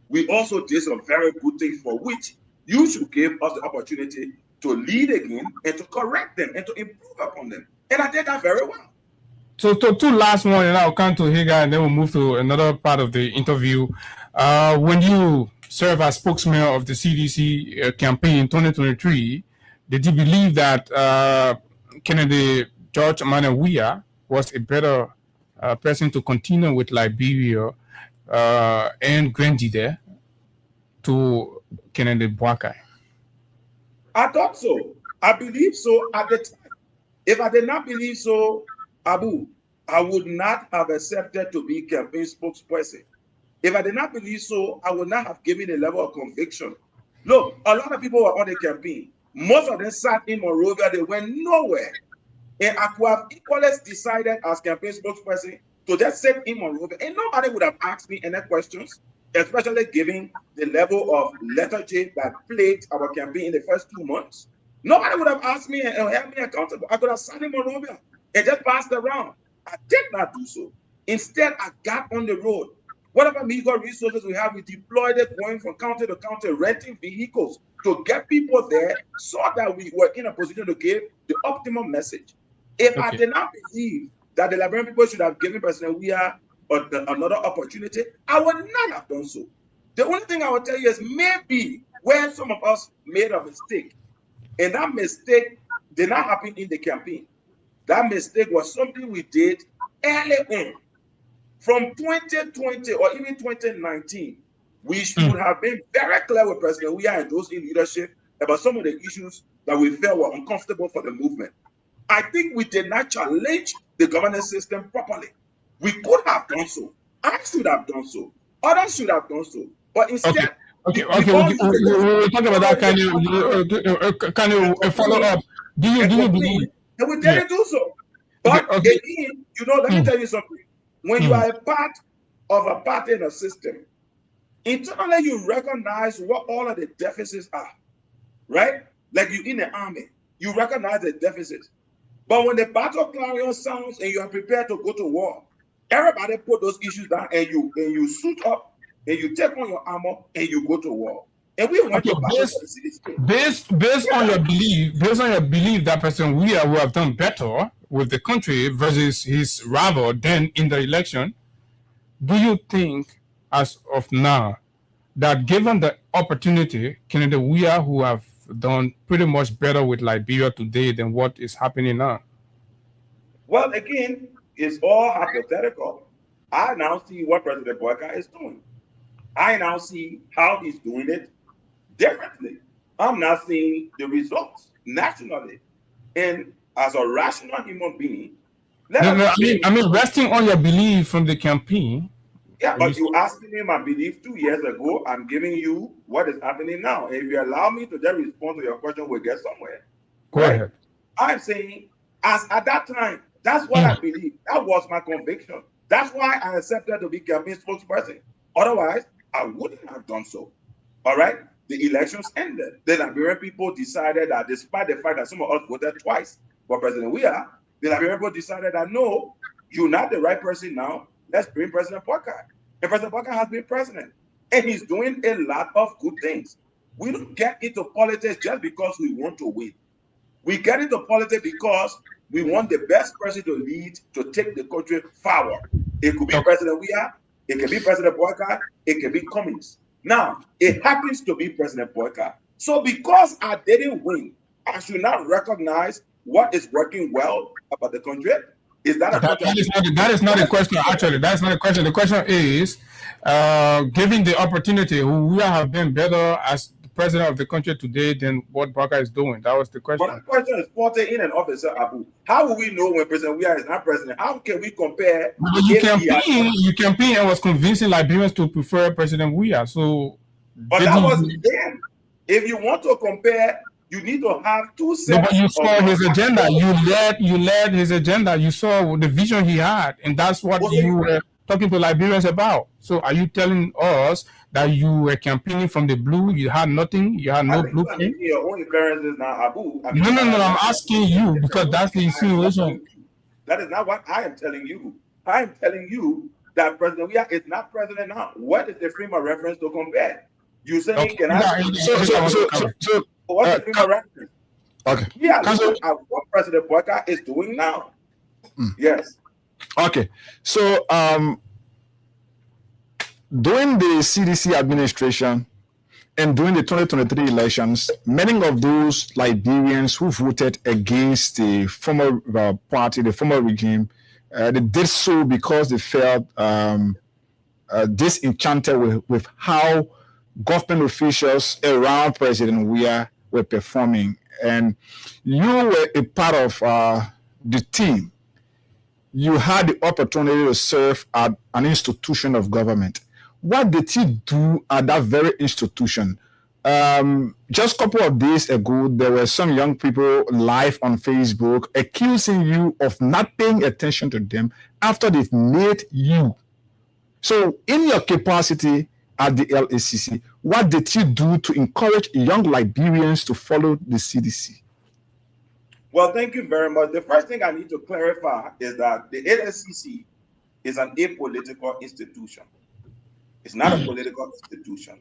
we also did some very good things for which you should give us the opportunity to lead again and to correct them and to improve upon them. And I did that very well. So two last one, and I'll come to Hagar, and then we'll move to another part of the interview. When you serve as spokesman of the CDC campaign in 2023, did you believe that Kennedy George Emmanuel Weah was a better person to continue with Liberia and Grendy there to Kennedy Boakai? I thought so. I believe so at the time. If I did not believe so, Abu, I would not have accepted to be campaign spokesperson. If I did not believe so, I would not have given a level of conviction. Look, a lot of people were on the campaign. Most of them sat in Monrovia. They went nowhere. And I could have equally decided as campaign spokesperson to just sit in Monrovia. And nobody would have asked me any questions, especially given the level of lethargy that plagued our campaign in the first 2 months. Nobody would have asked me and held me accountable. I could have sat in Monrovia and just passed around. I did not do so. Instead, I got on the road. Whatever meager resources we have, we deployed it, going from county to county, renting vehicles to get people there so that we were in a position to give the optimum message. If I did not believe that the Liberian people should have given President Weah another opportunity, I would not have done so. The only thing I will tell you is maybe where some of us made a mistake, and that mistake did not happen in the campaign. That mistake was something we did early on. From 2020 or even 2019, we should have been very clear with President Weah and those in leadership about some of the issues that we felt were uncomfortable for the movement. I think we did not challenge the governance system properly. We could have done so. I should have done so. Others should have done so. But instead, we'll talk about that kind of follow up. Do you believe? And we didn't do so. But again, let me tell you something. When you are a part of a party and a system, Internally, you recognize what all of the deficits are, right? Like you in the army, you recognize the deficits. But when the battle clarion sounds and you are prepared to go to war, everybody put those issues down and you suit up and you take on your armor and you go to war. And we went to battle for the city. Based on your belief that President Weah would have done better with the country versus his rival then in the election, do you think, as of now, that given the opportunity, Kennedy Weah who have done pretty much better with Liberia today than what is happening now? Well, again, it's all hypothetical. I now see what President Boyka is doing. I now see how he's doing it differently. I'm not seeing the results nationally. And as a rational human being, I mean, resting on your belief from the campaign. Yeah, but you asked me my belief 2 years ago. I'm giving you what is happening now. If you allow me to just respond to your question, we'll get somewhere. Go ahead. I'm saying, as at that time, that's what I believe. That was my conviction. That's why I accepted to be campaign spokesperson. Otherwise, I wouldn't have done so. All right? The elections ended. The Liberian people decided that despite the fact that some of us voted twice for President Weah, the Liberian people decided that no, you're not the right person now. Let's bring President Boyka. And President Boyka has been president. And he's doing a lot of good things. We don't get into politics just because we want to win. We get into politics because we want the best person to lead, to take the country forward. It could be President Weah, it can be President Boyka, it can be Cummings. Now, it happens to be President Boyka. So because I didn't win, I should not recognize what is working well about the country. Is that that is not a question, actually. That's not a question. The question is, given the opportunity, who have been better as the president of the country today than what Boyka is doing? That was the question. But the question is, 40 in an officer, Abu. How will we know when President Weah is not president? How can we compare? You campaigned and was convincing Liberians to prefer President Weah. So, but that was then. If you want to compare, you need to have two sets. No, but you saw his agenda. You led his agenda. You saw the vision he had, and that's what you were talking to Liberians about. So, are you telling us that you were campaigning from the blue? You had nothing. You had no blueprint. Your own appearances now, Abu. No. I'm asking you because that's the insinuation. That is not what I am telling you. I am telling you that President Weah is not president now. What is the frame of reference to compare? You say he cannot. So what's the frame of reference? Okay. Yeah, look at what President Boyka is doing now. Yes. Okay. So during the CDC administration and during the 2023 elections, many of those Liberians who voted against the former party, the former regime, they did so because they felt disenchanted with how government officials around President Weah were performing. And you were a part of the team. You had the opportunity to serve at an institution of government. What did you do at that very institution? Just a couple of days ago, there were some young people live on Facebook accusing you of not paying attention to them after they've made you. So in your capacity at the LACC, what did you do to encourage young Liberians to follow the CDC? Well, thank you very much. The first thing I need to clarify is that the LACC is an apolitical institution. It's not a political institution.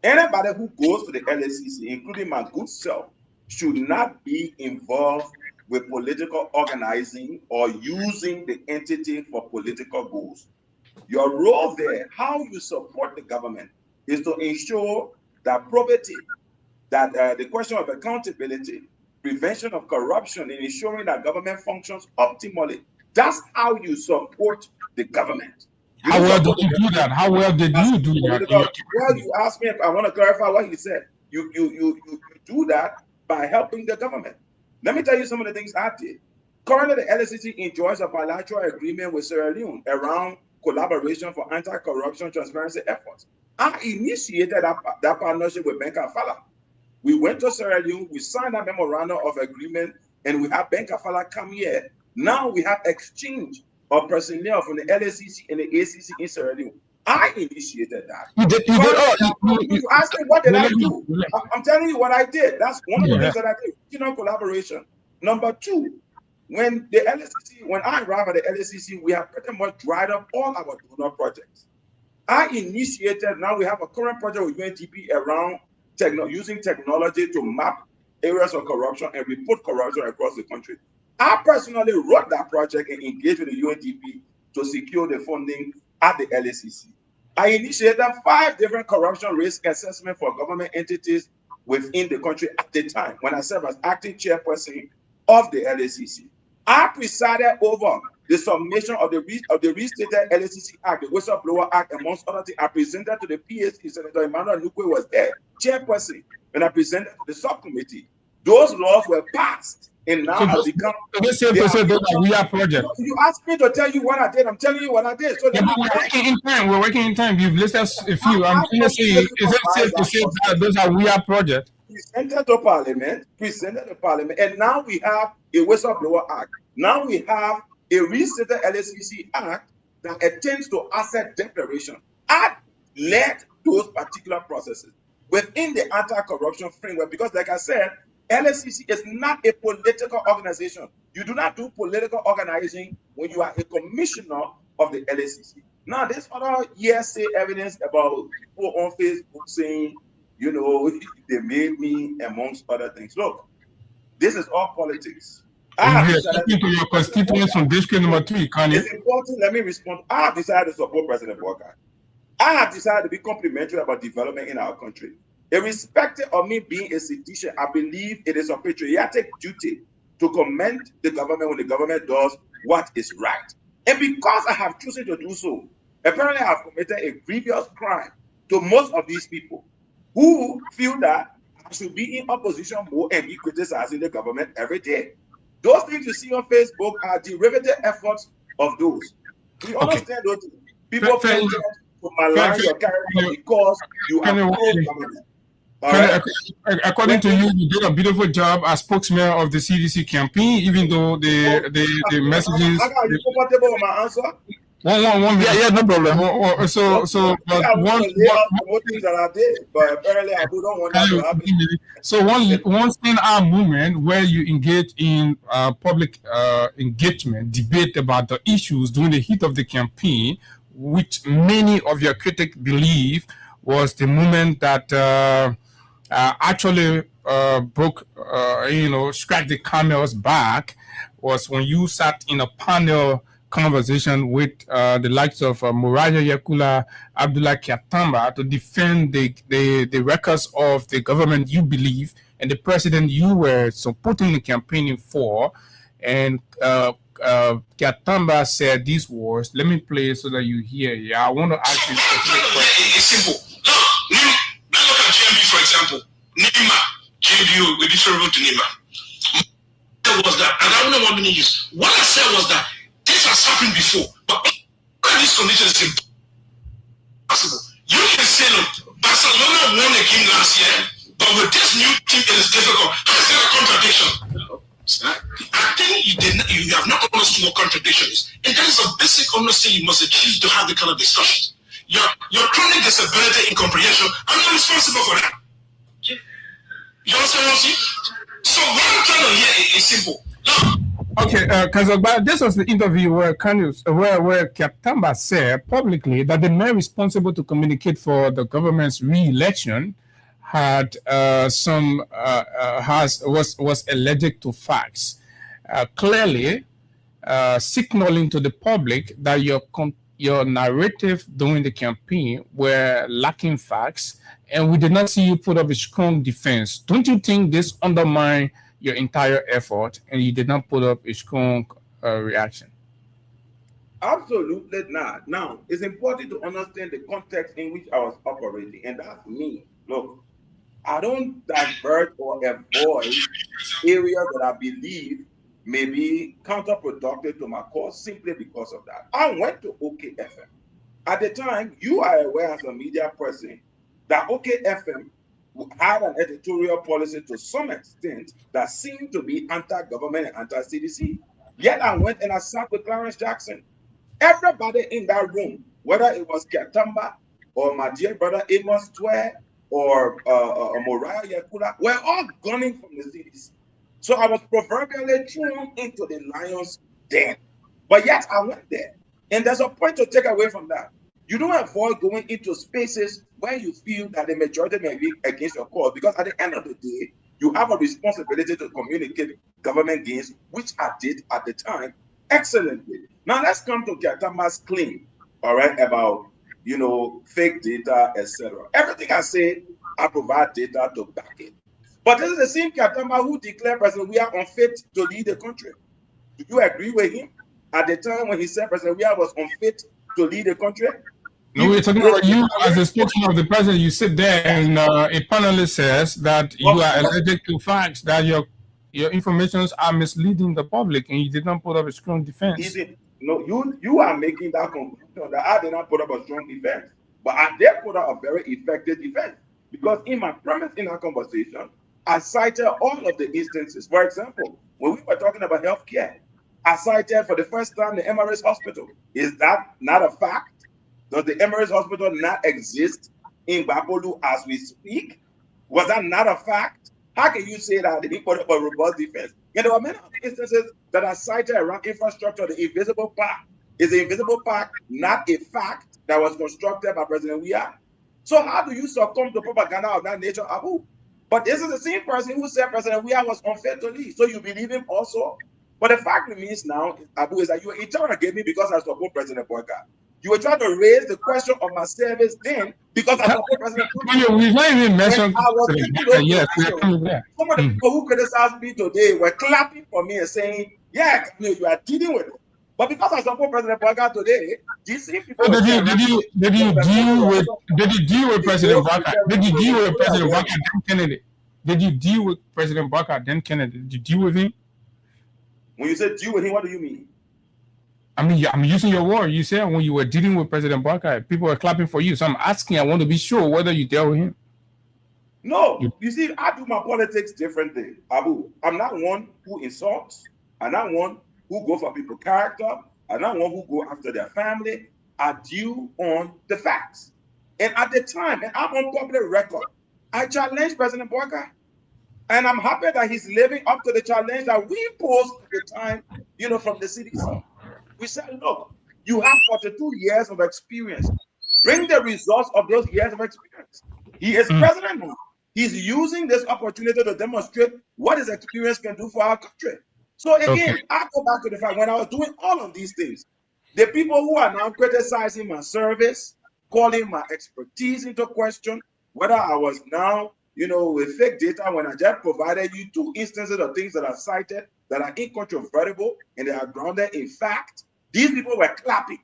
Anybody who goes to the LACC, including my good self, should not be involved with political organizing or using the entity for political goals. Your role there, how you support the government, is to ensure that probity, that the question of accountability, prevention of corruption, and ensuring that government functions optimally. That's how you support the government. How well did you do that? How well did you do that? Well, you asked me, I want to clarify what he said. You do that by helping the government. Let me tell you some of the things I did. Currently, the LACC enjoys a bilateral agreement with Sierra Leone around collaboration for anti-corruption transparency efforts. I initiated that partnership with Ben Kafala. We went to Sierra Leone, we signed a memorandum of agreement, and we have Ben Kafala come here. Now we have exchange of personnel from the LACC and the ACC in Sierra Leone. I initiated that. You did. You asked me what did I do? I'm telling you what I did. That's one of the things that I did. Collaboration. Number 2, when I arrived at the LSCC, we have pretty much dried up all our donor projects. I initiated. Now we have a current project with UNDP around using technology to map areas of corruption and report corruption across the country. I personally wrote that project and engaged with the UNDP to secure the funding at the LSCC. I initiated 5 different corruption risk assessments for government entities within the country at the time when I served as acting chairperson of the LSCC. I presided over the submission of the restated LSCC Act, the Whistleblower Act, amongst other things. I presented to the PhD, Senator Emmanuel Nukwe was there, chairperson, and I presented to the subcommittee. Those laws were passed and now have become. Those are we are project. You asked me to tell you what I did. I'm telling you what I did. So we're working in time. We're working in time. You've listed a few. I'm going to say, is it safe to say that those are we are project? Presented to Parliament, and now we have a Whistleblower Act. Now we have a restated LSCC Act that attends to asset declaration. I led those particular processes within the anti-corruption framework because, like I said, LSCC is not a political organization. You do not do political organizing when you are a commissioner of the LSCC. Now, there's other hearsay evidence about people on Facebook saying, they made me, amongst other things. Look, this is all politics. You're talking to your constituents on district number 3, can you? It's important. Let me respond. I have decided to support President Bawkai. I have decided to be complimentary about development in our country. Irrespective of me being a citizen, I believe it is a patriotic duty to commend the government when the government does what is right. And because I have chosen to do so, apparently I have committed a grievous crime to most of these people who feel that I should be in opposition more and be criticizing the government every day. Those things you see on Facebook are derivative efforts of those. We understand those people feel to malign your character because you are pro-government. According to you, you did a beautiful job as spokesman of the CDC campaign, even though the messages. Are you comfortable with my answer? One, yeah, no problem. One things that I did, but apparently I don't want that to happen. So one stand-out movement where you engage in public engagement, debate about the issues during the heat of the campaign, which many of your critics believe was the movement that actually broke, scratched the camel's back, was when you sat in a panel conversation with the likes of Muraja Yakula, Abdullah Kyatamba to defend the records of the government you believe and the president you were supporting and campaigning for. And Kyatamba said these words. Let me play it so that you hear. Yeah, I want to ask you a specific question. It's simple. Now look at GMB, for example. Nima, GMB, we distribute to Nima. Was that, and I don't know what many use. What I said was that this has happened before, but this condition is impossible. You can say, look, Barcelona won a game last year, but with this new team, it is difficult. How is there a contradiction? I think you have not understood what contradiction is, and that is a basic understanding you must achieve to have the kind of discussions. Your chronic disability incomprehension, I'm not responsible for that. You understand what I'm saying? So what I'm trying to hear is simple. Okay, Kazogba, this was the interview where Kyatamba said publicly that the man responsible to communicate for the government's re-election had was allergic to facts, clearly signaling to the public that your narrative during the campaign were lacking facts, and we did not see you put up a strong defense. Don't you think this undermined your entire effort, and you did not put up a strong reaction? Absolutely not. Now, it's important to understand the context in which I was operating, and that's me. Look, I don't divert or avoid areas that I believe may be counterproductive to my cause simply because of that. I went to OKFM. At the time, you are aware as a media person that OKFM had an editorial policy to some extent that seemed to be anti-government and anti-CDC. Yet I went and I sat with Clarence Jackson. Everybody in that room whether it was Katamba or my dear brother Amos Twe or Moriah Yakula, were all gunning from the CDC. So I was proverbially thrown into the lion's den. But yet I went there. And there's a point to take away from that. You don't avoid going into spaces where you feel that the majority may be against your cause, because at the end of the day, you have a responsibility to communicate government gains, which I did at the time excellently. Now let's come to Katamba's claim, all right, about, you know, fake data, etc. Everything I say, I provide data to back it. But this is the same Katamba who declared President we are unfit to lead the country. Do you agree with him at the time when he said President Weah was unfit to lead the country? No, we're talking about you as a spokesman of the president. You sit there and a panelist says that you are allergic to facts, that your informations are misleading the public, and you did not put up a strong defense. No, you are making that conclusion that I did not put up a strong defense, but I did put up a very effective defense, because in my premise in our conversation, I cited all of the instances. For example, when we were talking about healthcare, I cited for the first time the Emirates Hospital. Is that not a fact? Does the Emirates Hospital not exist in Bapolu as we speak? Was that not a fact? How can you say that they didn't put up a robust defense? You know, there are many instances that are cited around infrastructure. The Invisible Park. Is the Invisible Park not a fact that was constructed by President Weah? So how do you succumb to propaganda of that nature, Abu? But this is the same person who said President Weah was unfair to lead. So you believe him also? But the fact remains now, Abu, is that you were interrogating me because I support President Boyka. You were trying to raise the question of my service then because I support President Boyka. We've not even mentioned yes, some of the people who criticized me today were clapping for me and saying, yeah, you are dealing with it. But because I support President Boyka today, these people. So did you deal with President Boyka? Did you deal with President Boyka then Kennedy? Did you deal with President Boyka then Kennedy? Did you deal with him? When you say deal with him, what do you mean? I mean, I'm using your word. You said when you were dealing with President Boyka, people were clapping for you. So I'm asking, I want to be sure whether you dealt with him. No, you see, I do my politics differently, Abu. I'm not one who insults. I'm not one who go for people's character. I'm not one who go after their family. I deal on the facts. And at the time, and I'm on public record, I challenged President Boyka. And I'm happy that he's living up to the challenge that we posed at the time, you know, from the CDC. We said, look, you have 42 years of experience. Bring the results of those years of experience. He is president now. He's using this opportunity to demonstrate what his experience can do for our country. So again, I go back to the fact when I was doing all of these things, the people who are now criticizing my service, calling my expertise into question, whether I was now, you know, with fake data, when I just provided you 2 instances of things that are cited that are incontrovertible and they are grounded in fact, these people were clapping.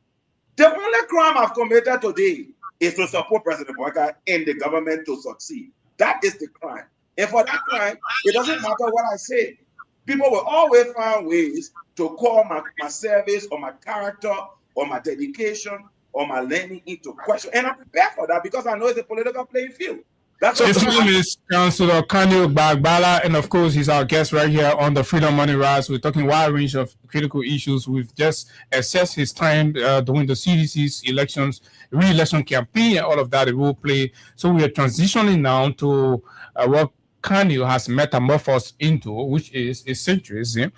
The only crime I've committed today is to support President Boyka and the government to succeed. That is the crime. And for that crime, it doesn't matter what I say. People will always find ways to call my service or my character or my dedication or my learning into question. And I'm prepared for that because I know it's a political playing field. His name is Councillor Kanio Bagbala, and of course, he's our guest right here on the Freedom Money Rise. We're talking wide range of critical issues. We've just assessed his time during the CDC's elections, re-election campaign, and all of that it will play. So we are transitioning now to what Kanio has metamorphosed into, which is centrism,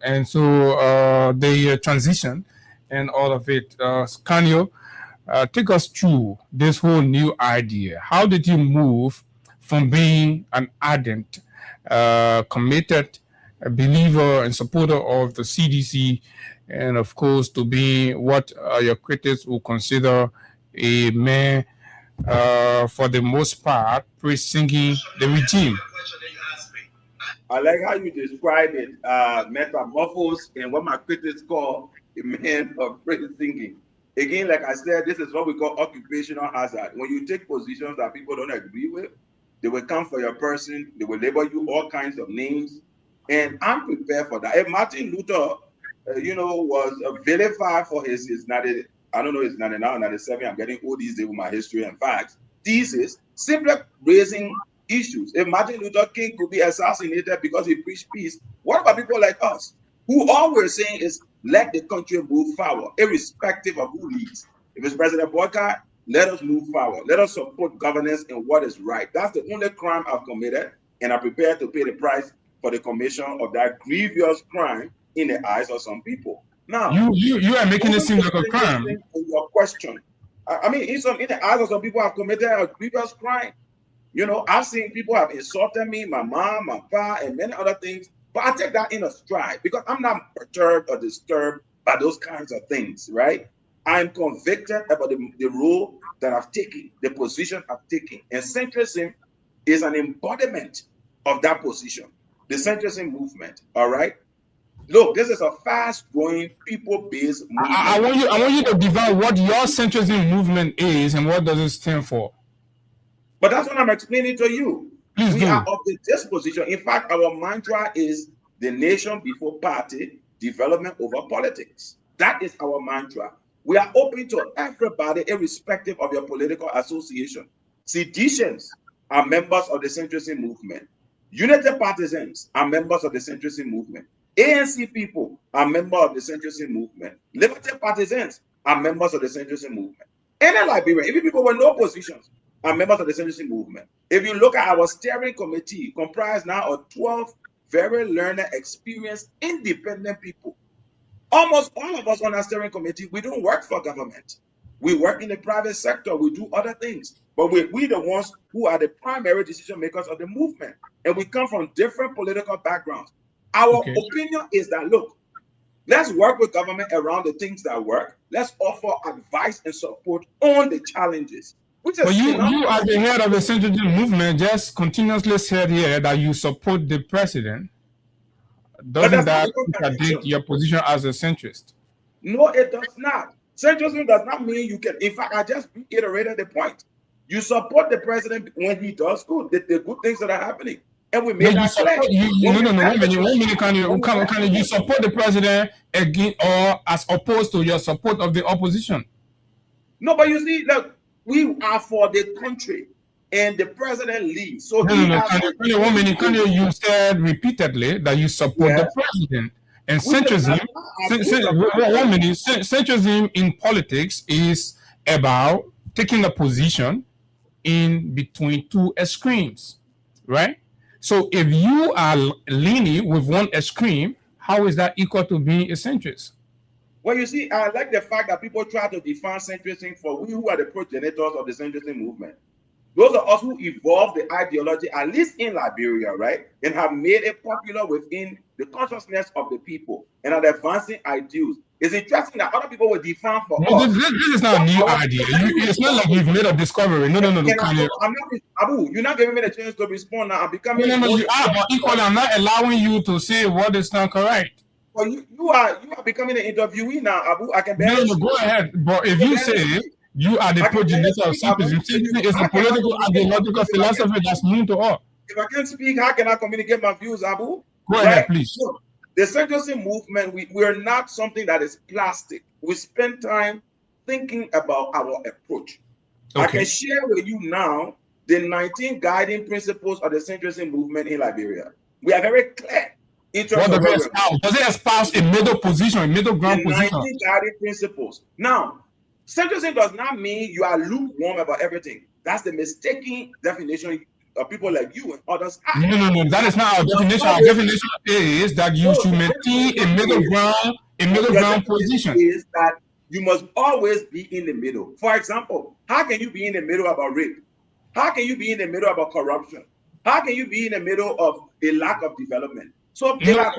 and so the transition and all of it. Kanio, take us through this whole new idea. How did you move from being an ardent, committed believer and supporter of the CDC, and of course to being what your critics will consider a man, for the most part, praise-singing the regime? I like how you describe it, metamorphose, and what my critics call a man of praise-singing. Again, like I said, this is what we call occupational hazard. When you take positions that people don't agree with, they will come for your person, they will label you all kinds of names, and I'm prepared for that. If Martin Luther, was vilified for his 99, 97, I'm getting old these days with my history and facts, thesis, simply raising issues. If Martin Luther King could be assassinated because he preached peace, what about people like us, who all we're saying is let the country move forward, irrespective of who leads. If it's President Boycott, let us move forward. Let us support governance in what is right. That's the only crime I've committed, and I'm prepared to pay the price for the commission of that grievous crime in the eyes of some people. Now, you are making it seem like a crime. Your question. I mean, in the eyes of some people, I've committed a grievous crime. You know, I've seen people have insulted me, my mom, my pa, and many other things. But I take that in a stride because I'm not perturbed or disturbed by those kinds of things, right? I'm convicted about the role that I've taken, the position I've taken. And centrism is an embodiment of that position, the centrism movement, all right? Look, this is a fast-growing, people-based movement. I want you to define what your centrism movement is and what does it stand for. But that's what I'm explaining to you. Please we are of the disposition. In fact, our mantra is the nation before party, development over politics. That is our mantra. We are open to everybody, irrespective of your political association. Seditionists are members of the centrism movement. Unity partisans are members of the centrism movement. ANC people are members of the centrism movement. Liberty partisans are members of the centrism movement. Any Liberian, even people with no positions, are members of the centrism movement. If you look at our steering committee, comprised now of 12 very learned, experienced, independent people. Almost all of us on our steering committee, we don't work for government. We work in the private sector. We do other things. But we're the ones who are the primary decision makers of the movement. And we come from different political backgrounds. Our opinion is that, look, let's work with government around the things that work. Let's offer advice and support on the challenges. But you as the head of the centrism movement just continuously said here that you support the president. Doesn't that contradict your position as a centrist? No, it does not. Centrism does not mean you can. In fact, I just reiterated the point. You support the president when he does good, the good things that are happening. And we made that clear. Can you support the president again or as opposed to your support of the opposition? No, but you see, look, we are for the country, and the president leads. So you said repeatedly that you support the president. And centrism, centrism in politics is about taking a position in between two extremes, right? So if you are leaning with one extreme, how is that equal to being a centrist? Well, you see, I like the fact that people try to define centrism for we who are the progenitors of the centrism movement. Those are us who evolved the ideology, at least in Liberia, right? And have made it popular within the consciousness of the people and are advancing ideals. It's interesting that other people will define for us. This is not a new idea. It's not like you've made a discovery. No. I'm not, Abu, you're not giving me the chance to respond now. I'm becoming. No, you are, but equally, I'm not allowing you to say what is not correct. Well, you are becoming an interviewee now, Abu. I can barely. No, go ahead. But if you say you are the progenitor of centrism, it's a political, ideological philosophy that's new to all. If I can't speak, how can I communicate my views, Abu? Go ahead, please. So, the centrism movement, we're not something that is plastic. We spend time thinking about our approach. I can share with you now the 19 guiding principles of the centrism movement in Liberia. We are very clear. Does it espouse a middle position, a middle ground position? 19 guiding principles. Now, centrism does not mean you are lukewarm about everything. That's the mistaken definition of people like you and others. No. That is not our definition. Our definition is that you should maintain a middle ground position. Is that you must always be in the middle. For example, how can you be in the middle about rape? How can you be in the middle about corruption? How can you be in the middle of a lack of development? So we are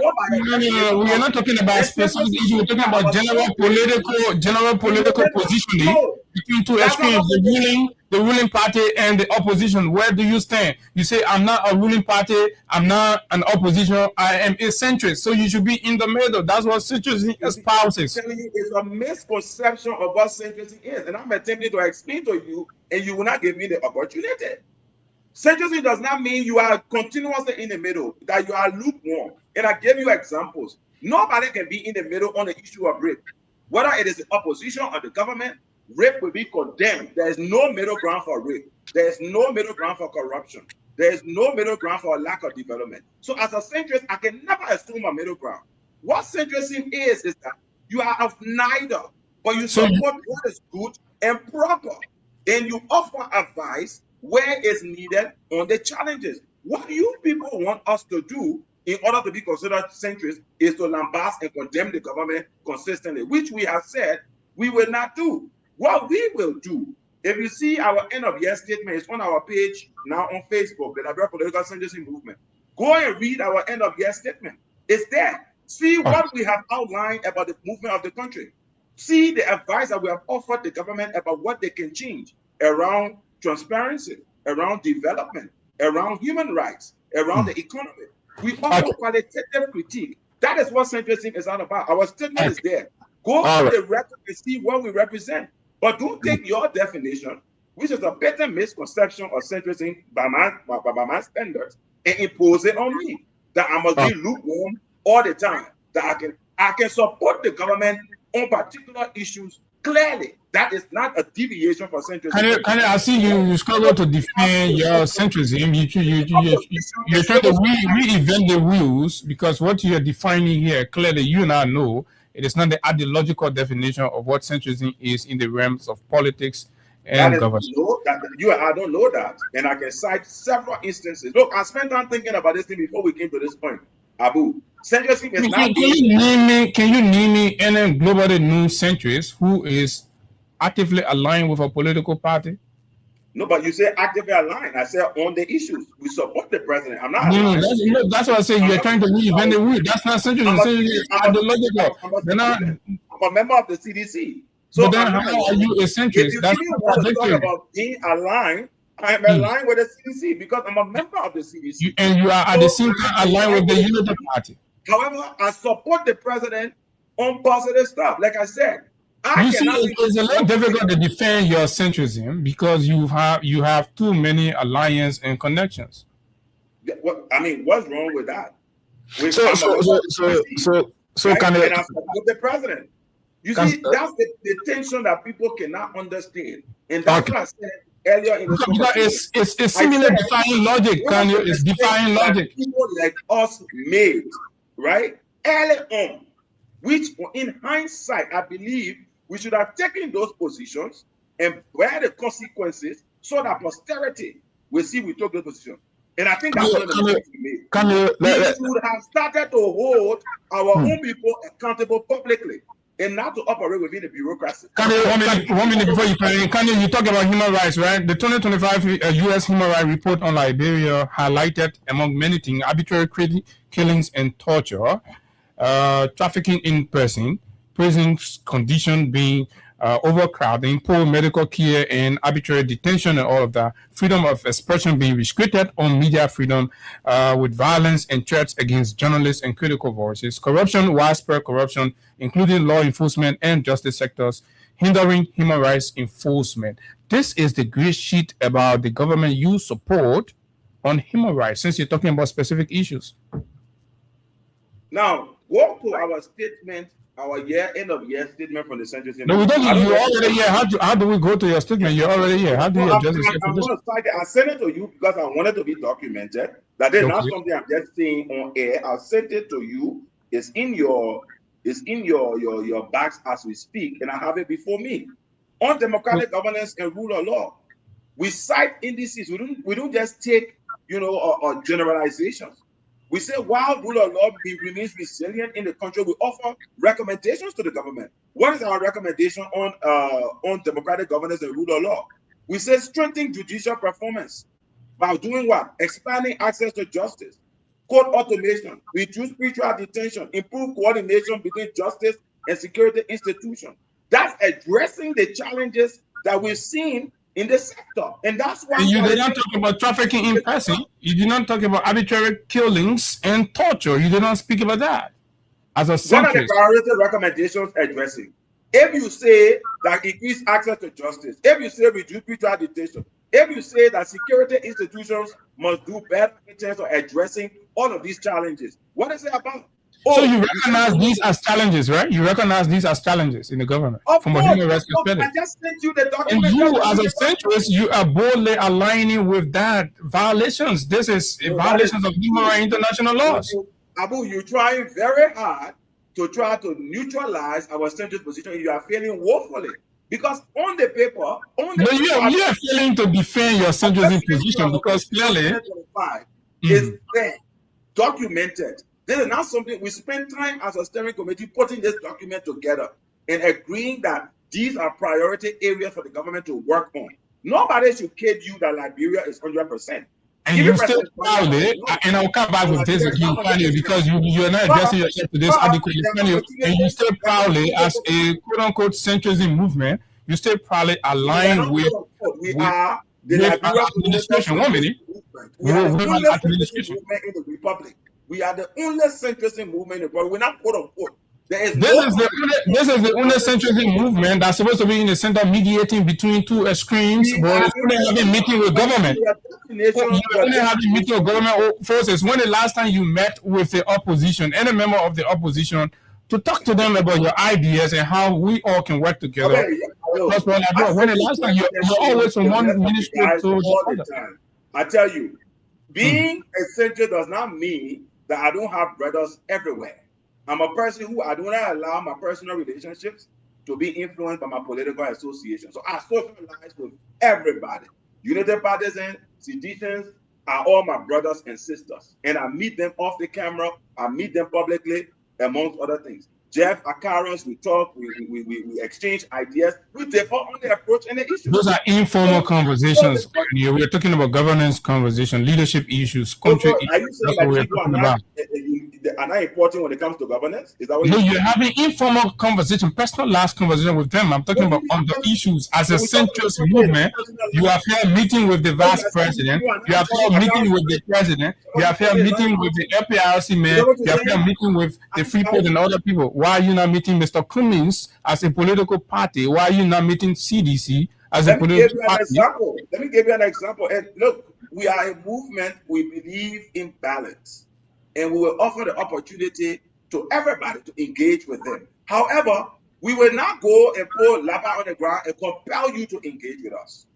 not talking about specific issues. We're talking about general political positioning between two extremes, the ruling party and the opposition. Where do you stand? You say, I'm not a ruling party, I'm not an opposition, I am a centrist. So you should be in the middle. That's what centrism espouses. It's a misconception of what centrism is. And I'm attempting to explain to you, and you will not give me the opportunity. Centrism does not mean you are continuously in the middle, that you are lukewarm. And I gave you examples. Nobody can be in the middle on the issue of rape. Whether it is the opposition or the government, rape will be condemned. There is no middle ground for rape. There is no middle ground for corruption. There is no middle ground for lack of development. So as a centrist, I can never assume a middle ground. What centrism is that You are of neither, but you support what is good and proper. Then you offer advice where is needed on the challenges. What you people want us to do in order to be considered centrist is to lambast and condemn the government consistently, which we have said we will not do. What we will do, if you see our end of year statement, it's on our page now on Facebook, the Liberia Political Centrism Movement. Go and read our end of year statement. It's there. See what we have outlined about the movement of the country. See the advice that we have offered the government about what they can change around transparency, around development, around human rights, around the economy. We offer qualitative critique. That is what centrism is all about. Our statement is there. Go to the record and see what we represent. But don't take your definition, which is a better misconception of centrism by my standards, and impose it on me. That I must be lukewarm all the time. That I can support the government on particular issues clearly. That is not a deviation for centrism. I see you struggle to defend your centrism. You're trying to reinvent the wheels, because what you're defining here, clearly you and I know, it is not the ideological definition of what centrism is in the realms of politics and government. I don't know that. And I can cite several instances. Look, I spent time thinking about this thing before we came to this point. Abu, centrism is not... Can you name me any globally known centrist who is actively aligned with a political party? No, but you say actively aligned. I said on the issues. We support the president. I'm not... That's what I say. You're trying to reinvent the wheel. That's not centrism. I'm a member of the CDC. So but then how are you a centrist? If you really want to talk about being aligned, I am aligned with the CDC because I'm a member of the CDC. And you are at the same time aligned with the Unity Party. However, I support the president on positive stuff. Like I said, it's a little difficult to defend your centrism because you have too many alliances and connections. I mean, what's wrong with that? So can I support the president? You see, that's the tension that people cannot understand, and that's what I said earlier in the conversation. It's similar defying logic, Kanye. It's defying logic. People like us made, right, early on, which in hindsight, I believe we should have taken those positions and bear the consequences so that posterity will see we took those positions. And I think that's one of the mistakes we made. We should have started to hold our own people accountable publicly and not to operate within the bureaucracy. One minute before you play, Kanye, you talk about human rights, right? The 2025 U.S. Human Rights Report on Liberia highlighted, among many things, arbitrary killings and torture, trafficking in person, prison condition being overcrowding, poor medical care, and arbitrary detention and all of that. Freedom of expression being restricted on media freedom with violence and threats against journalists and critical voices. Corruption, widespread corruption, including law enforcement and justice sectors, hindering human rights enforcement. This is the great sheet about the government you support on human rights, since you're talking about specific issues. Now, go to our statement, our end of year statement from the Central. No, we don't. You're already here. How do we go to your statement? You're already here. How do you address this? I sent it to you because I wanted to be documented. That is not something I'm just saying on air. I sent it to you. It's in your bags as we speak, and I have it before me. On democratic governance and rule of law, we cite indices. We don't just take or generalizations. We say while rule of law remains resilient in the country, we offer recommendations to the government. What is our recommendation on democratic governance and rule of law? We say strengthen judicial performance by doing what? Expanding access to justice, court automation, reduce pretrial detention, improve coordination between justice and security institutions. That's addressing the challenges that we've seen in the sector, and that's why you did not talk about trafficking in person. You did not talk about arbitrary killings and torture. You did not speak about that as a centrist. What are the priority recommendations addressing? If you say that increase access to justice, if you say reduce pretrial detention, if you say that security institutions must do better in terms of addressing all of these challenges, what is it about? So you recognize these as challenges, right? You recognize these as challenges in the government from a human rights perspective. I just sent you the document. And you, as a centrist, you are boldly aligning with that violations. This is violations of human rights international laws. Abu, you're trying very hard to try to neutralize our centrist position, you are failing woefully. Because on the paper, you are failing to defend your centrist position because clearly is there, documented. This is not something we spend time as a steering committee putting this document together and agreeing that these are priority areas for the government to work on. Nobody should kid you that Liberia is 100%. And you still proudly, and I'll come back with this again, because you're not addressing yourself to this adequately, and you still proudly, as a quote-unquote centrism movement, you still probably align with administration. 1 minute. We are the only administration movement in the Republic. We are the only centrism movement in the Republic. We're not quote-unquote. This is the only centrism movement that's supposed to be in the center, mediating between two extremes. But it's only having meeting with government. You're only having meeting with government forces. When the last time you met with the opposition, any member of the opposition, to talk to them about your ideas and how we all can work together? That's what I do. When the last time you're always from one ministry to the other. I tell you, being a centrist does not mean that I don't have brothers everywhere. I'm a person who I do not allow my personal relationships to be influenced by my political association. So I socialize with everybody. Unity partisans, seditions are all my brothers and sisters. And I meet them off the camera. I meet them publicly, amongst other things. Jeff, Akaros, we talk, we exchange ideas. We differ on the approach and the issues. Those are informal conversations. We're talking about governance conversation, leadership issues, country issues. Are you saying that people are not important when it comes to governance? Is that what you're having informal conversation, personal last conversation with them. I'm talking about on the issues. As a centrist movement, you have here meeting with the vice president, you have here meeting with the president, you have here meeting with the FPRC man, you have here meeting with the Freeport and other people. Why are you not meeting Mr. Cummins as a political party? Why are you not meeting CDC as a political party? Let me give you an example. And look, we are a movement, we believe in balance. And we will offer the opportunity to everybody to engage with them. However, we will not go and put lava on the ground and compel you to engage with us.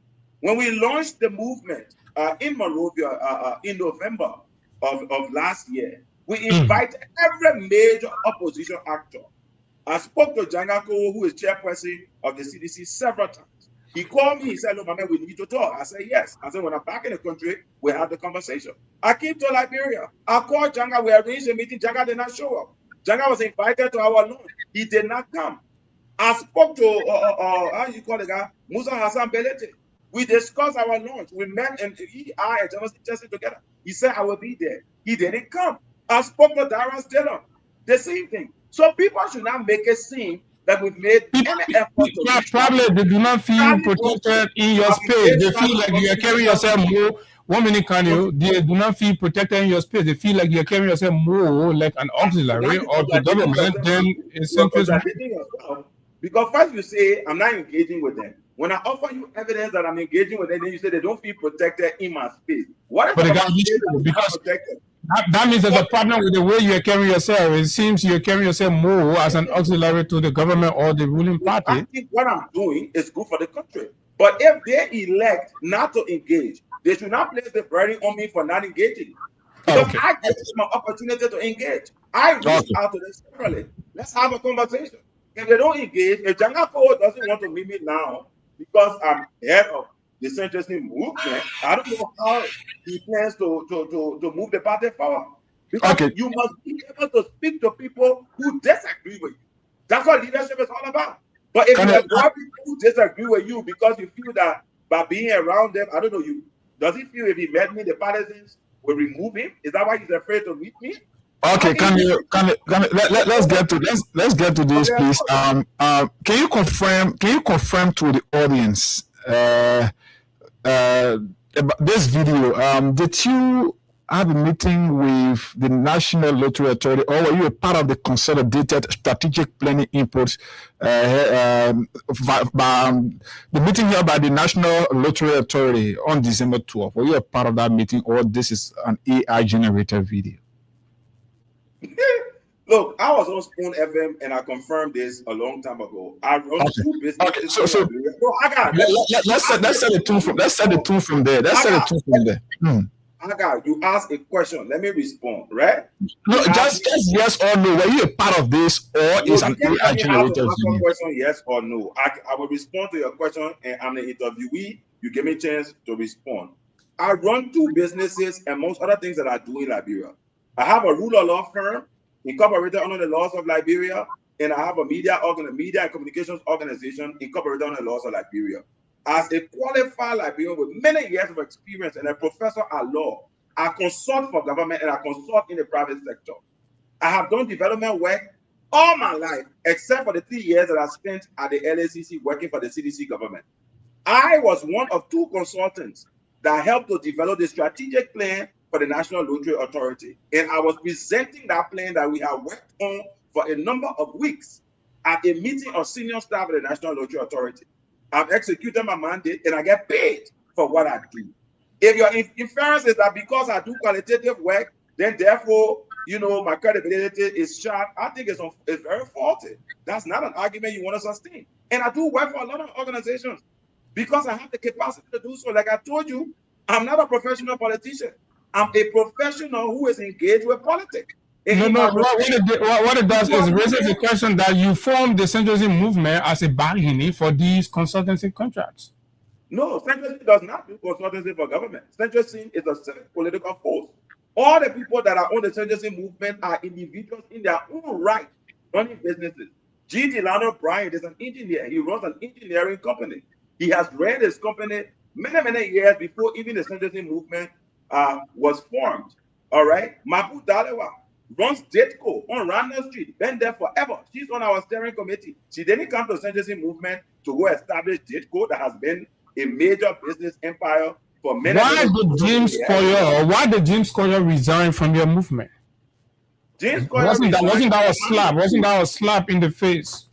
When we launched the movement in Monrovia in November of last year, we invited every major opposition actor. I spoke to Jangako, who is chairperson of the CDC, several times. He called me, he said, look, my man, we need to talk. I said, yes. I said, when I'm back in the country, we'll have the conversation. I came to Liberia. I called Janga, we arranged a meeting. Janga did not show up. Janga was invited to our launch. He did not come. I spoke to, how you call the guy? Musa Hassan Belete. We discussed our launch. We met and I and Jonathan Chelsea together. He said, I will be there. He didn't come. I spoke to Darren Taylor. The same thing. So people should not make it seem that we've made any effort to probably they do not feel protected in your space. They feel like you are carrying yourself more. 1 minute, can you? They do not feel protected in your space. They feel like you are carrying yourself more like an auxiliary of the government than a centrist. Because first you say, I'm not engaging with them. When I offer you evidence that I'm engaging with them, then you say they don't feel protected in my space. What if because protected? That means there's a problem with the way you are carrying yourself. It seems you're carrying yourself more as an auxiliary to the government or the ruling party. I think what I'm doing is good for the country. But if they elect not to engage, they should not place the burden on me for not engaging. Because I get my opportunity to engage. I reach out to them separately. Let's have a conversation. If they don't engage, if Jangako doesn't want to meet me now because I'm head of the centrist movement, I don't know how he plans to move the party forward. Because you must be able to speak to people who disagree with you. That's what leadership is all about. But if you have people who disagree with you because you feel that by being around them, I don't know, does he feel if he met me, the partisans will remove him? Is that why he's afraid to meet me? Okay, let's get to this, please. Can you confirm to the audience this video? Did you have a meeting with the National Lottery Authority, or were you a part of the consolidated strategic planning inputs? The meeting here by the National Lottery Authority on December 12th. Were you a part of that meeting, or this is an AI generated video? Look, I was on Spoon FM and I confirmed this a long time ago. I run two businesses. So I got let's set the tune from there. You ask a question. Let me respond, right? No, just yes or no. Were you a part of this, or is an AI generated? Question yes or no. I will respond to your question, and I'm the interviewee. You give me a chance to respond. I run 2 businesses, and most other things that I do in Liberia. I have a rule of law firm incorporated under the laws of Liberia, and I have a media and communications organization incorporated under the laws of Liberia. As a qualified Liberian with many years of experience and a professor at law, I consult for government and I consult in the private sector. I have done development work all my life, except for the 3 years that I spent at the LACC working for the CDC government. I was one of 2 consultants that helped to develop the strategic plan for the National Lottery Authority. And I was presenting that plan that we have worked on for a number of weeks at a meeting of senior staff of the National Lottery Authority. I've executed my mandate and I get paid for what I do. If your inference is that because I do qualitative work, then therefore, my credibility is shot, I think it's very faulty. That's not an argument you want to sustain. And I do work for a lot of organizations because I have the capacity to do so. Like I told you, I'm not a professional politician. I'm a professional who is engaged with politics. No. What it does is raises the question that you formed the centrism movement as a bargaining for these consultancy contracts. No, centrism does not do consultancy for government. Centrism is a civic political force. All the people that are on the centrism movement are individuals in their own right running businesses. G. Delano Bryant is an engineer. He runs an engineering company. He has ran his company many years before even the centrism movement was formed. All right, Mabu Dalewa runs Ditco on Randall Street, been there forever. She's on our steering committee. She didn't come to the centrism movement to go establish Ditco that has been a major business empire for many years. Why did James Collier resign from your movement? James Collier wasn't that a slap? Wasn't that a slap in the face?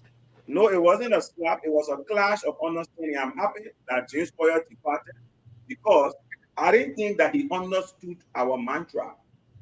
No, it wasn't a slap. It was a clash of understanding. I'm happy that James Collier departed because I didn't think that he understood our mantra.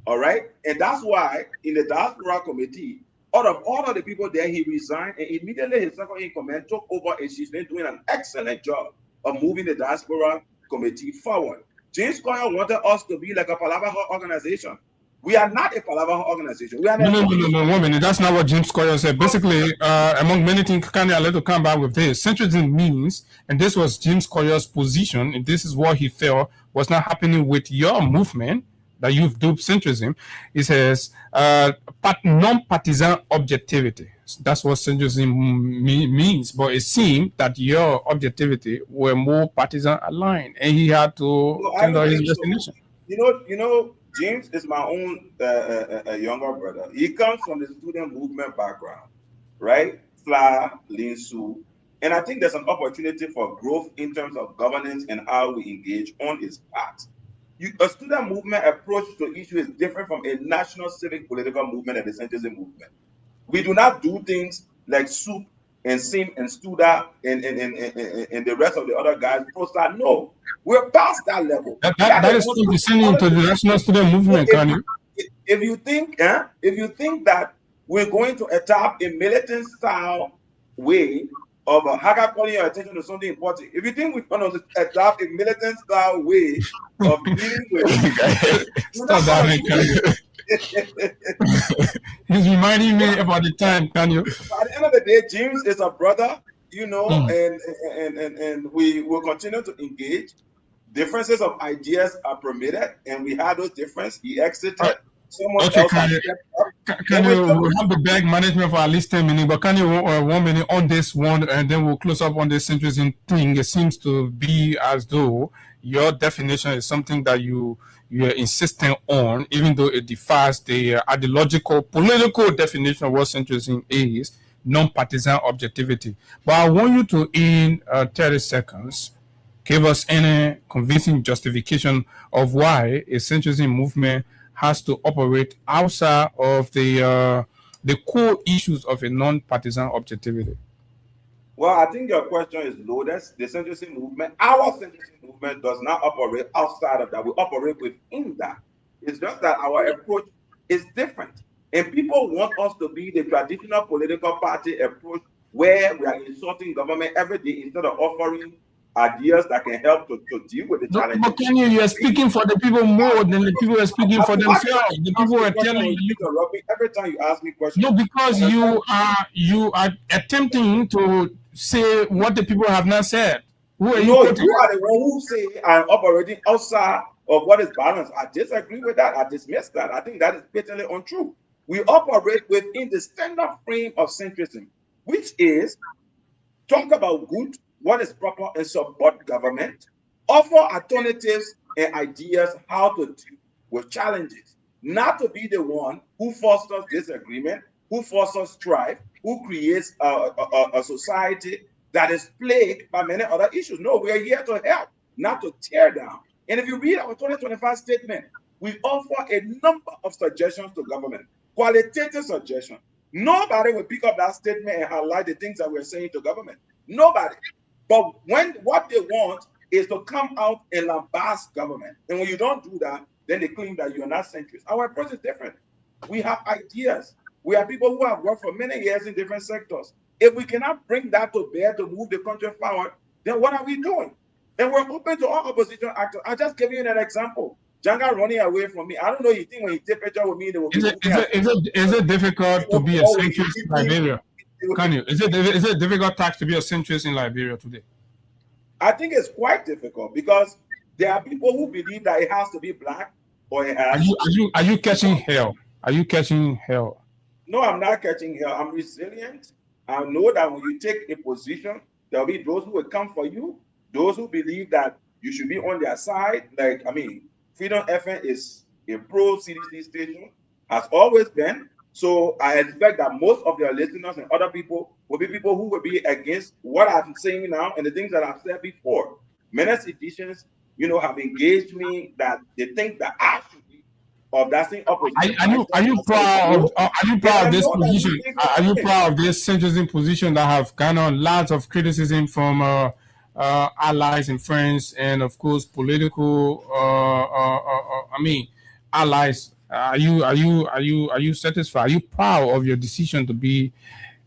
All right. And that's why in the diaspora committee, out of all of the people there, he resigned and immediately his second in command took over and she's been doing an excellent job of moving the diaspora committee forward. James Collier wanted us to be like a Palava organization. We are not a Palava organization. We are not. No, woman. That's not what James Collier said. Basically, among many things, Kanye, I'd like to come back with this. Centrism means, and this was James Collier's position, and this is what he felt was not happening with your movement that you've duped centrism. He says non-partisan objectivity. That's what centrism means. But it seemed that your objectivity were more partisan aligned, and he had to tender his resignation. You know, James is my own younger brother. He comes from the student movement background, right? FLA, LINSU. And I think there's an opportunity for growth in terms of governance and how we engage on his part. A student movement approach to issue is different from a national civic political movement and the centrism movement. We do not do things like Soup and Sim and Studa and the rest of the other guys. No, we're past that level. That is descending to the national student movement, if you think that we're going to adopt a militant style way of Haga calling your attention to something important, if you think we're going to adopt a militant style way of dealing with stop that, he's reminding me about the time, can you? At the end of the day, James is a brother, and we will continue to engage. Differences of ideas are permitted, and we had those differences. He exited. Can you have the bag management for at least 10 minutes, but can you 1 minute on this one, and then we'll close up on this centrism thing. It seems to be as though your definition is something that you're insisting on, even though it defies the ideological, political definition of what centrism is, non-partisan objectivity. But I want you to, in 30 seconds, give us any convincing justification of why a centrism movement has to operate outside of the core issues of a non-partisan objectivity. Well, I think your question is loaded. The centrism movement, our centrism movement does not operate outside of that. We operate within that. It's just that our approach is different. And people want us to be the traditional political party approach where we are insulting government every day instead of offering ideas that can help to deal with the challenges. But Kenny, you are speaking for the people more than the people are speaking for themselves. The people are telling you every time you ask me questions. No, because you are attempting to say what the people have not said. Who are you? You are the one who say I'm operating outside of what is balanced. I disagree with that. I dismiss that. I think that is patently untrue. We operate within the standard frame of centrism, which is talk about good, what is proper, and support government, offer alternatives and ideas how to deal with challenges, not to be the one who fosters disagreement, who fosters strife, who creates a society that is plagued by many other issues. No, we are here to help, not to tear down. And if you read our 2025 statement, we offer a number of suggestions to government, qualitative suggestions. Nobody will pick up that statement and highlight the things that we're saying to government. Nobody. But what they want is to come out and lambast government. And when you don't do that, then they claim that you're not centrist. Our approach is different. We have ideas. We are people who have worked for many years in different sectors. If we cannot bring that to bear to move the country forward, then what are we doing? And we're open to all opposition actors. I just gave you an example. Janga running away from me. I don't know. You think when he take picture with me, they will be is it difficult to be a centrist in Liberia? Is it difficult task to be a centrist in Liberia today? I think it's quite difficult because there are people who believe that it has to be black or it has. Are you catching hell? Are you catching hell? No, I'm not catching hell. I'm resilient. I know that when you take a position, there'll be those who will come for you, those who believe that you should be on their side. Freedom FM is a pro-CDC station, has always been. So I expect that most of their listeners and other people will be people who will be against what I'm saying now and the things that I've said before. Many citizens, have engaged me that they think that I should be of that same opposition. Are you proud of this position? Are you proud of this centrism position that have garnered lots of criticism from allies and friends, and of course political allies? Are you satisfied? Are you proud of your decision to be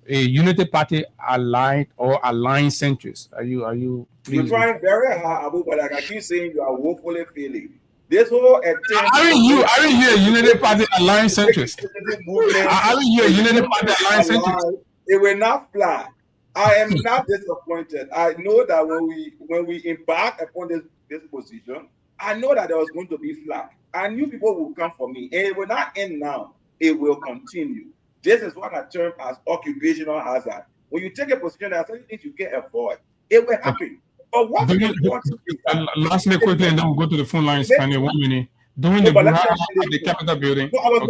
a Unity Party allied or aligned centrist? Are you You're trying very hard, Abu, but like I keep saying, you are woefully failing. This whole attempt. Are you a Unity Party aligned centrist? Are you a Unity Party aligned centrist? It will not fly. I am not disappointed. I know that when we embark upon this position, I know that there was going to be flack. I knew people will come for me. And it will not end now. It will continue. This is what I term as occupational hazard. When you take a position that certain things you can't avoid, it will happen. But what lastly, quickly, and then we'll go to the phone lines. 1 minute. Doing the Capitol building. No, I was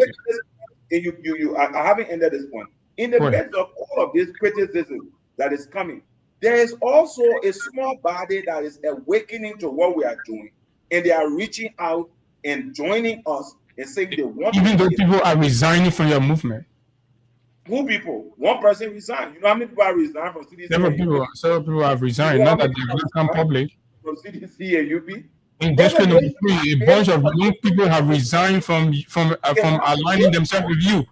making this. I haven't ended this point. In the midst of all of this criticism that is coming, there is also a small body that is awakening to what we are doing, and they are reaching out and joining us and saying they want. Even though people are resigning from your movement. Who people? One person resigned. You know how many people have resigned from CDC? Several people have resigned. Not that they've become public. From CDC and UP. In district number 3, a bunch of young people have resigned from aligning themselves with you.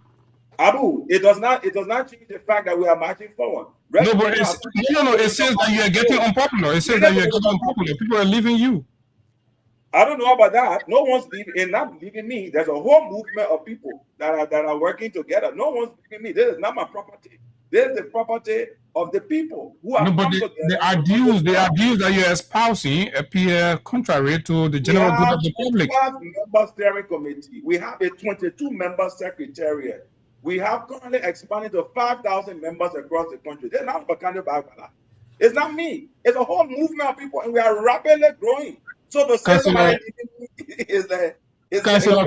Abu, it does not change the fact that we are marching forward. It says that you are getting unpopular. It says that you are getting unpopular. People are leaving you. I don't know about that. No one's leaving, and not leaving me. There's a whole movement of people that are working together. No one's leaving me. This is not my property. This is the property of the people who are. No, but the ideals that you're espousing appear contrary to the general good of the public. We have a member steering committee. We have a 22-member secretariat. We have currently expanded to 5,000 members across the country. They're not Bakande Bagbala. It's not me. It's a whole movement of people, and we are rapidly growing. So the Councilor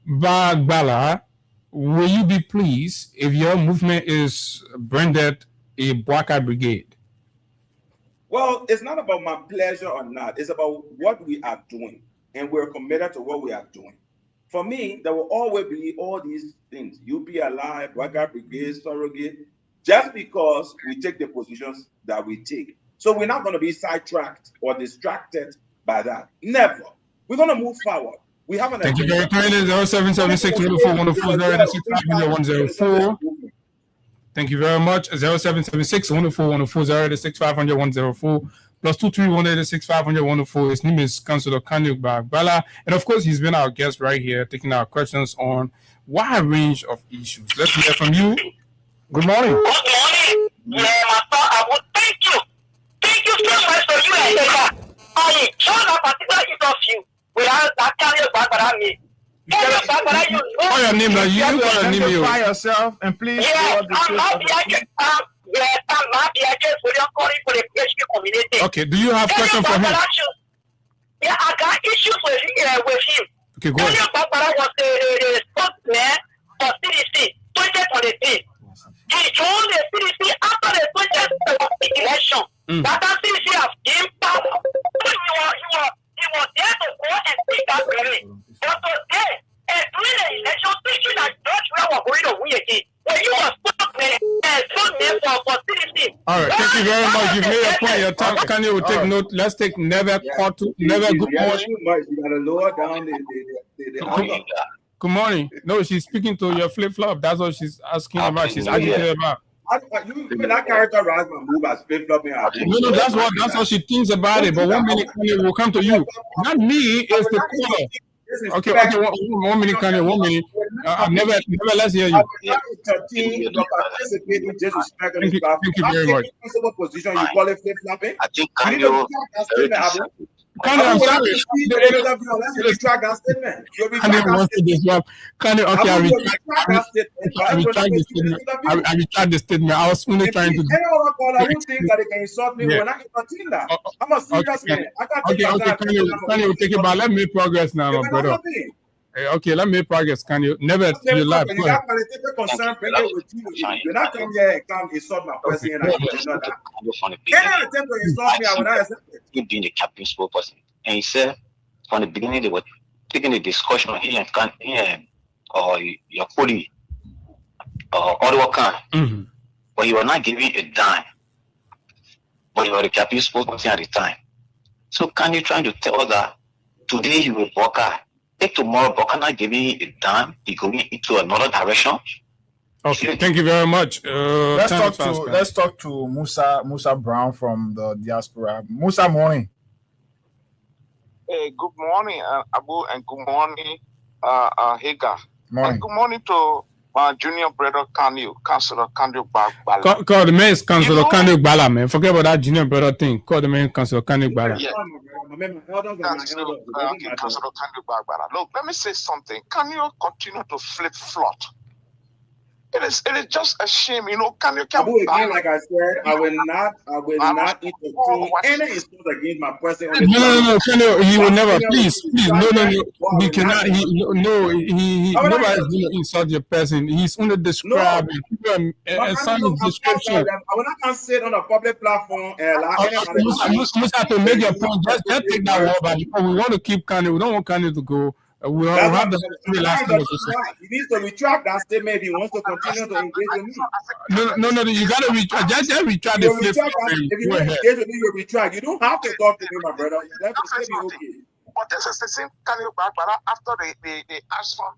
Bagbala, will you be pleased if your movement is branded a Bwaka Brigade? Well, it's not about my pleasure or not. It's about what we are doing, and we're committed to what we are doing. For me, there will always be all these things. UP Alive, Bwaka Brigade, Surrogate, just because we take the positions that we take. So we're not going to be sidetracked or distracted by that. Never. We're going to move forward. We have an. Thank you very much. 0776 104. Thank you very much. 0776 104 104. Plus 231-865-104. His name is Councillor Kanu Bagbala. And of course, he's been our guest right here, taking our questions on wide range of issues. Let's hear from you. Good morning. Good morning. Yeah, my son, I would thank you. Thank you so much for you and Ega. I show that particular interview without that carrier back that I made. Call your name now. You call your name. Identify yourself and please. Yeah, I'm happy. I just for your calling for the PhD community. Okay, do you have questions for him? Yeah, I got issues with him. Okay, go ahead. Barbara was the spokesman for CDC 2023. He joined the CDC after the 2023 election. That CDC has gained power. He was there to go and take that credit. But today, during the election, thinking that George Brown was going to win again. When you were spokesman for CDC. All right, thank you very much. You've made a point. Your time, Kanye will take note. Let's take never good morning. You gotta lower down the Good morning. No, she's speaking to your flip-flop. That's what she's asking about. She's agitated about. You that characterize my move as flip-flopping. No, that's what she thinks about it. But 1 minute, Kanye will come to you. Not me. It's the caller. Okay. 1 minute, Kanye. 1 minute. Never. Let's hear you. Thank you very much. Position, you call it flip-flopping. I think Kanye. Kanye, I'm sorry. Okay, I retract the statement. I was only trying to. I'm a serious man. Okay, Kanye will take it back. Let me progress now, my brother. Okay, let me progress. Can you never you lie? You got concern with you. You're not come here and come insult my person. Can I attempt to insult me? I would accept it. You being the captain spokesperson, and he said from the beginning they were taking the discussion here or your colleague or other kind, but you were not giving a dime. But you were the captain spokesperson at the time. So can you try to tell us that today you will work out? Take tomorrow, but can I give you a dime? You going into another direction? Okay, thank you very much. Let's talk to Musa Brown from the diaspora. Musa, morning. Hey, good morning, Abu, and good morning, Hagar. Morning. And good morning to my junior brother, Councillor Kanu Bagbala. Call the man is Councillor Kanu Bagbala, man. Forget about that junior brother thing. Call the man Councillor Kanu Bagbala. Yeah. Councillor Kanu Bagbala. Look, let me say something. Can you continue to flip-flop? It is just a shame, Can you again, like I said, I will not entertain any insult against my person. No, he will never. Please, no. We cannot. He nobody is going to insult your person. He's only describing a sign description. I will not sit on a public platform Musa, to make your point, just take that word back because we want to keep Kanye. We don't want Kanye to go. We'll have the last conversation. He needs to retract that statement if he wants to continue to engage with me. No, you gotta retract. Just retract the flip. If you want to engage with me, you retract. You don't have to talk to me, my brother. That is okay. But this is the same Kanu Bagbala after the Ashford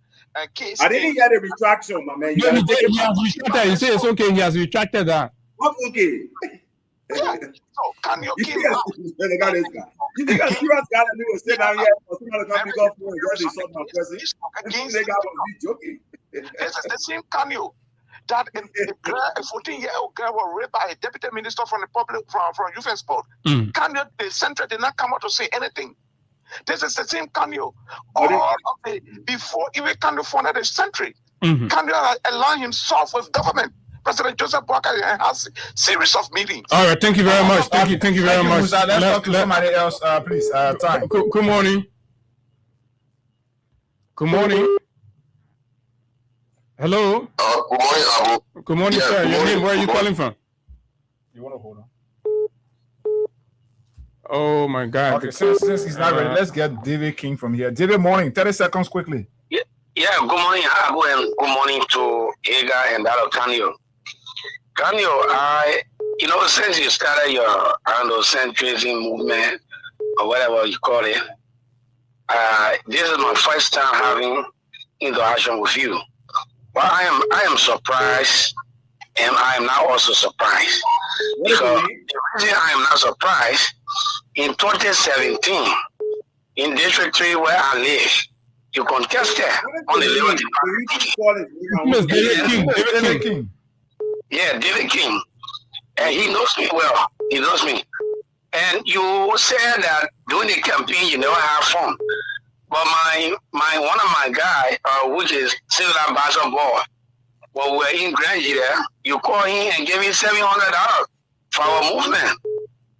case. I didn't hear the retraction, my man. He has retracted. He said it's okay. He has retracted that. What's okay? So can you keep you think a serious guy that will sit down here for somebody to come pick up phone and just insult my person? Joking. This is the same Kanu that a 14-year-old girl was raped by a deputy minister from the public from Youth and Sport. Kanu, the center did not come out to say anything. This is the same Kanu. Before even Kanu founded the century, Kanu aligned himself with government. President Joseph Boakai has a series of meetings. All right, thank you very much. Thank you very much. Musa. Let's talk to somebody else, please. Time. Good morning. Good morning. Hello. Good morning, Abu. Good morning, sir. Your name? Where are you calling from? You want to hold on? Oh my God. Okay, since he's not ready, let's get David King from here. David, morning. 30 seconds quickly. Yeah. Good morning, Abu, and good morning to Ega and Dalo Kanu. Kanu, since you started your androcentrism movement or whatever you call it, this is my first time having interaction with you. But I am surprised, and I am now also surprised. Because the reason I am not surprised In 2017, in District 3 where I live, you contested on the level David King. Yeah, David King. And he knows me well. He knows me. And you said that during the campaign you never have fun. But my one of my guy, which is civil ambassador boy, well, we're in Grangie there, you call him and give him $700 for our movement.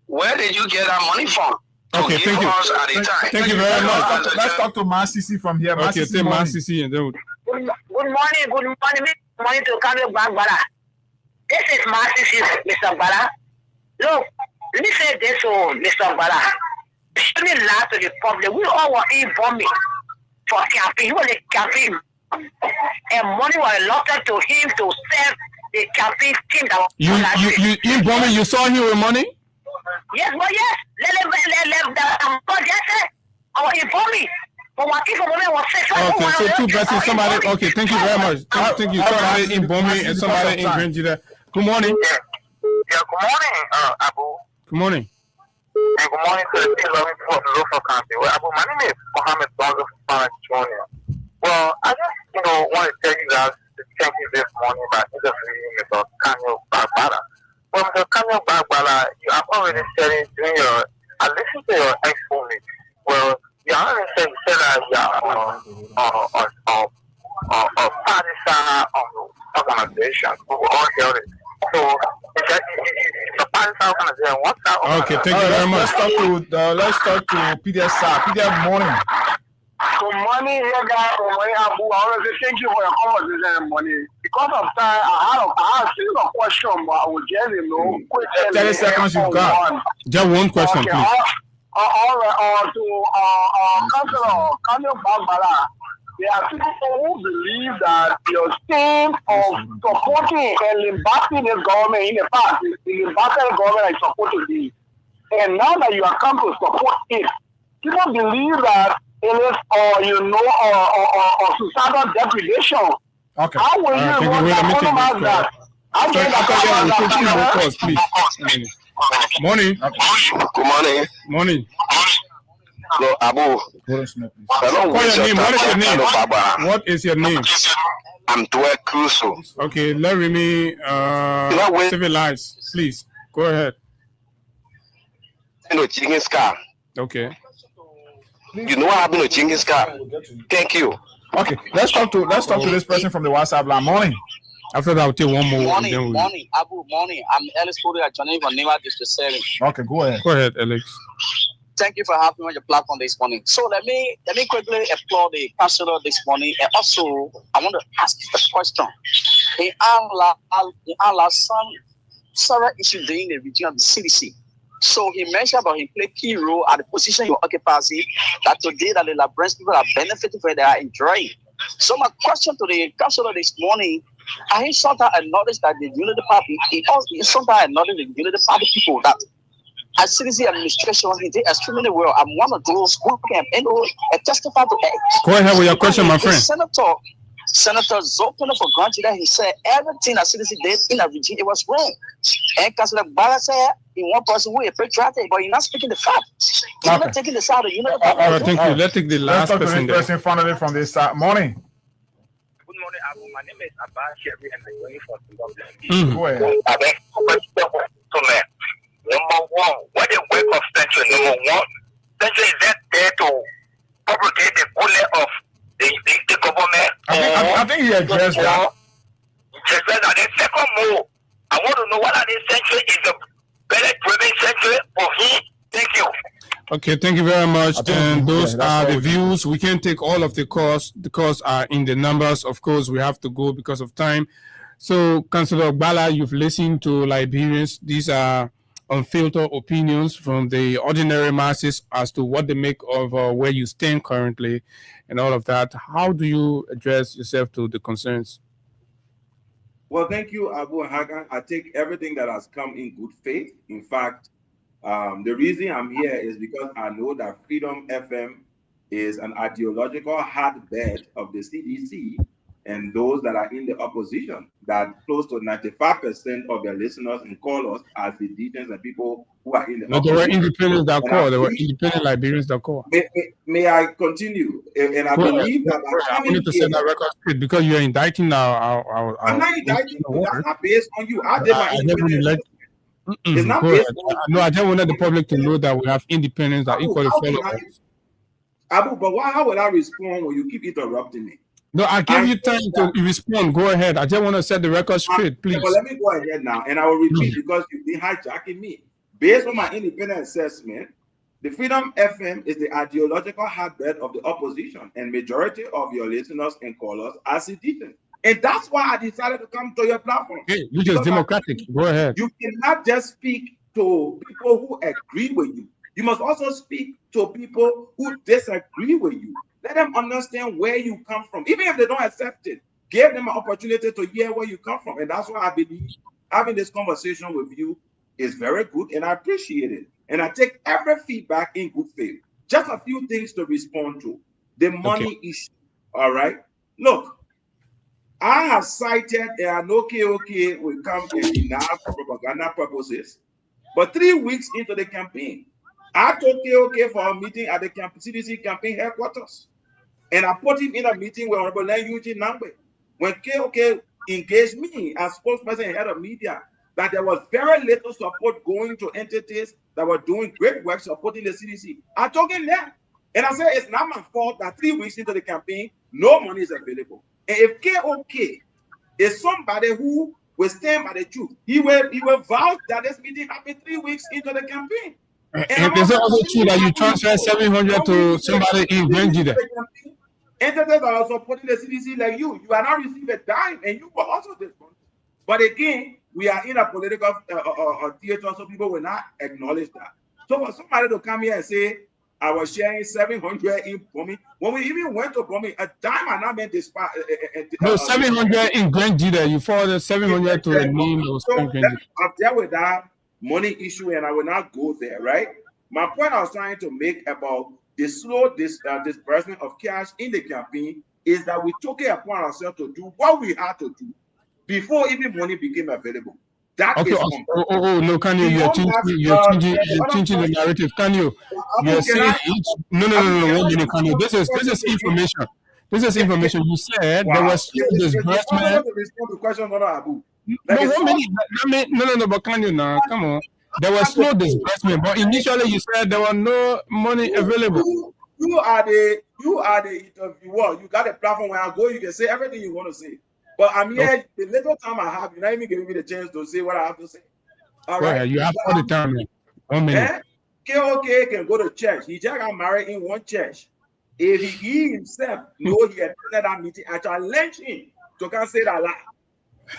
Where did you get that money from? Okay, thank you. Thank you very much. Let's talk to Masisi from here. Okay, say Masisi and then. Good morning to Kano Bangbara. This is Masisi, Mr. Bala. Look, let me say this, Mr. Bala. Extremely loud to the public. We all were informing for campaign. He was a campaign. And money was allotted to him to serve the campaign team that was You informing, you saw him with money? Yes, but yes. Let our informing. Okay, so two persons, somebody, okay, thank you very much. Thank you. Somebody in Bomi and somebody in Grangie. Good morning. Yeah, good morning, Abu. Good morning. And good morning to the team of Lofa County. Well, Abu, my name is Mohammed Bongo from California. Well, I just, want to tell you guys to thank you this morning by interviewing Mr. Kanyo Bagbala. Well, Mr. Kanyo Bagbala, you have already said it during I listened to your exponent. Well, you already said that you are a partisan organization. We all heard it. So, it's a partisan organization. What's that? Okay, thank you very much. Let's talk to PDS. PDS, morning. Good morning, here guys. Good morning, Abu. I want to say thank you for your conversation and money. Because of time, I have a series of questions, but I will just, quick. 30 seconds you've got. Just one question, okay, please. All right, to Councilor Kanyo Bagbala, there are people who believe that your state of supporting and lambasting this government in the past, the lambasted government is supposed to be. And now that you have come to support it, people believe that it is, suicidal depredation. Okay. How will you recognize that? Morning. Good morning. Morning. No, Abu. What is your name? I'm Dwell Crusoe. Okay, let me civilize, please. Go ahead. Okay. You know what happened to Genghis Khan? Thank you. Okay, let's talk to this person from the WhatsApp line. Morning. After that, I'll take one more. Morning, Abu. Morning. I'm Alex Korea, joining from Neva District 7. Okay, go ahead. Go ahead, Alex. Thank you for having me on your platform this morning. So let me quickly applaud the councillor this morning, and also I want to ask a question. In our several issues during the region of the CDC. So he mentioned about he played key role at the position he occupies, that today that the Liberian people are benefiting from, they are enjoying. So my question to the councillor this morning, I he sometimes acknowledged that the Unity Party, he sometimes acknowledged the Unity Party people that as CDC administration, he did extremely well. I'm one of those who can testify to it. Go ahead with your question, my friend. Senator Zopino for granted that he said everything that CDC did in a region, it was wrong. And Councilor Bala said, in one person who is patriotic, but you're not speaking the fact. You're not taking the side of Unity. All right, thank you. Let's take the last person. Let's talk to this person finally from this side. Morning. Good morning, Abu. My name is Abba Sherry, and I'm going for Zimbabwe. Go ahead. Number one, what the work of Central? Number one, Central is that there to propagate the bullet of the government. I think he addressed that. And the second move, I want to know what are the Central is the better driven Central for him. Thank you. Okay, thank you very much. And those are the views. We can't take all of the calls. The calls are in the numbers. Of course, we have to go because of time. So, Councillor Bala, you've listened to Liberians. These are unfiltered opinions from the ordinary masses as to what they make of where you stand currently and all of that. How do you address yourself to the concerns? Well, thank you, Abu Hagan. I take everything that has come in good faith. In fact, the reason I'm here is because I know that Freedom FM is an ideological hotbed of the CDC, and those that are in the opposition, that close to 95% of their listeners and callers are citizens and people who are in the No, they were independents that call. They were independent Liberians that call. May I continue? And I believe that I wanted to set that record straight because you're indicting our I'm not indicting you. That's not based on you. I did my independent. It's not based on no, I just wanted the public to know that we have independents that equally follow us. Abu, but how will I respond when you keep interrupting me? No, I give you time to respond. Go ahead. I just want to set the record straight, please. But let me go ahead now, and I will repeat because you've been hijacking me. Based on my independent assessment, the Freedom FM is the ideological hotbed of the opposition, and majority of your listeners and callers are citizens. And that's why I decided to come to your platform. Hey, you're just democratic. Go ahead. You cannot just speak to people who agree with you. You must also speak to people who disagree with you. Let them understand where you come from. Even if they don't accept it, give them an opportunity to hear where you come from. And that's why I believe having this conversation with you is very good, and I appreciate it. And I take every feedback in good faith. Just a few things to respond to. The money issue, all right? Look, I have cited an OK will come and deny for propaganda purposes, but 3 weeks into the campaign, I took KOK for a meeting at the CDC campaign headquarters. And I put him in a meeting with Honorable Len Eugene Nangbe. When KOK engaged me as spokesperson and head of media, that there was very little support going to entities that were doing great work supporting the CDC. I told him that. And I said, it's not my fault that 3 weeks into the campaign, no money is available. And if KOK is somebody who will stand by the truth, he will vouch that this meeting happened 3 weeks into the campaign. And is it also true that you transfer 700 to somebody in Grenjide? Entities that are supporting the CDC like you are not receiving a dime, and you were also this one. But again, we are in a political theater, so people will not acknowledge that. So for somebody to come here and say, I was sharing 700 in Bomi, when we even went to Bomi, a dime and not meant this. No, 700 in Grenjide. You forwarded 700 to the name of Grenjide. I've dealt with that money issue, and I will not go there, right? My point I was trying to make about the slow disbursement of cash in the campaign is that we took it upon ourselves to do what we had to do before even money became available. That is no, can you? You're changing the narrative. Can you? You're saying no. 1 minute, can you? This is information. This is information. You said there was disbursement. No, but can you now? Come on. There was slow disbursement, but initially you said there was no money available. You are the interviewer. You got a platform where I go, you can say everything you want to say. But I'm here, the little time I have, you're not even giving me the chance to say what I have to say. All right. You have all the time. 1 minute. KOK can go to church. He just got married in one church. If he himself know he attended that meeting, I challenge him to come say that lie.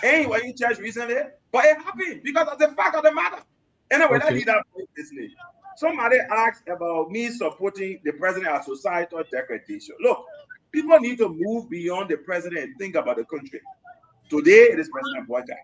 And he was in church recently, but it happened because of the fact of the matter. Anyway, let's leave that point this name. Somebody asked about me supporting the president as societal degradation. Look, people need to move beyond the president and think about the country. Today, it is President Boakai.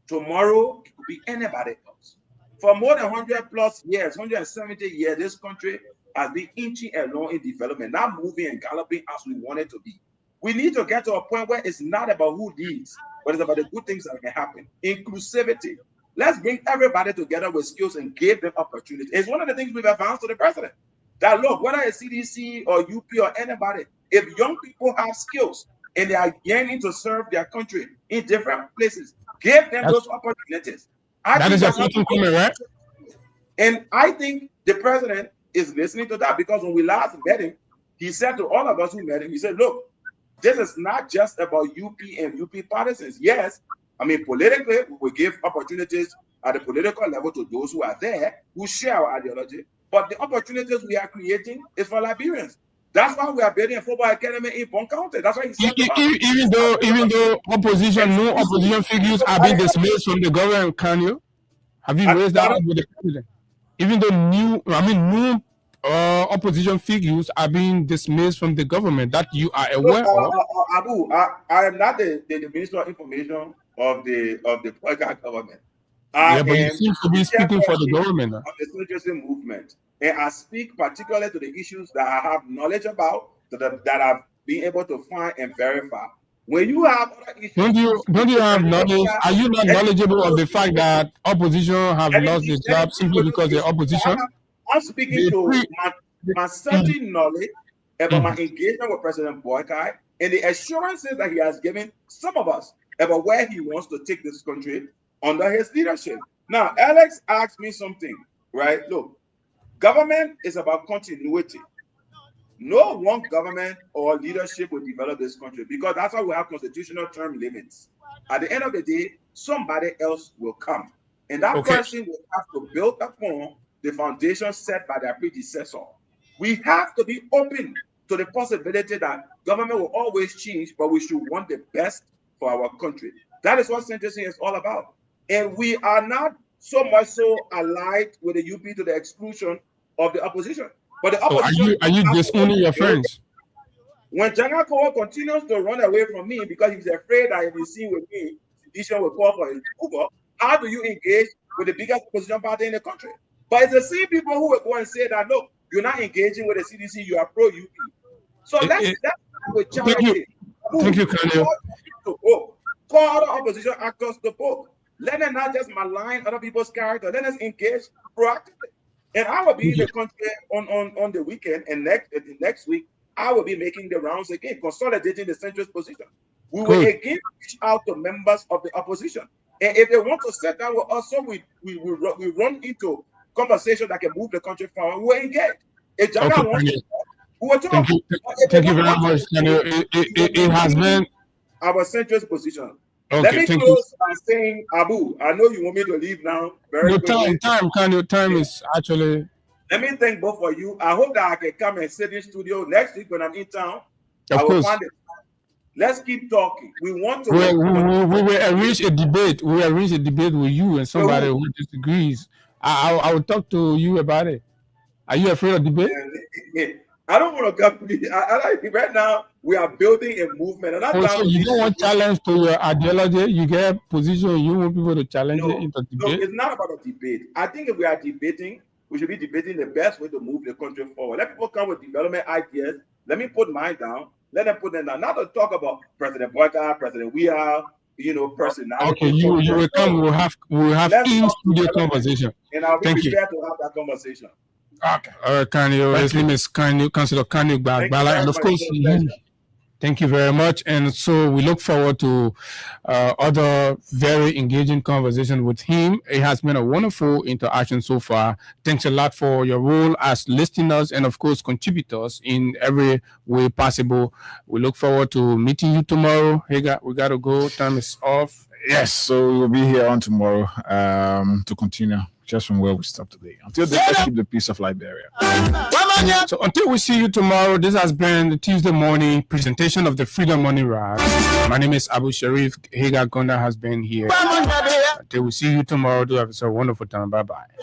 Tomorrow, it could be anybody else. For more than 100 plus years, 170 years, this country has been inching along in development, not moving and galloping as we want it to be. We need to get to a point where it's not about who leads, but it's about the good things that can happen. Inclusivity. Let's bring everybody together with skills and give them opportunity. It's one of the things we've advanced to the president. That look, whether it's CDC or UP or anybody, if young people have skills and they are yearning to serve their country in different places, give them those opportunities. That is a question coming, right? And I think the president is listening to that, because when we last met him, he said to all of us who met him, he said, look, this is not just about UP and UP partisans. Yes, I mean, politically, we will give opportunities at the political level to those who are there, who share our ideology. But the opportunities we are creating is for Liberians. That's why we are building a football academy in Bon County. That's why he said even though no opposition figures are being dismissed from the government, can you? Have you raised that up with the president? Even though new opposition figures are being dismissed from the government that you are aware of. Abu, I am not the Minister of Information of the Boakai government. But you seem to be speaking for the government. Of the social movement. And I speak particularly to the issues that I have knowledge about, that I've been able to find and verify. When you have other issues, don't you have knowledge? Are you not knowledgeable of the fact that opposition have lost the job simply because they're opposition? I'm speaking to my certain knowledge about my engagement with President Boakai and the assurances that he has given some of us about where he wants to take this country under his leadership. Now, Alex asked me something, right? Look, government is about continuity. No one government or leadership will develop this country because that's why we have constitutional term limits. At the end of the day, somebody else will come. And that person will have to build upon the foundation set by their predecessor. We have to be open to the possibility that government will always change, but we should want the best for our country. That is what centrism is all about. And we are not so much so allied with the UP to the exclusion of the opposition. But the opposition are you disowning your friends? When Jangakoa continues to run away from me because he's afraid that if he's seen with me, sedition will call for his removal, how do you engage with the biggest opposition party in the country? But it's the same people who will go and say that, look, you're not engaging with the CDC, you are pro-UP. So let's with charity. Thank you, Kanye. Call other opposition actors to book. Let them not just malign other people's character. Let us engage proactively. And I will be in the country on the weekend, and next week, I will be making the rounds again, consolidating the centrist position. We will again reach out to members of the opposition. And if they want to sit down with us, so we run into conversation that can move the country forward, we'll engage. If Jaga wants to, we will talk. Thank you very much. It has been our centrist position. Let me close by saying, Abu, I know you want me to leave now. Time is actually. Let me thank both of you. I hope that I can come and sit in studio next week when I'm in town. Of course. Let's keep talking. We want to. We will arrange a debate. We will arrange a debate with you and somebody who disagrees. I will talk to you about it. Are you afraid of debate? I don't want to come. Right now, we are building a movement. And so you don't want challenge to your ideology. You get a position. You want people to challenge it into debate. No, it's not about a debate. I think if we are debating, we should be debating the best way to move the country forward. Let people come with development ideas. Let me put mine down. Let them put them down. Not to talk about President Boakai, President Weah, personality. Okay, you will come. We'll have in-studio conversation. And I'll be prepared to have that conversation. Okay. His name is Councillor Kanye Gbagbala, and of course, thank you very much. And so we look forward to other very engaging conversation with him. It has been a wonderful interaction so far. Thanks a lot for your role as listeners and of course contributors in every way possible. We look forward to meeting you tomorrow. Hey, we gotta go. Time is off. Yes, so we'll be here on tomorrow to continue just from where we stopped today. Until then, let's keep the peace of Liberia. So until we see you tomorrow, this has been the Tuesday morning presentation of the Freedom Morning Rise. My name is Abu Sharif. Hagar Gonda has been here. Until we see you tomorrow, do have a wonderful time. Bye-bye.